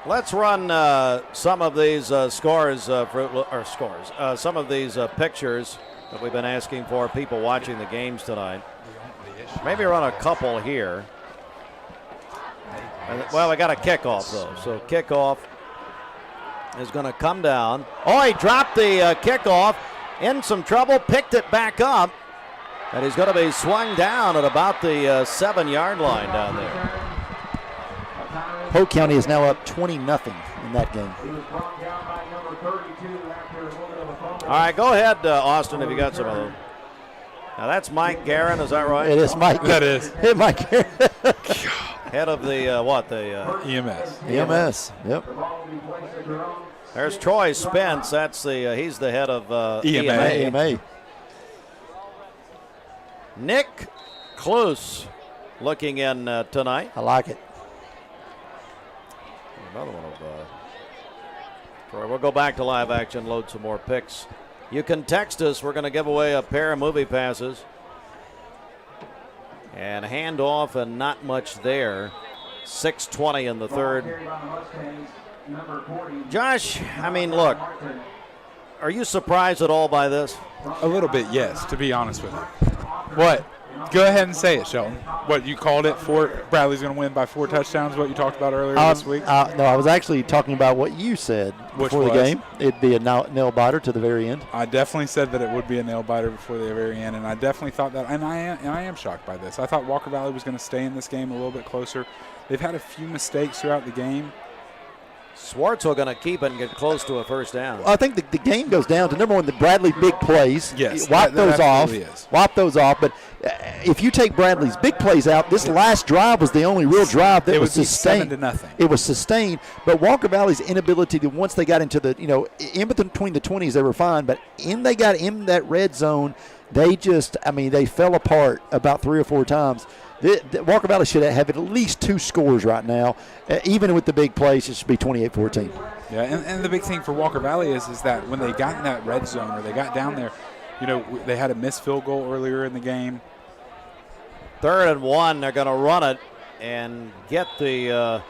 Let's run some of these some of these pictures that we've been asking for people watching the games tonight. Maybe run a couple here. Well, we got a kickoff, though. So kickoff is going to come down. Oh, he dropped the kickoff. In some trouble, picked it back up. And he's going to be swung down at about the 7-yard line down there. Polk County is now up 20-0 in that game. All right, go ahead, Austin, if you got some of those. Now, that's Mike Guerin, is that right? It is Mike. That is. Hey, Mike Guerin. Head of the, EMS. EMS, yep. There's Troy Spence. That's he's the head of EMA. Nick Close looking in tonight. I like it. Another one of Troy. We'll go back to live action, load some more picks. You can text us. We're going to give away a pair of movie passes. And hand off and not much there. 6:20 in the third. Josh, I mean, look, are you surprised at all by this? A little bit, yes, to be honest with you. What? Go ahead and say it, Shelton. What, you called it? Bradley's going to win by 4 touchdowns, what you talked about earlier this week? No, I was actually talking about what you said before the game. It'd be a nail-biter to the very end. I definitely said that it would be a nail-biter before the very end, and I definitely thought that, and I am shocked by this. I thought Walker Valley was going to stay in this game a little bit closer. They've had a few mistakes throughout the game. Swartzel going to keep it and get close to a first down. I think the game goes down to, number one, the Bradley big plays. Yes, Wipe those off. Is. Wipe those off. But if you take Bradley's big plays out, this last drive was the only real drive that was sustained. 7-0. It was sustained. But Walker Valley's inability to, once they got into the, in between the 20s, they were fine. But they got in that red zone, they fell apart about 3 or 4 times. Walker Valley should have at least 2 scores right now. Even with the big plays, it should be 28-14. Yeah, and the big thing for Walker Valley is that when they got in that red zone or they got down there, they had a missed field goal earlier in the game. 3rd and 1, they're going to run it and get the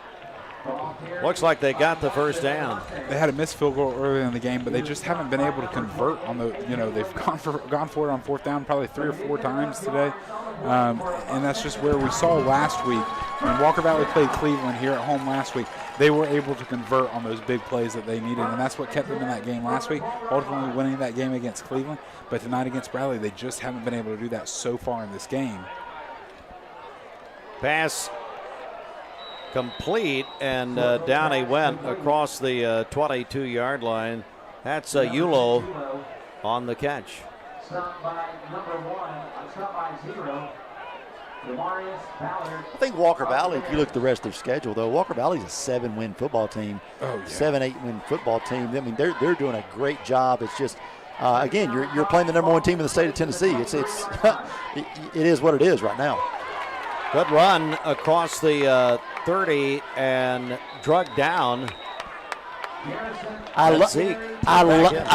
looks like they got the first down. They had a missed field goal earlier in the game, but they just haven't been able to convert on the, they've gone for it on 4th down probably 3 or 4 times today. And that's just where we saw last week. When Walker Valley played Cleveland here at home last week, they were able to convert on those big plays that they needed, and that's what kept them in that game last week, ultimately winning that game against Cleveland. But tonight against Bradley, they just haven't been able to do that so far in this game. Pass complete, and down he went across the 22-yard line. That's Yulo on the catch. Stopped by number 1, stopped by 0. I think Walker Valley, if you look at the rest of their schedule, though, Walker Valley's a 7-win football team. Oh, yeah. 7-8-win football team. I mean, they're doing a great job. It's just, again, you're playing the number 1 team in the state of Tennessee. It is what it is right now. Good run across the 30 and drug down. I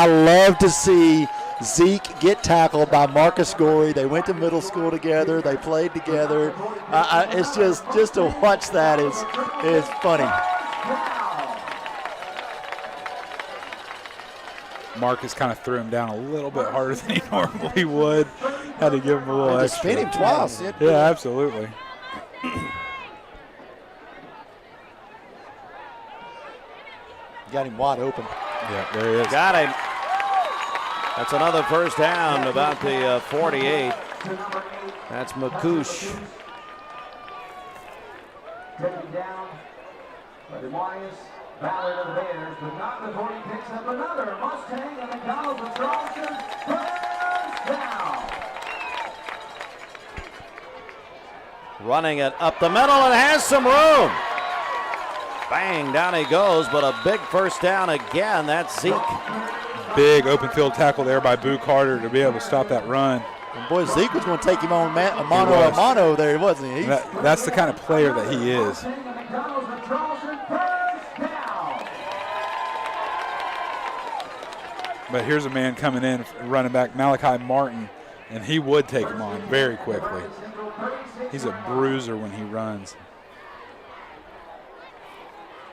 love to see Zeke get tackled by Marcus Gorey. They went to middle school together. They played together. It's just to watch that is funny. Marcus kind of threw him down a little bit harder than he normally would. Had to give him a little extra. Spin him twice. Yeah, absolutely. Got him wide open. Yeah, there he is. Got him. That's another first down, about the 48. That's McCouche. Taken down by Demarius Ballard of the Bears, but not before he picks up another Mustang and McDonald's with Charleston. First down. Running it up the middle and has some room. Bang, down he goes, but a big first down again. That's Zeke. Big open field tackle there by Boo Carter to be able to stop that run. And boy, Zeke was going to take him on a mano there, wasn't he? That's the kind of player that he is. But here's a man coming in, running back, Malachi Martin, and he would take him on very quickly. He's a bruiser when he runs.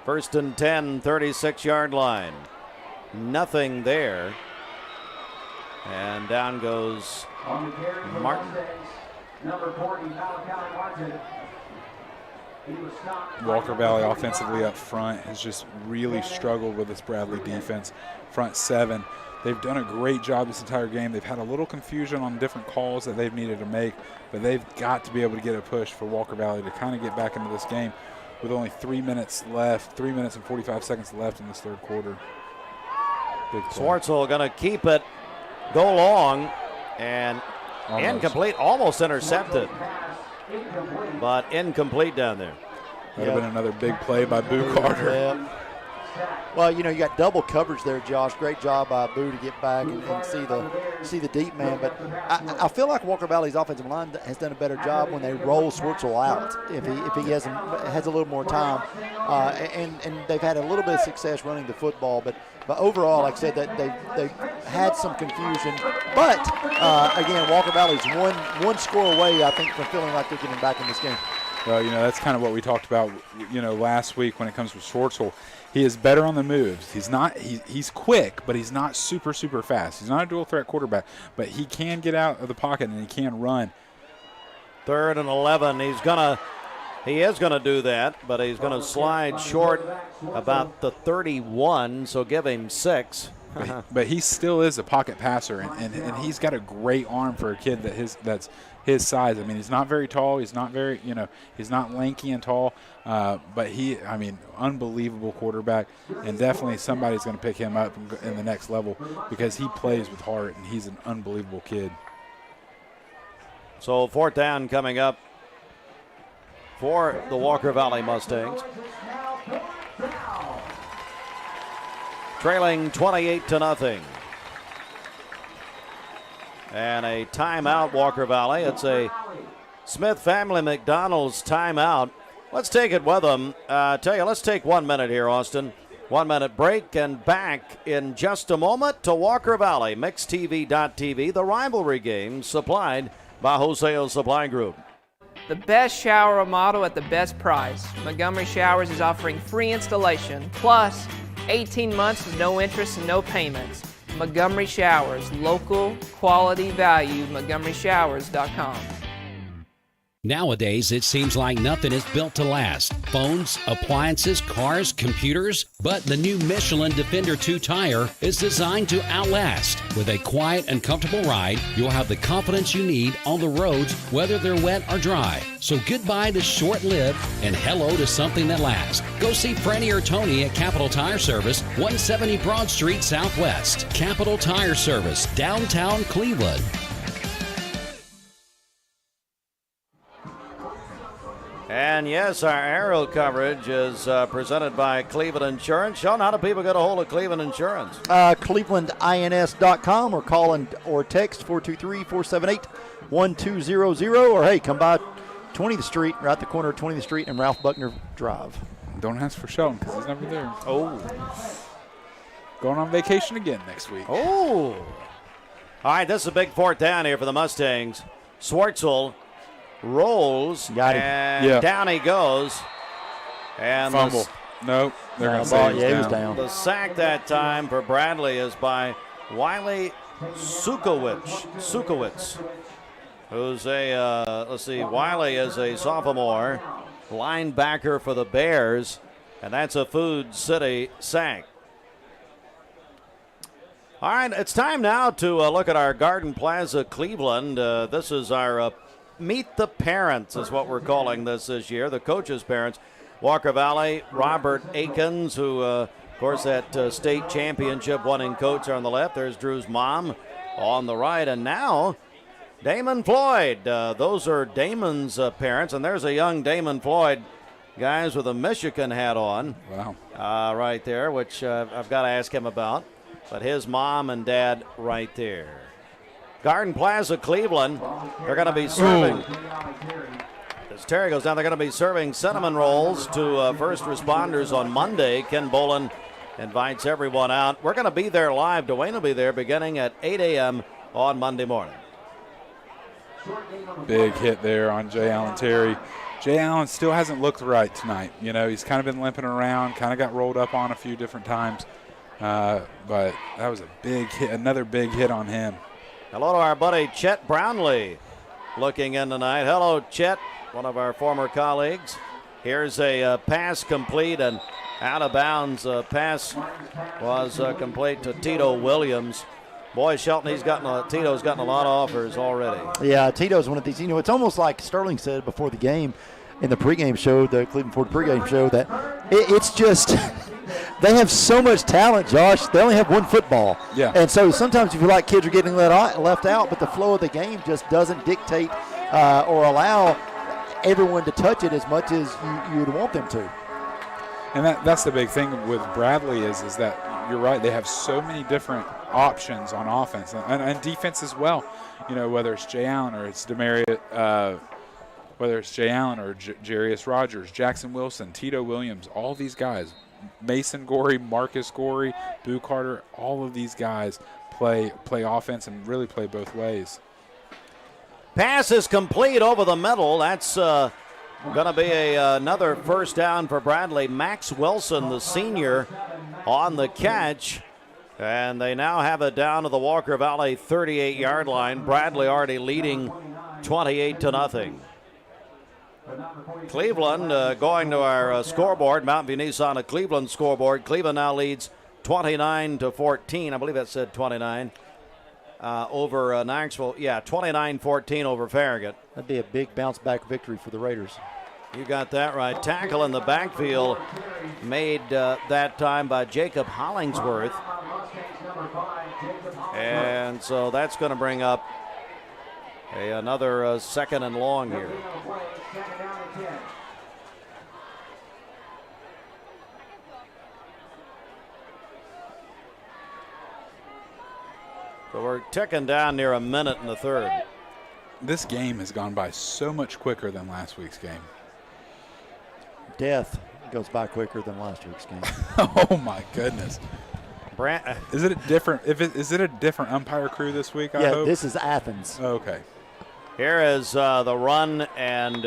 1st and 10, 36-yard line. Nothing there. And down goes Martin. Number 40, Malachi Martin. Walker Valley offensively up front has just really struggled with this Bradley defense. Front 7. They've done a great job this entire game. They've had a little confusion on different calls that they've needed to make, but they've got to be able to get a push for Walker Valley to kind of get back into this game with only 3 minutes left, 3 minutes and 45 seconds left in this third quarter. Swartzel going to keep it, go long, and incomplete, almost intercepted, but incomplete down there. That would have been another big play by Boo Carter. Well, you got double coverage there, Josh. Great job by Boo to get back and see the deep man. But I feel like Walker Valley's offensive line has done a better job when they roll Swartzel out if he has a little more time. And they've had a little bit of success running the football. But overall, like I said, that they've had some confusion. But again, Walker Valley's one score away, I think, from feeling like they're getting back in this game. Well, that's kind of what we talked about, last week when it comes to Swartzel. He is better on the moves. He's quick, but he's not super, super fast. He's not a dual threat quarterback, but he can get out of the pocket and he can run. 3rd and 11. He is going to do that, but he's going to slide short about the 31, so give him 6. But he still is a pocket passer, and he's got a great arm for a kid that's his size. I mean, he's not very tall. He's not very, he's not lanky and tall. But unbelievable quarterback, and definitely somebody's going to pick him up in the next level because he plays with heart, and he's an unbelievable kid. So 4th down coming up for the Walker Valley Mustangs. Trailing 28-0. And a timeout, Walker Valley. It's a Smith Family McDonald's timeout. Let's take it with them. Let's take 1 minute here, Austin. 1 minute break and back in just a moment to Walker Valley. MixTV.tv, the rivalry game supplied by Wholesale Supply Group. The best shower remodel at the best price. Montgomery Showers is offering free installation, plus 18 months with no interest and no payments. Montgomery Showers, local, quality, value, MontgomeryShowers.com. Nowadays, it seems like nothing is built to last. Phones, appliances, cars, computers. But the new Michelin Defender 2 tire is designed to outlast. With a quiet and comfortable ride, you'll have the confidence you need on the roads, whether they're wet or dry. So goodbye to short-lived and hello to something that lasts. Go see Franny or Tony at Capital Tire Service, 170 Broad Street Southwest. Capital Tire Service, downtown Cleveland. And yes, our aerial coverage is presented by Cleveland Insurance. Sean, how do people get a hold of Cleveland Insurance? ClevelandINS.com or call or text 423-478-1200. Or, hey, come by 20th Street, right at the corner of 20th Street and Ralph Buckner Drive. Don't ask for Sheldon because he's never there. Oh. Going on vacation again next week. Oh. All right, this is a big 4th down here for the Mustangs. Swartzel rolls, and down he goes. And fumble. Nope. They're going to say he was down. The sack that time for Bradley is by Wiley Sukowitz, who's Wiley is a sophomore linebacker for the Bears, and that's a Food City sack. All right, it's time now to look at our Garden Plaza Cleveland. This is our Meet the Parents is what we're calling this year, the coaches' parents. Walker Valley, Robert Akins, who, of course, that state championship winning coach on the left. There's Drew's mom on the right. And now, Damon Floyd. Those are Damon's parents. And there's a young Damon Floyd, guys, with a Michigan hat on. Wow. Right there, which I've got to ask him about. But his mom and dad right there. Garden Plaza, Cleveland. They're going to be serving. As Terry goes down, they're going to be serving cinnamon rolls to first responders on Monday. Ken Bolin invites everyone out. We're going to be there live. Dwayne will be there beginning at 8 a.m. on Monday morning. Big hit there on Jay Allen Terry. Jay Allen still hasn't looked right tonight. He's kind of been limping around, kind of got rolled up on a few different times. But that was a big hit, another big hit on him. Hello to our buddy Chet Brownlee looking in tonight. Hello, Chet, one of our former colleagues. Here's a pass complete and out of bounds. Pass was complete to Tito Williams. Boy, Shelton, Tito's gotten a lot of offers already. Yeah, Tito's one of these. It's almost like Sterling said before the game in the pregame show, the Cleveland Ford pregame show, that it's just they have so much talent, Josh. They only have one football. Yeah. And so sometimes you feel like kids are getting left out, but the flow of the game just doesn't dictate or allow everyone to touch it as much as you would want them to. And that's the big thing with Bradley is that you're right. They have so many different options on offense and defense as well. Whether it's Jay Allen or it's whether it's Jay Allen or Jarius Rogers, Jackson Wilson, Tito Williams, all these guys, Mason Gorey, Marcus Gorey, Boo Carter, all of these guys play offense and really play both ways. Pass is complete over the middle. That's going to be another first down for Bradley. Max Wilson, the senior, on the catch. And they now have it down to the Walker Valley 38-yard line. Bradley already leading 28-0. Cleveland going to our scoreboard. Mountain View Nissan, a Cleveland scoreboard. Cleveland now leads 29-14. I believe that said 29 over Knoxville. Yeah, 29-14 over Farragut. That'd be a big bounce-back victory for the Raiders. You got that right. Tackle in the backfield made that time by Jacob Hollingsworth. And so that's going to bring up another second and long here. So we're ticking down near a minute in the third. This game has gone by so much quicker than last week's game. Death goes by quicker than last week's game. Oh my goodness! Is it a different? Is it a different umpire crew this week? I hope? This is Athens. Okay. Here is the run, and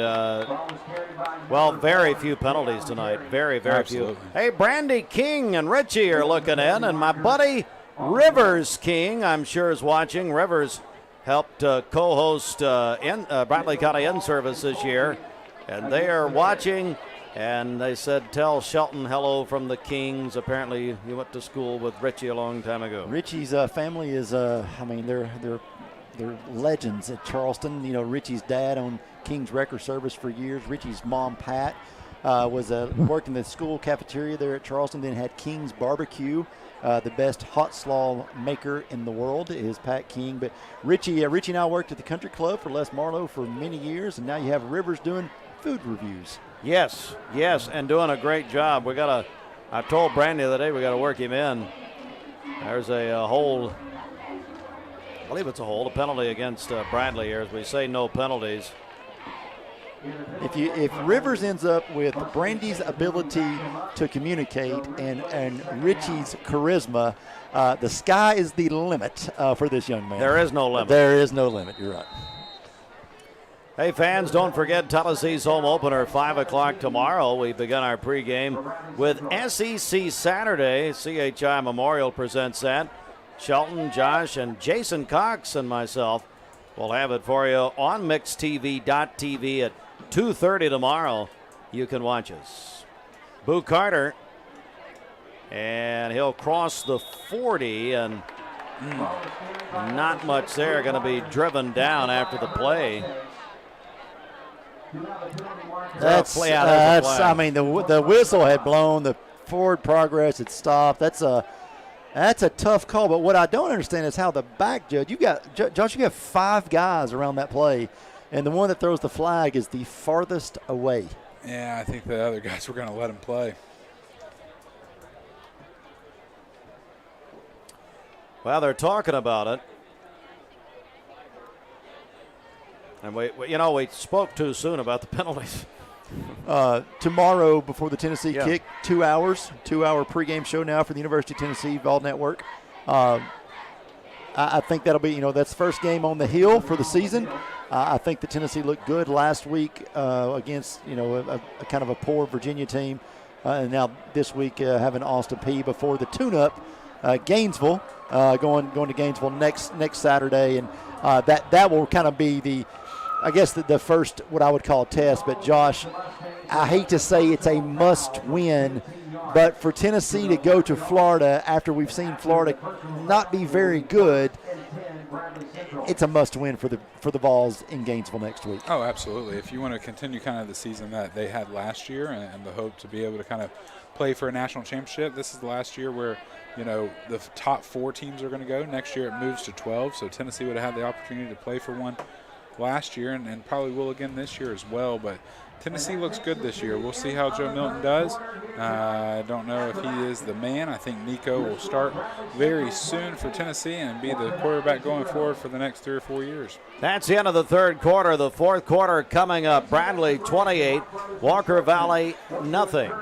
very few penalties tonight. Very Absolutely. few. Hey, Brandy King and Richie are looking in, and my buddy Rivers King, I'm sure, is watching. Rivers helped co-host Bradley County In-Service this year, and they are watching. And they said, tell Shelton hello from the Kings. Apparently, he went to school with Richie a long time ago. Richie's family is, they're legends at Charleston. Richie's dad owned King's Record Service for years. Richie's mom, Pat, worked in the school cafeteria there at Charleston, then had King's Barbecue. The best hot slaw maker in the world is Pat King. But Richie and I worked at the Country Club for Les Marlowe for many years, and now you have Rivers doing food reviews. Yes, and doing a great job. I told Brandy the other day we got to work him in. There's a hold. I believe it's a penalty against Bradley here, as we say no penalties. If Rivers ends up with Brandy's ability to communicate and Richie's charisma, the sky is the limit for this young man. There is no limit. There is no limit. You're right. Hey, fans, don't forget Tennessee's home opener, 5 o'clock tomorrow. We begin our pregame with SEC Saturday. CHI Memorial presents that. Shelton, Josh, and Jason Cox and myself will have it for you on mixtv.tv at 2:30 tomorrow. You can watch us. Boo Carter, and he'll cross the 40, and not much there. Going to be driven down after the play. The whistle had blown, the forward progress had stopped. That's a tough call. But what I don't understand is how the back judge, you got 5 guys around that play, and the one that throws the flag is the farthest away. Yeah, I think the other guys were going to let him play. Well, they're talking about it. And we spoke too soon about the penalties. Tomorrow before the Tennessee kick, 2 hours, 2-hour pregame show now for the University of Tennessee Vol Network. I think that'll be, that's the first game on the hill for the season. I think that Tennessee looked good last week against, a kind of a poor Virginia team. And now this week having Austin Peay before the tune-up. Gainesville, going to Gainesville next Saturday. And that will kind of be the first, what I would call, test. But Josh, I hate to say it's a must-win, but for Tennessee to go to Florida after we've seen Florida not be very good, it's a must-win for the Vols in Gainesville next week. Oh, absolutely. If you want to continue kind of the season that they had last year and the hope to be able to kind of play for a national championship, this is the last year where the top 4 teams are going to go. Next year it moves to 12, so Tennessee would have had the opportunity to play for one last year and probably will again this year as well. But Tennessee looks good this year. We'll see how Joe Milton does. I don't know if he is the man. I think Nico will start very soon for Tennessee and be the quarterback going forward for the next 3 or 4 years. That's the end of the third quarter. The fourth quarter coming up. Bradley 28, Walker Valley nothing.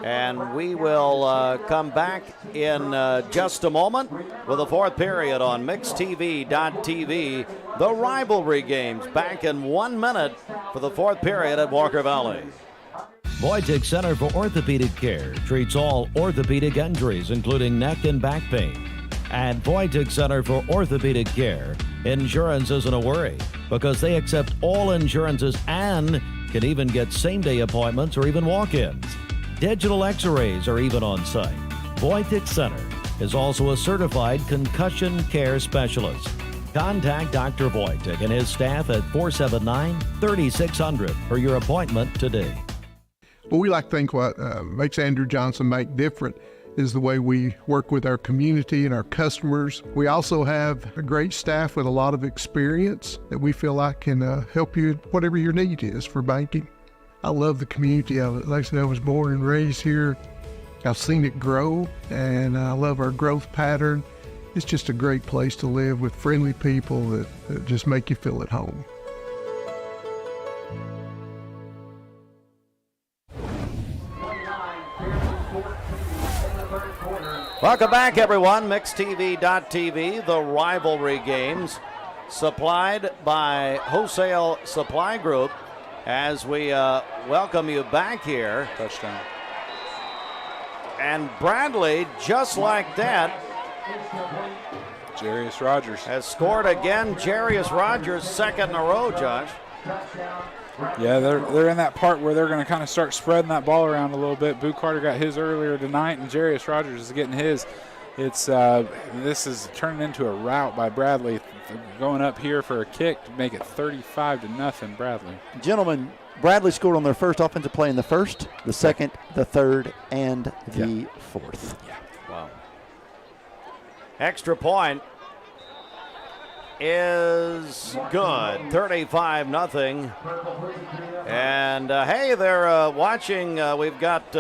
And we will come back in just a moment with the fourth period on MixTV.tv. The rivalry games back in 1 minute for the fourth period at Walker Valley. Wojtek Center for Orthopedic Care treats all orthopedic injuries, including neck and back pain. At Wojtek Center for Orthopedic Care, insurance isn't a worry because they accept all insurances and can even get same-day appointments or even walk-ins. Digital x-rays are even on site. Wojtek Center is also a certified concussion care specialist. Contact Dr. Wojtek and his staff at 479-3600 for your appointment today. Well, we like to think what makes Andrew Johnson make different is the way we work with our community and our customers. We also have a great staff with a lot of experience that we feel like can help you whatever your need is for banking. I love the community of it. Like I said, I was born and raised here. I've seen it grow, and I love our growth pattern. It's just a great place to live with friendly people that just make you feel at home. Welcome back, everyone. MixTV.tv, the rivalry games, supplied by Wholesale Supply Group. As we welcome you back here. Touchdown. And Bradley, just like that, Jarius Rogers has scored again. Jarius Rogers, second in a row, Josh. Yeah, they're in that part where they're going to kind of start spreading that ball around a little bit. Boo Carter got his earlier tonight, and Jarius Rogers is getting his. This is turning into a rout by Bradley, going up here for a kick to make it 35-0 Bradley. Gentlemen, Bradley scored on their first offensive play in the first, the second, the third, and the fourth. Yeah. Wow. Extra point is good, 35-0 And hey, they're watching. We've got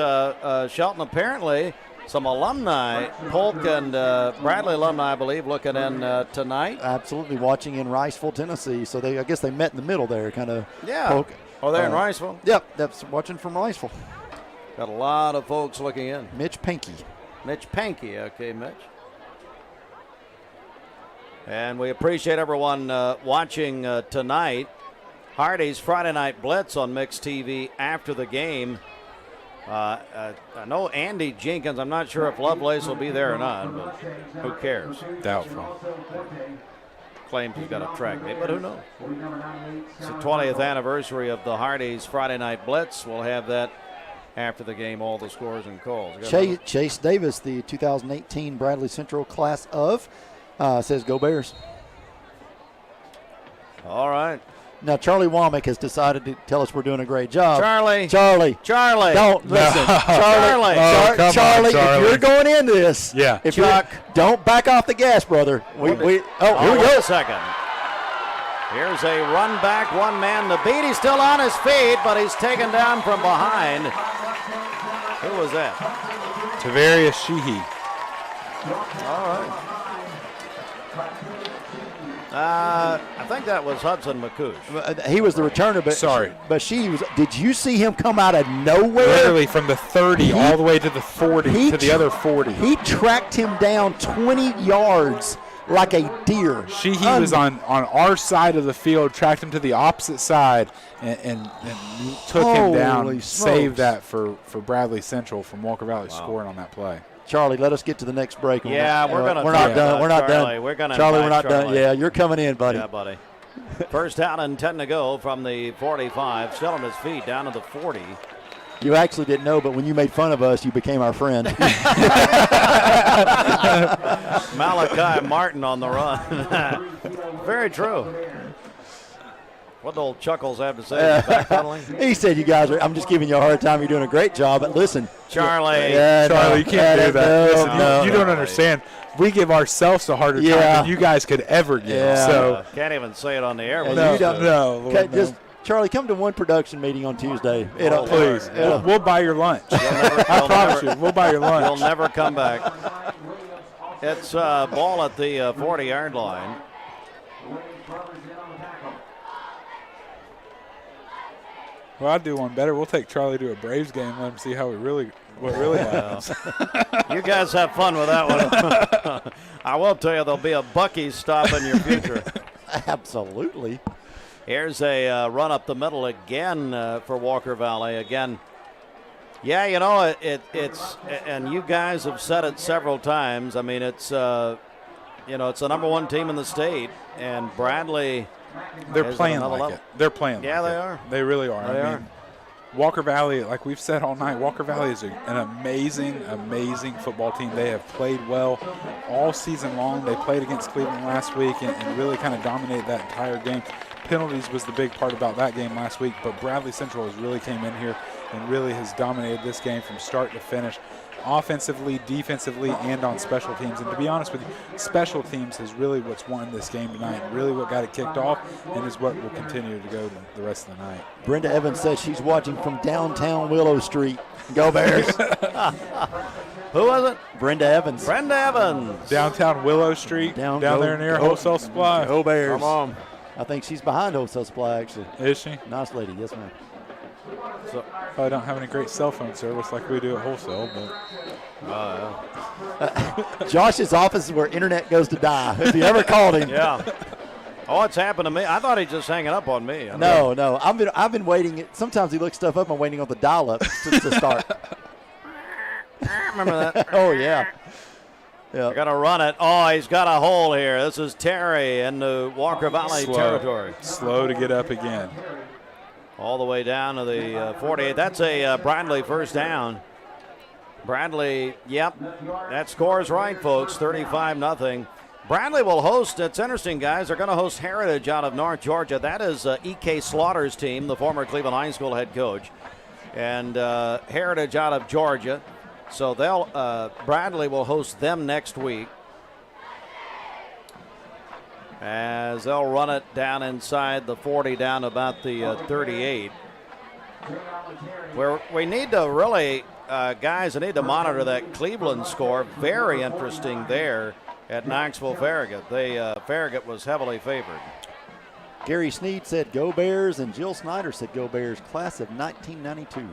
Shelton apparently. Some alumni, Polk and Bradley alumni, I believe, looking in tonight. Absolutely, watching in Riceville, Tennessee. So I guess they met in the middle there, kind of. Yeah. Polk. Oh, they're in Riceville? Yep, that's watching from Riceville. Got a lot of folks looking in. Mitch Pankey. Mitch Pankey, okay, Mitch. And we appreciate everyone watching tonight. Hardy's Friday Night Blitz on Mix TV after the game. I know Andy Jenkins. I'm not sure if Lovelace will be there or not, but who cares? Doubtful. Claims he's got a track meet, but who knows? It's the 20th anniversary of the Hardy's Friday Night Blitz. We'll have that after the game, all the scores and calls. Chase Davis, the 2018 Bradley Central class of, says go Bears. All right. Now, Charlie Womack has decided to tell us we're doing a great job. Charlie. Don't listen. Charlie, if you're going into this, don't back off the gas, brother. Here we go. Wait a second. Here's a run back, one man to beat. He's still on his feet, but he's taken down from behind. Who was that? Tavarius Sheehy. All right. I think that was Hudson McCouche. He was the returner, but she was. Did you see him come out of nowhere? Literally from the 30 all the way to the 40 to the other 40. He tracked him down 20 yards like a deer. Sheehy was on our side of the field, tracked him to the opposite side, and took him down. Smokes. Saved that for Bradley Central from Walker Valley scoring on that play. Charlie, let us get to the next break. Yeah, we're not done. We're not done. We're gonna Charlie, we're not done. Yeah, you're coming in, buddy. Yeah, buddy. First down and 10 to go from the 45. Still on his feet, down to the 40. You actually didn't know, but when you made fun of us, you became our friend. Malachi Martin on the run. Very true. What do old Chuckles have to say? Backpedaling? He said, "You guys are. I'm just giving you a hard time. You're doing a great job. But listen, Charlie, Charlie, you can't do that. Listen, No, you don't understand. We give ourselves a harder time than you guys could ever give. So can't even say it on the air. No, you don't. No. Just Charlie, come to one production meeting on Tuesday. Please, we'll buy your lunch. I promise you, we'll buy your lunch. You'll never come back. It's ball at the 40-yard line. Well, I'd do one better. We'll take Charlie to a Braves game and let him see how what really happens. You guys have fun with that one. I will tell you, there'll be a Buc-ee's stop in your future. Absolutely. Here's a run up the middle again for Walker Valley. Again, yeah, you know, it's and you guys have said it several times. I mean, it's it's the number one team in the state, and Bradley. They're playing like it. They're playing. Yeah, like they it. are. They really are. They I are. mean, Walker Valley, like we've said all night, Walker Valley is an amazing, amazing football team. They have played well all season long. They played against Cleveland last week and really kind of dominated that entire game. Penalties was the big part about that game last week, but Bradley Central has really came in here and really has dominated this game from start to finish, offensively, defensively, and on special teams. And to be honest with you, special teams is really what's won this game tonight, really what got it kicked off, and is what will continue to go the rest of the night. Brenda Evans says she's watching from downtown Willow Street. Go Bears. Who was it? Brenda Evans. Brenda Evans. Downtown Willow Street, down there near Wholesale Supply. Go Bears. Come on. I think she's behind Wholesale Supply, actually. Is she? Nice lady, yes, ma'am. So, probably don't have any great cell phone service like we do at Wholesale, but Josh's office is where internet goes to die. If you ever called him. Yeah. Oh, it's happened to me. I thought he's just hanging up on me. No. I've been waiting. Sometimes he looks stuff up. I'm waiting on the dial-up to start. Remember that? Oh, yeah. Yeah. Got to run it. Oh, he's got a hole here. This is Terry in the Walker Valley territory. Slow to get up again. All the way down to the 48. That's a Bradley first down. Bradley, yep, that score is right, folks, 35-0. Bradley will host, it's interesting, guys, they're going to host Heritage out of North Georgia. That is E.K. Slaughter's team, the former Cleveland High School head coach. And Heritage out of Georgia. So Bradley will host them next week, as they'll run it down inside the 40, down about the 38. Where we need to really, guys, I need to monitor that Cleveland score. Very interesting there at Knoxville Farragut. Farragut was heavily favored. Gary Sneed said go Bears, and Jill Snyder said go Bears, class of 1992.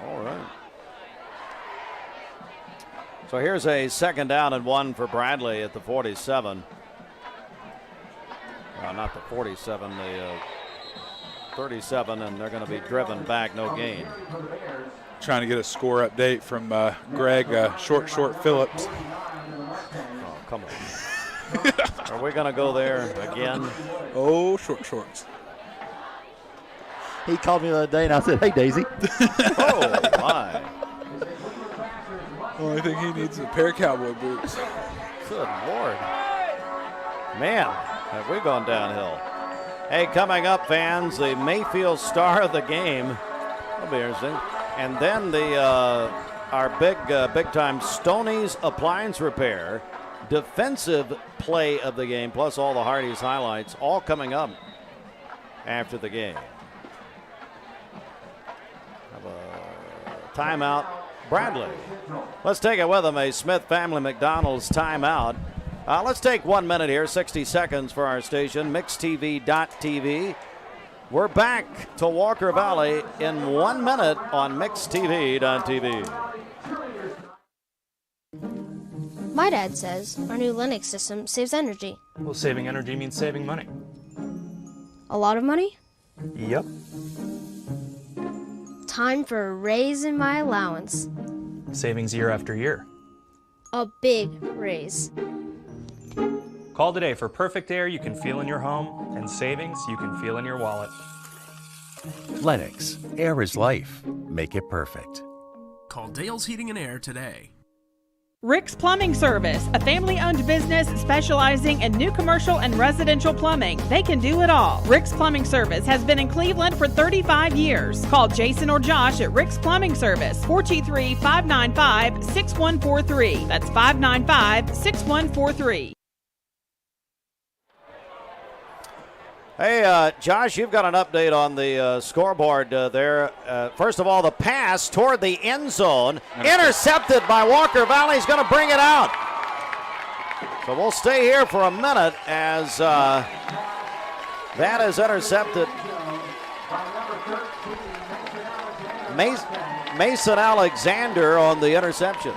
All right. So here's a 2nd down and 1 for Bradley at the 47. Not the 47, the 37, and they're going to be driven back, no gain. Trying to get a score update from Greg Short Phillips. Oh, come on. Are we going to go there again? Oh, Shorts. He called me the other day, and I said, hey, Daisy. Oh, my. Only thing he needs is a pair of cowboy boots. Good Lord. Man, have we gone downhill. Hey, coming up, fans, the Mayfield star of the game. That'll be interesting. And then our big-time Stoney's Appliance Repair defensive play of the game, plus all the Hardee's highlights, all coming up after the game. Have a timeout. Bradley. Let's take it with him, a Smith Family McDonald's timeout. Let's take 1 minute here, 60 seconds for our station, MixedTV.tv. We're back to Walker Valley in 1 minute on MixedTV.tv. My dad says our new Linux system saves energy. Well, saving energy means saving money. A lot of money? Yep. Time for a raise in my allowance. Savings year after year. A big raise. Call today for perfect air you can feel in your home and savings you can feel in your wallet. Lennox, air is life. Make it perfect. Call Dale's Heating and Air today. Rick's Plumbing Service, a family-owned business specializing in new commercial and residential plumbing. They can do it all. Rick's Plumbing Service has been in Cleveland for 35 years. Call Jason or Josh at Rick's Plumbing Service, 423-595-6143. That's 595-6143. Hey, Josh, you've got an update on the scoreboard there. First of all, the pass toward the end zone, intercepted by Walker Valley. He's going to bring it out. So we'll stay here for a minute as that is intercepted. Mason Alexander on the interception.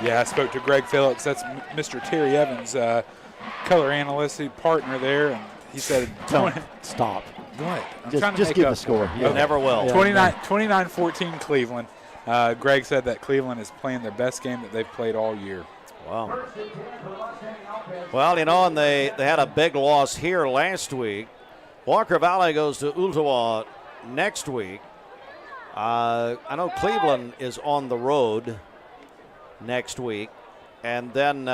Yeah, I spoke to Greg Phillips. That's Mr. Terry Evans, color analyst, partner there, and he said, "Don't stop." What? Just give the score. You never will. 29-14 Cleveland. Greg said that Cleveland is playing their best game that they've played all year. Wow. Well, you know, and they had a big loss here last week. Walker Valley goes to Ooltewah next week. I know Cleveland is on the road next week. And then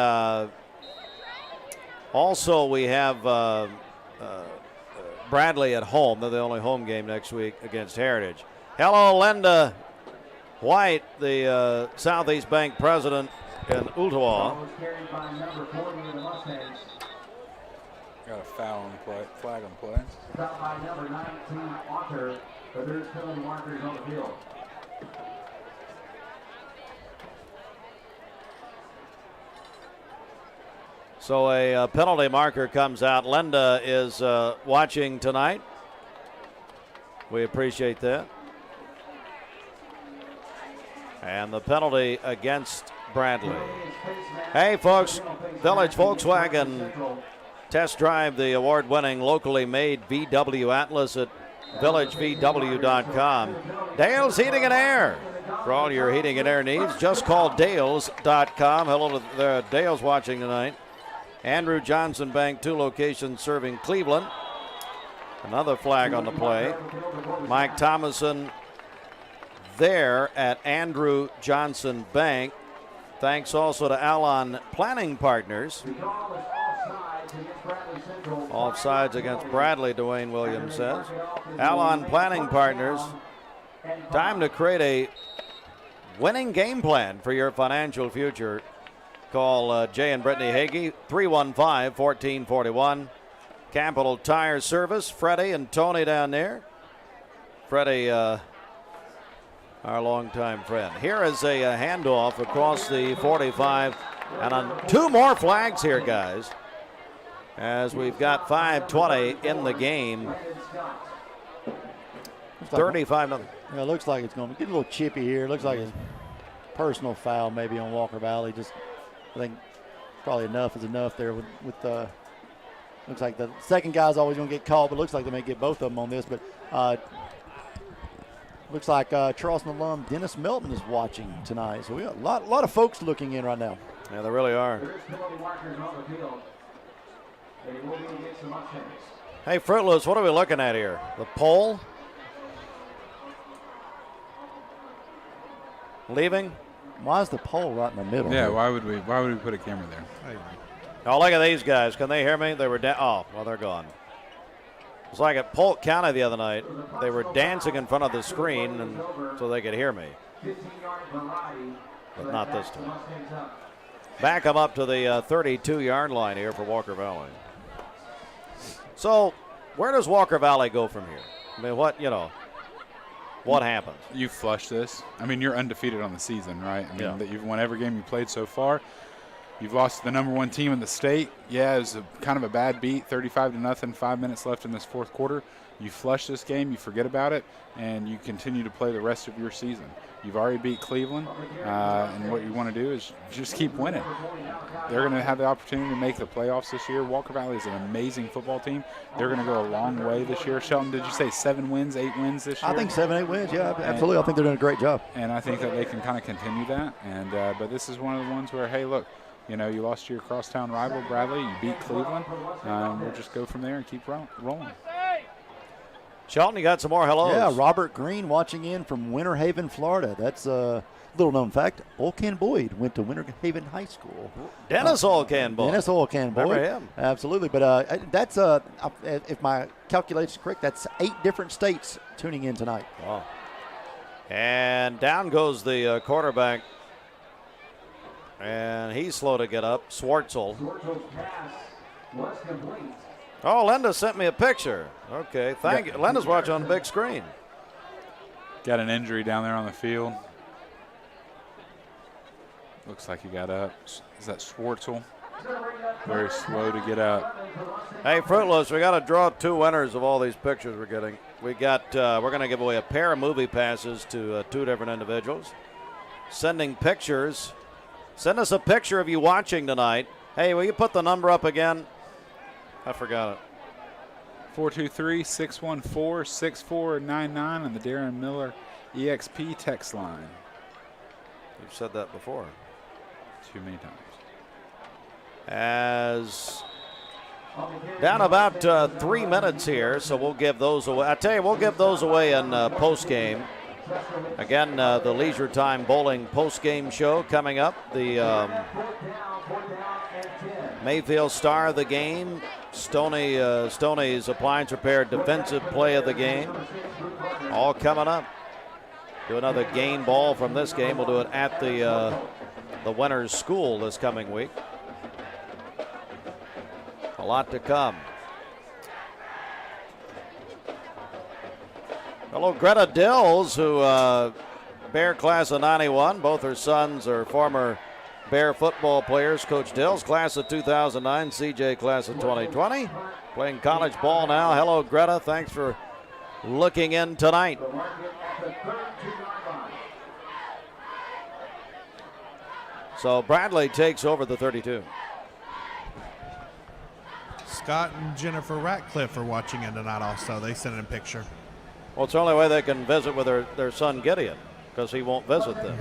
also we have Bradley at home. They're the only home game next week against Heritage. Hello, Linda White, the Southeast Bank president in Ooltewah. Got a foul on play, flag on play. Stopped by number 19, Walker, but there's penalty markers on the field. So a penalty marker comes out. Linda is watching tonight. We appreciate that. And the penalty against Bradley. Hey, folks, Village Volkswagen test drive the award-winning locally made VW Atlas at villagevw.com. Dale's Heating and Air. For all your heating and air needs, just call Dales.com. Hello to the Dale's watching tonight. Andrew Johnson Bank, 2 locations serving Cleveland. Another flag on the play. Mike Thomason there at Andrew Johnson Bank. Thanks also to Alon Planning Partners. Offsides against Bradley, Dwayne Williams says. Alon Planning Partners. Time to create a winning game plan for your financial future. Call Jay and Brittany Hagee, 315-1441. Capital Tire Service, Freddie and Tony down there. Freddie, our longtime friend. Here is a handoff across the 45. And on 2 more flags here, guys, as we've got 5:20 in the game. 35-0. Yeah, it looks like it's going to get a little chippy here. It looks like a personal foul maybe on Walker Valley. Just, I think probably enough is enough there with looks like the second guy's always going to get called, but looks like they may get both of them on this. But looks like Charleston alum Dennis Melton is watching tonight. So we got a lot of folks looking in right now. Yeah, they really are. Hey, Fruitless, what are we looking at here? The pole? Leaving? Why is the pole right in the middle? Yeah, why would we put a camera there? Oh, look at these guys. Can they hear me? They were oh, well, they're gone. It's like at Polk County the other night. They were dancing in front of the screen and so they could hear me. But not this time. Back them up to the 32-yard line here for Walker Valley. So where does Walker Valley go from here? I mean, what happens? You flush this. I mean, you're undefeated on the season, right? I mean, that you've won every game you played so far. You've lost to the number 1 team in the state. Yeah, it was kind of a bad beat, 35-0, 5 minutes left in this fourth quarter. You flush this game, you forget about it, and you continue to play the rest of your season. You've already beat Cleveland, and what you want to do is just keep winning. They're going to have the opportunity to make the playoffs this year. Walker Valley is an amazing football team. They're going to go a long way this year. Shelton, did you say 7 wins, 8 wins this year? I think 7, 8 wins, yeah, absolutely. I think they're doing a great job. And I think that they can kind of continue that. And but this is one of the ones where, hey, look, you know, you lost to your crosstown rival, Bradley. You beat Cleveland. We'll just go from there and keep rolling. Shelton, you got some more hellos. Yeah, Robert Green watching in from Winter Haven, Florida. That's a little known fact. Olcan Boyd went to Winter Haven High School. Dennis Olcan Boyd. Dennis Olcan Boyd. Remember him. Absolutely. But that's, if my calculations are correct, that's 8 different states tuning in tonight. Wow. And down goes the quarterback. And he's slow to get up. Swartzel. Oh, Linda sent me a picture. Okay, thank you. Linda's watching on the big screen. Got an injury down there on the field. Looks like he got up. Is that Swartzel? Very slow to get up. Hey, Fruitless, we got to draw 2 winners of all these pictures we're getting. We got. We're going to give away a pair of movie passes to 2 different individuals. Sending pictures. Send us a picture of you watching tonight. Hey, will you put the number up again? I forgot it. 423-614-6499 on the Darren Miller EXP text line. You've said that before. Too many times. As down about 3 minutes here, so we'll give those away. I tell you, we'll give those away in post-game. Again, the Leisure Time Bowling post-game show coming up. The Mayfield Star of the Game, Stoney's Appliance Repair Defensive Play of the Game, all coming up. Do another game ball from this game. We'll do it at the Winners' School this coming week. A lot to come. Hello, Greta Dills, who Bear class of '91. Both her sons are former Bear football players. Coach Dills, class of 2009, CJ class of 2020. Playing college ball now. Hello, Greta. Thanks for looking in tonight. So Bradley takes over the 32. Scott and Jennifer Ratcliffe are watching in tonight also. They sent in a picture. Well, it's the only way they can visit with their son Gideon, because he won't visit them.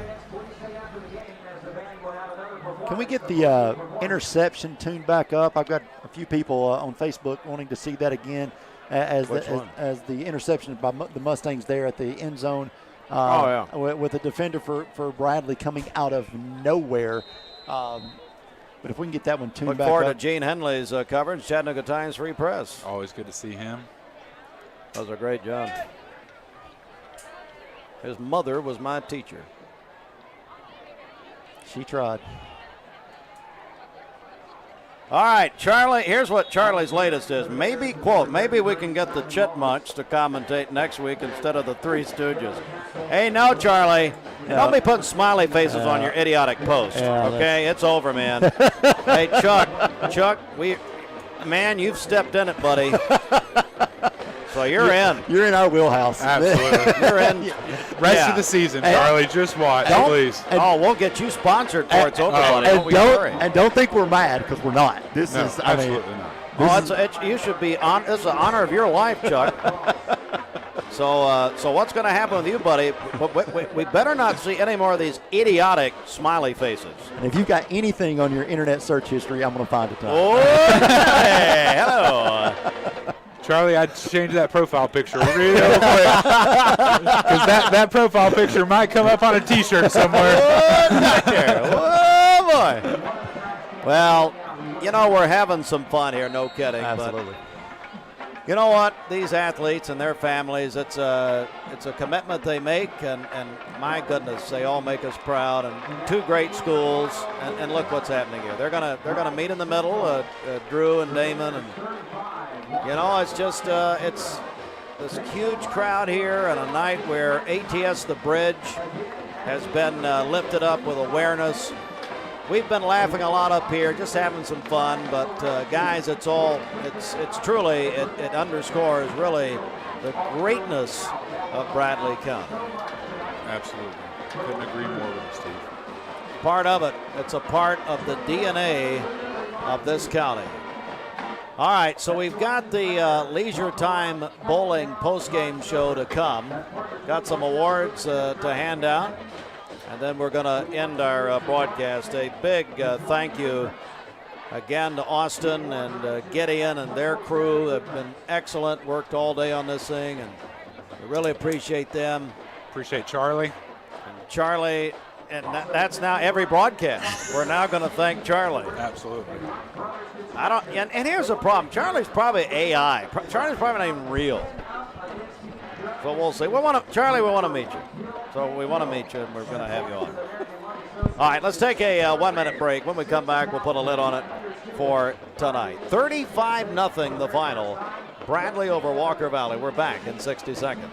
Can we get the interception tuned back up? I've got a few people on Facebook wanting to see that again as the interception by the Mustangs there at the end zone. With a defender for Bradley coming out of nowhere. But if we can get that one tuned back up. Look forward to Gene Henley's coverage, Chattanooga Times Free Press. Always good to see him. That was a great job. His mother was my teacher. She tried. All right, Charlie, here's what Charlie's latest is. Maybe, quote, maybe we can get the Chipmunks to commentate next week instead of the Three Stooges. Hey, no, Charlie. Yeah. Don't be putting smiley faces on your idiotic post. Okay, it's over, man. Hey, Chuck, man, you've stepped in it, buddy. So you're in. You're in our wheelhouse. Absolutely. You're in. Rest of the season, Charlie. Just watch, please. We'll get you sponsored for it's over, buddy. And don't think we're mad, because we're not. This is, I mean, not. You should be on. This is an honor of your life, Chuck. So what's going to happen with you, buddy? We better not see any more of these idiotic smiley faces. And if you've got anything on your internet search history, I'm going to find it. Oh, hey, hello. Charlie, I'd change that profile picture real quick. Because that profile picture might come up on a T-shirt somewhere. Oh, boy. Well, we're having some fun here, no kidding. Absolutely. But you know what? These athletes and their families, it's a commitment they make, and my goodness, they all make us proud. And 2 great schools, and look what's happening here. They're gonna meet in the middle, Drew and Damon, and it's just it's this huge crowd here on a night where ATS The Bridge has been lifted up with awareness. We've been laughing a lot up here, just having some fun, but guys, it's truly, it underscores really the greatness of Bradley County. Absolutely. Couldn't agree more with you, Steve. Part of it. It's a part of the DNA of this county. All right, so we've got the Leisure Time Bowling postgame show to come. Got some awards to hand out, and then we're going to end our broadcast. A big thank you again to Austin and Gideon and their crew have been excellent, worked all day on this thing, and we really appreciate them. Appreciate Charlie. And Charlie, and that's now every broadcast. We're now going to thank Charlie. Absolutely. And here's the problem. Charlie's probably AI. Charlie's probably not even real. So we'll see. Charlie, we want to meet you. So we want to meet you, and we're going to have you on. All right, let's take a 1-minute break. When we come back, we'll put a lid on it for tonight. 35-0 the final. Bradley over Walker Valley. We're back in 60 seconds.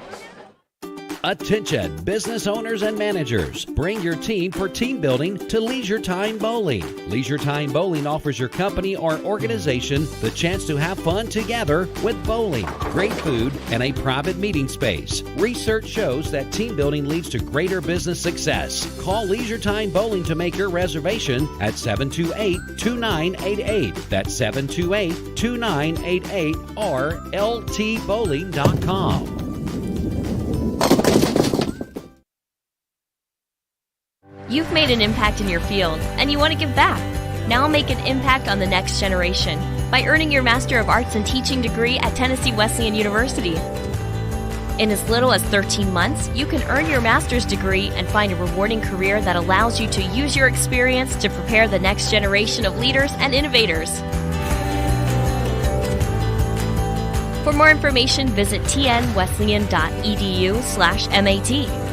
Attention, business owners and managers. Bring your team for team building to Leisure Time Bowling. Leisure Time Bowling offers your company or organization the chance to have fun together with bowling, great food, and a private meeting space. Research shows that team building leads to greater business success. Call Leisure Time Bowling to make your reservation at 728-2988. That's 728-2988 or ltbowling.com. You've made an impact in your field, and you want to give back. Now make an impact on the next generation by earning your Master of Arts in Teaching degree at Tennessee Wesleyan University. In as little as 13 months, you can earn your master's degree and find a rewarding career that allows you to use your experience to prepare the next generation of leaders and innovators. For more information, visit tnwesleyan.edu/MAT.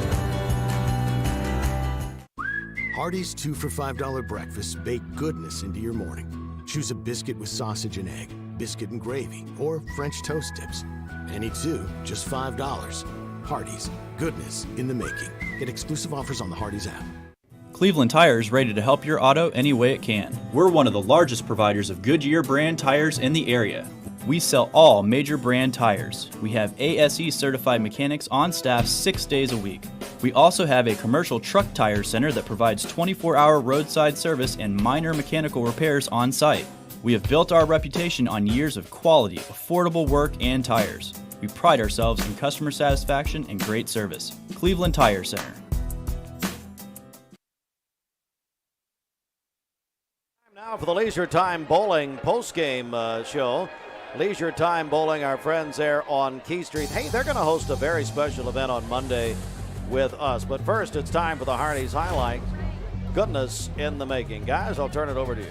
Hardee's 2 for $5 breakfasts bake goodness into your morning. Choose a biscuit with sausage and egg, biscuit and gravy, or French toast tips. Any two, just $5. Hardee's, goodness in the making. Get exclusive offers on the Hardee's app. Cleveland Tire is ready to help your auto any way it can. We're one of the largest providers of Goodyear brand tires in the area. We sell all major brand tires. We have ASE certified mechanics on staff 6 days a week. We also have a commercial truck tire center that provides 24-hour roadside service and minor mechanical repairs on site. We have built our reputation on years of quality, affordable work and tires. We pride ourselves in customer satisfaction and great service. Cleveland Tire Center. Now for the Leisure Time Bowling postgame show. Leisure Time Bowling, our friends there on Key Street. Hey, they're going to host a very special event on Monday with us. But first, it's time for the Hardee's highlights. Goodness in the making. Guys, I'll turn it over to you.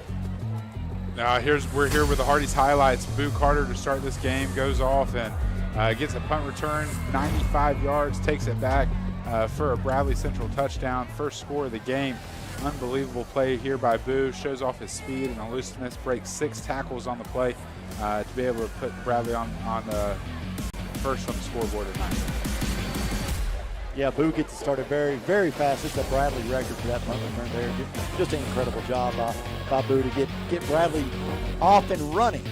Now we're here with the Hardee's highlights. Boo Carter to start this game goes off and gets a punt return, 95 yards, takes it back for a Bradley Central touchdown. First score of the game. Unbelievable play here by Boo. Shows off his speed and elusiveness, breaks 6 tackles on the play to be able to put Bradley on the first on the scoreboard tonight. Yeah, Boo gets it started very, very fast. It's a Bradley record for that punt return there. Just an incredible job by Boo to get Bradley off and running.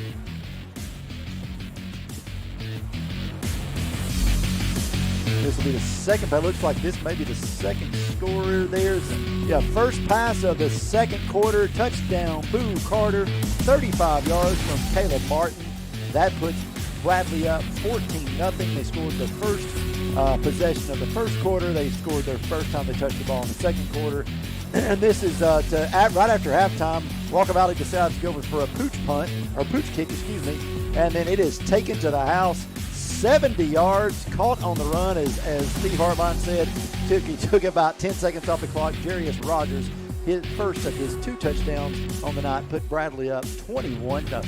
This will be the second, but it looks like this may be the second scorer there. First pass of the second quarter, touchdown, Boo Carter, 35 yards from Caleb Martin. That puts Bradley up 14-0. They scored the first possession of the first quarter. They scored their first time they touched the ball in the second quarter. And this is right after halftime. Walker Valley decides to go for a pooch kick, and then it is taken to the house. 70 yards, caught on the run, as Steve Hartline said. He took about 10 seconds off the clock. Jarius Rogers, his first of his 2 touchdowns on the night, put Bradley up 21-0.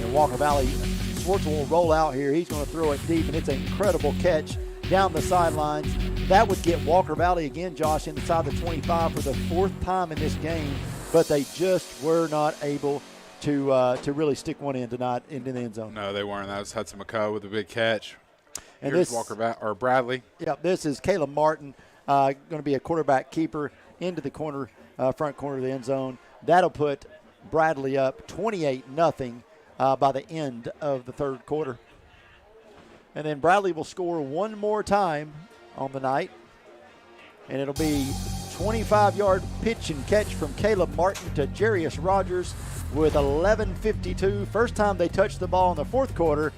And Walker Valley, Swartz will roll out here. He's going to throw it deep, and it's an incredible catch down the sidelines. That would get Walker Valley again, Josh, inside the 25 for the 4th time in this game, but they just were not able to really stick one in tonight into the end zone. No, they weren't. That was Hudson McCoy with a big catch. And Here's this, Bradley. Yeah, this is Caleb Martin, going to be a quarterback keeper into the corner, front corner of the end zone. That'll put Bradley up 28-0 by the end of the third quarter. And then Bradley will score one more time on the night, and it'll be 25-yard pitch and catch from Caleb Martin to Jarius Rogers with 11:52. First time they touched the ball in the fourth quarter,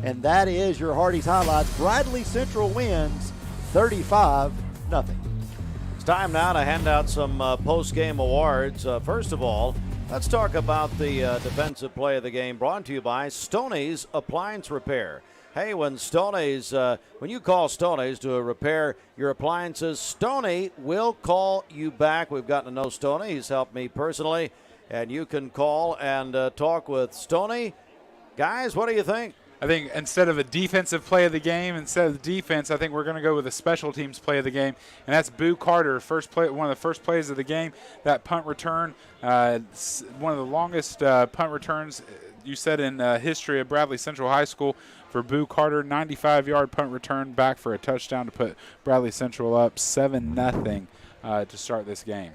and that is your Hardee's highlights. Bradley Central wins 35-0. It's time now to hand out some post-game awards. First of all, Let's talk about the defensive play of the game, brought to you by Stoney's Appliance Repair. Hey, when you call Stoney's to repair your appliances, Stoney will call you back. We've gotten to know Stoney. He's helped me personally, and you can call and talk with Stoney. Guys, what do you think? I think instead of a defensive play of the game, instead of the defense, I think we're going to go with a special teams play of the game, and that's Boo Carter, one of the first plays of the game. That punt return, one of the longest punt returns you said in history of Bradley Central High School for Boo Carter. 95-yard punt return back for a touchdown to put Bradley Central up 7-0 to start this game.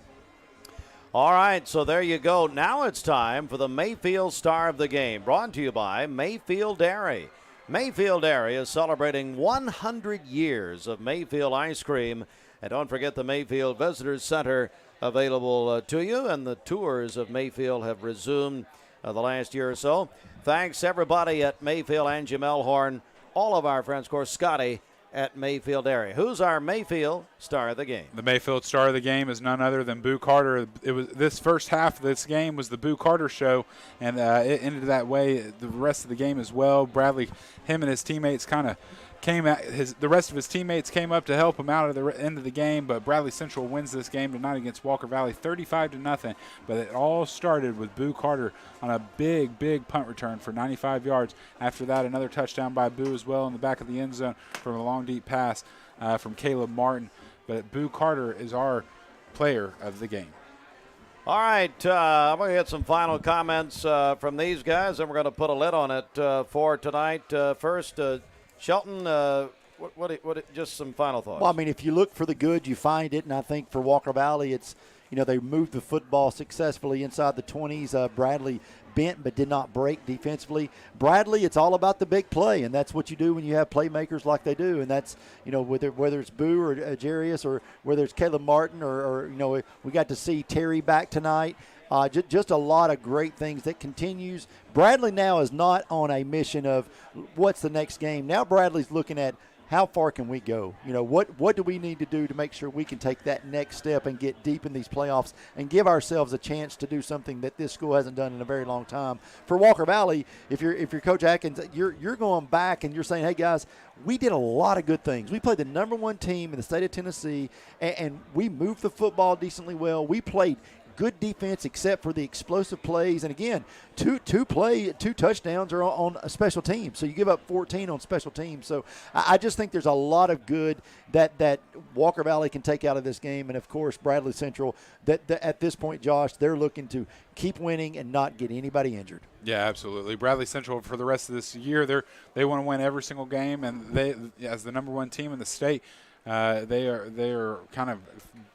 All right, so there you go. Now it's time for the Mayfield Star of the Game, brought to you by Mayfield Dairy. Mayfield Dairy is celebrating 100 years of Mayfield ice cream. And don't forget the Mayfield Visitors Center available to you, and the tours of Mayfield have resumed the last year or so. Thanks, everybody at Mayfield, Angie Melhorn, all of our friends, of course, Scotty at Mayfield Dairy. Who's our Mayfield Star of the Game? The Mayfield Star of the Game is none other than Boo Carter. It was this first half of this game was the Boo Carter show, and it ended that way the rest of the game as well. Bradley, him and his teammates kind of the rest of his teammates came up to help him out at the end of the game, but Bradley Central wins this game tonight against Walker Valley 35-0. But it all started with Boo Carter on a big punt return for 95 yards. After that, another touchdown by Boo as well in the back of the end zone from a long deep pass from Caleb Martin. But Boo Carter is our player of the game. All right, I'm going to get some final comments from these guys, and we're going to put a lid on it for tonight. First, Shelton, just some final thoughts. Well, I mean, if you look for the good, you find it, and I think for Walker Valley, it's, they moved the football successfully inside the 20s. Bradley bent but did not break defensively. Bradley, it's all about the big play, and that's what you do when you have playmakers like they do, and that's, whether it's Boo or Jarius or whether it's Caleb Martin or we got to see Terry back tonight. Just a lot of great things that continues. Bradley now is not on a mission of what's the next game. Now Bradley's looking at how far can we go? What do we need to do to make sure we can take that next step and get deep in these playoffs and give ourselves a chance to do something that this school hasn't done in a very long time. For Walker Valley, if you're Coach Atkins, you're going back and you're saying, hey guys, we did a lot of good things. We played the number one team in the state of Tennessee, and we moved the football decently well. We played good defense except for the explosive plays. And again, two touchdowns are on a special team. So you give up 14 on special teams. So I just think there's a lot of good that Walker Valley can take out of this game. And, of course, Bradley Central, that at this point, Josh, they're looking to keep winning and not get anybody injured. Yeah, absolutely. Bradley Central, for the rest of this year, they want to win every single game. And they, as the number one team in the state, they are kind of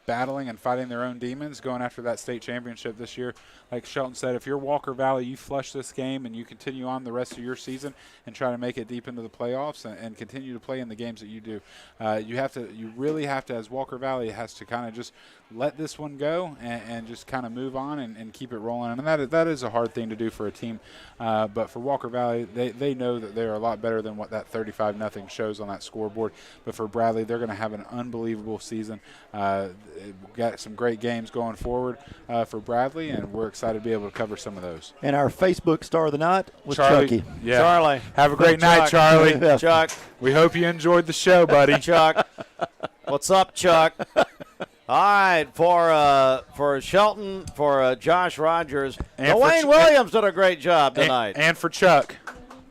battling and fighting their own demons going after that state championship this year. Like Shelton said, if you're Walker Valley, you flush this game and you continue on the rest of your season and try to make it deep into the playoffs and continue to play in the games that you do. You really have to, as Walker Valley has to kind of just let this one go and just kind of move on and keep it rolling. And that is a hard thing to do for a team. But for Walker Valley, they know that they're a lot better than what that 35-0 shows on that scoreboard. But for Bradley, they're going to have an unbelievable season. We've got some great games going forward for Bradley, and we're excited to be able to cover some of those. And our Facebook star of the night was Charlie. Chucky. Yeah. Charlie. Have a great night, Charlie. Chuck. We hope you enjoyed the show, buddy. Chuck. What's up, Chuck? All right, for Shelton, for Josh Rogers, and Wayne Williams did a great job tonight. And for Chuck.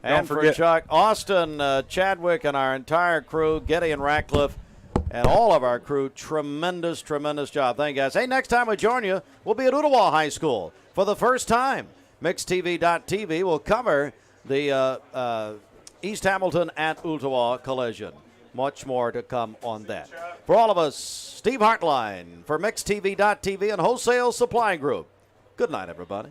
And for Chuck, Austin, Chadwick, and our entire crew, Getty and Ratcliffe, and all of our crew, tremendous job. Thank you, guys. Hey, next time we join you, we'll be at Ottawa High School for the first time. MixedTV.tv will cover the East Hamilton at Ottawa collision. Much more to come on that. For all of us, Steve Hartline for MixedTV.tv and Wholesale Supply Group. Good night, everybody.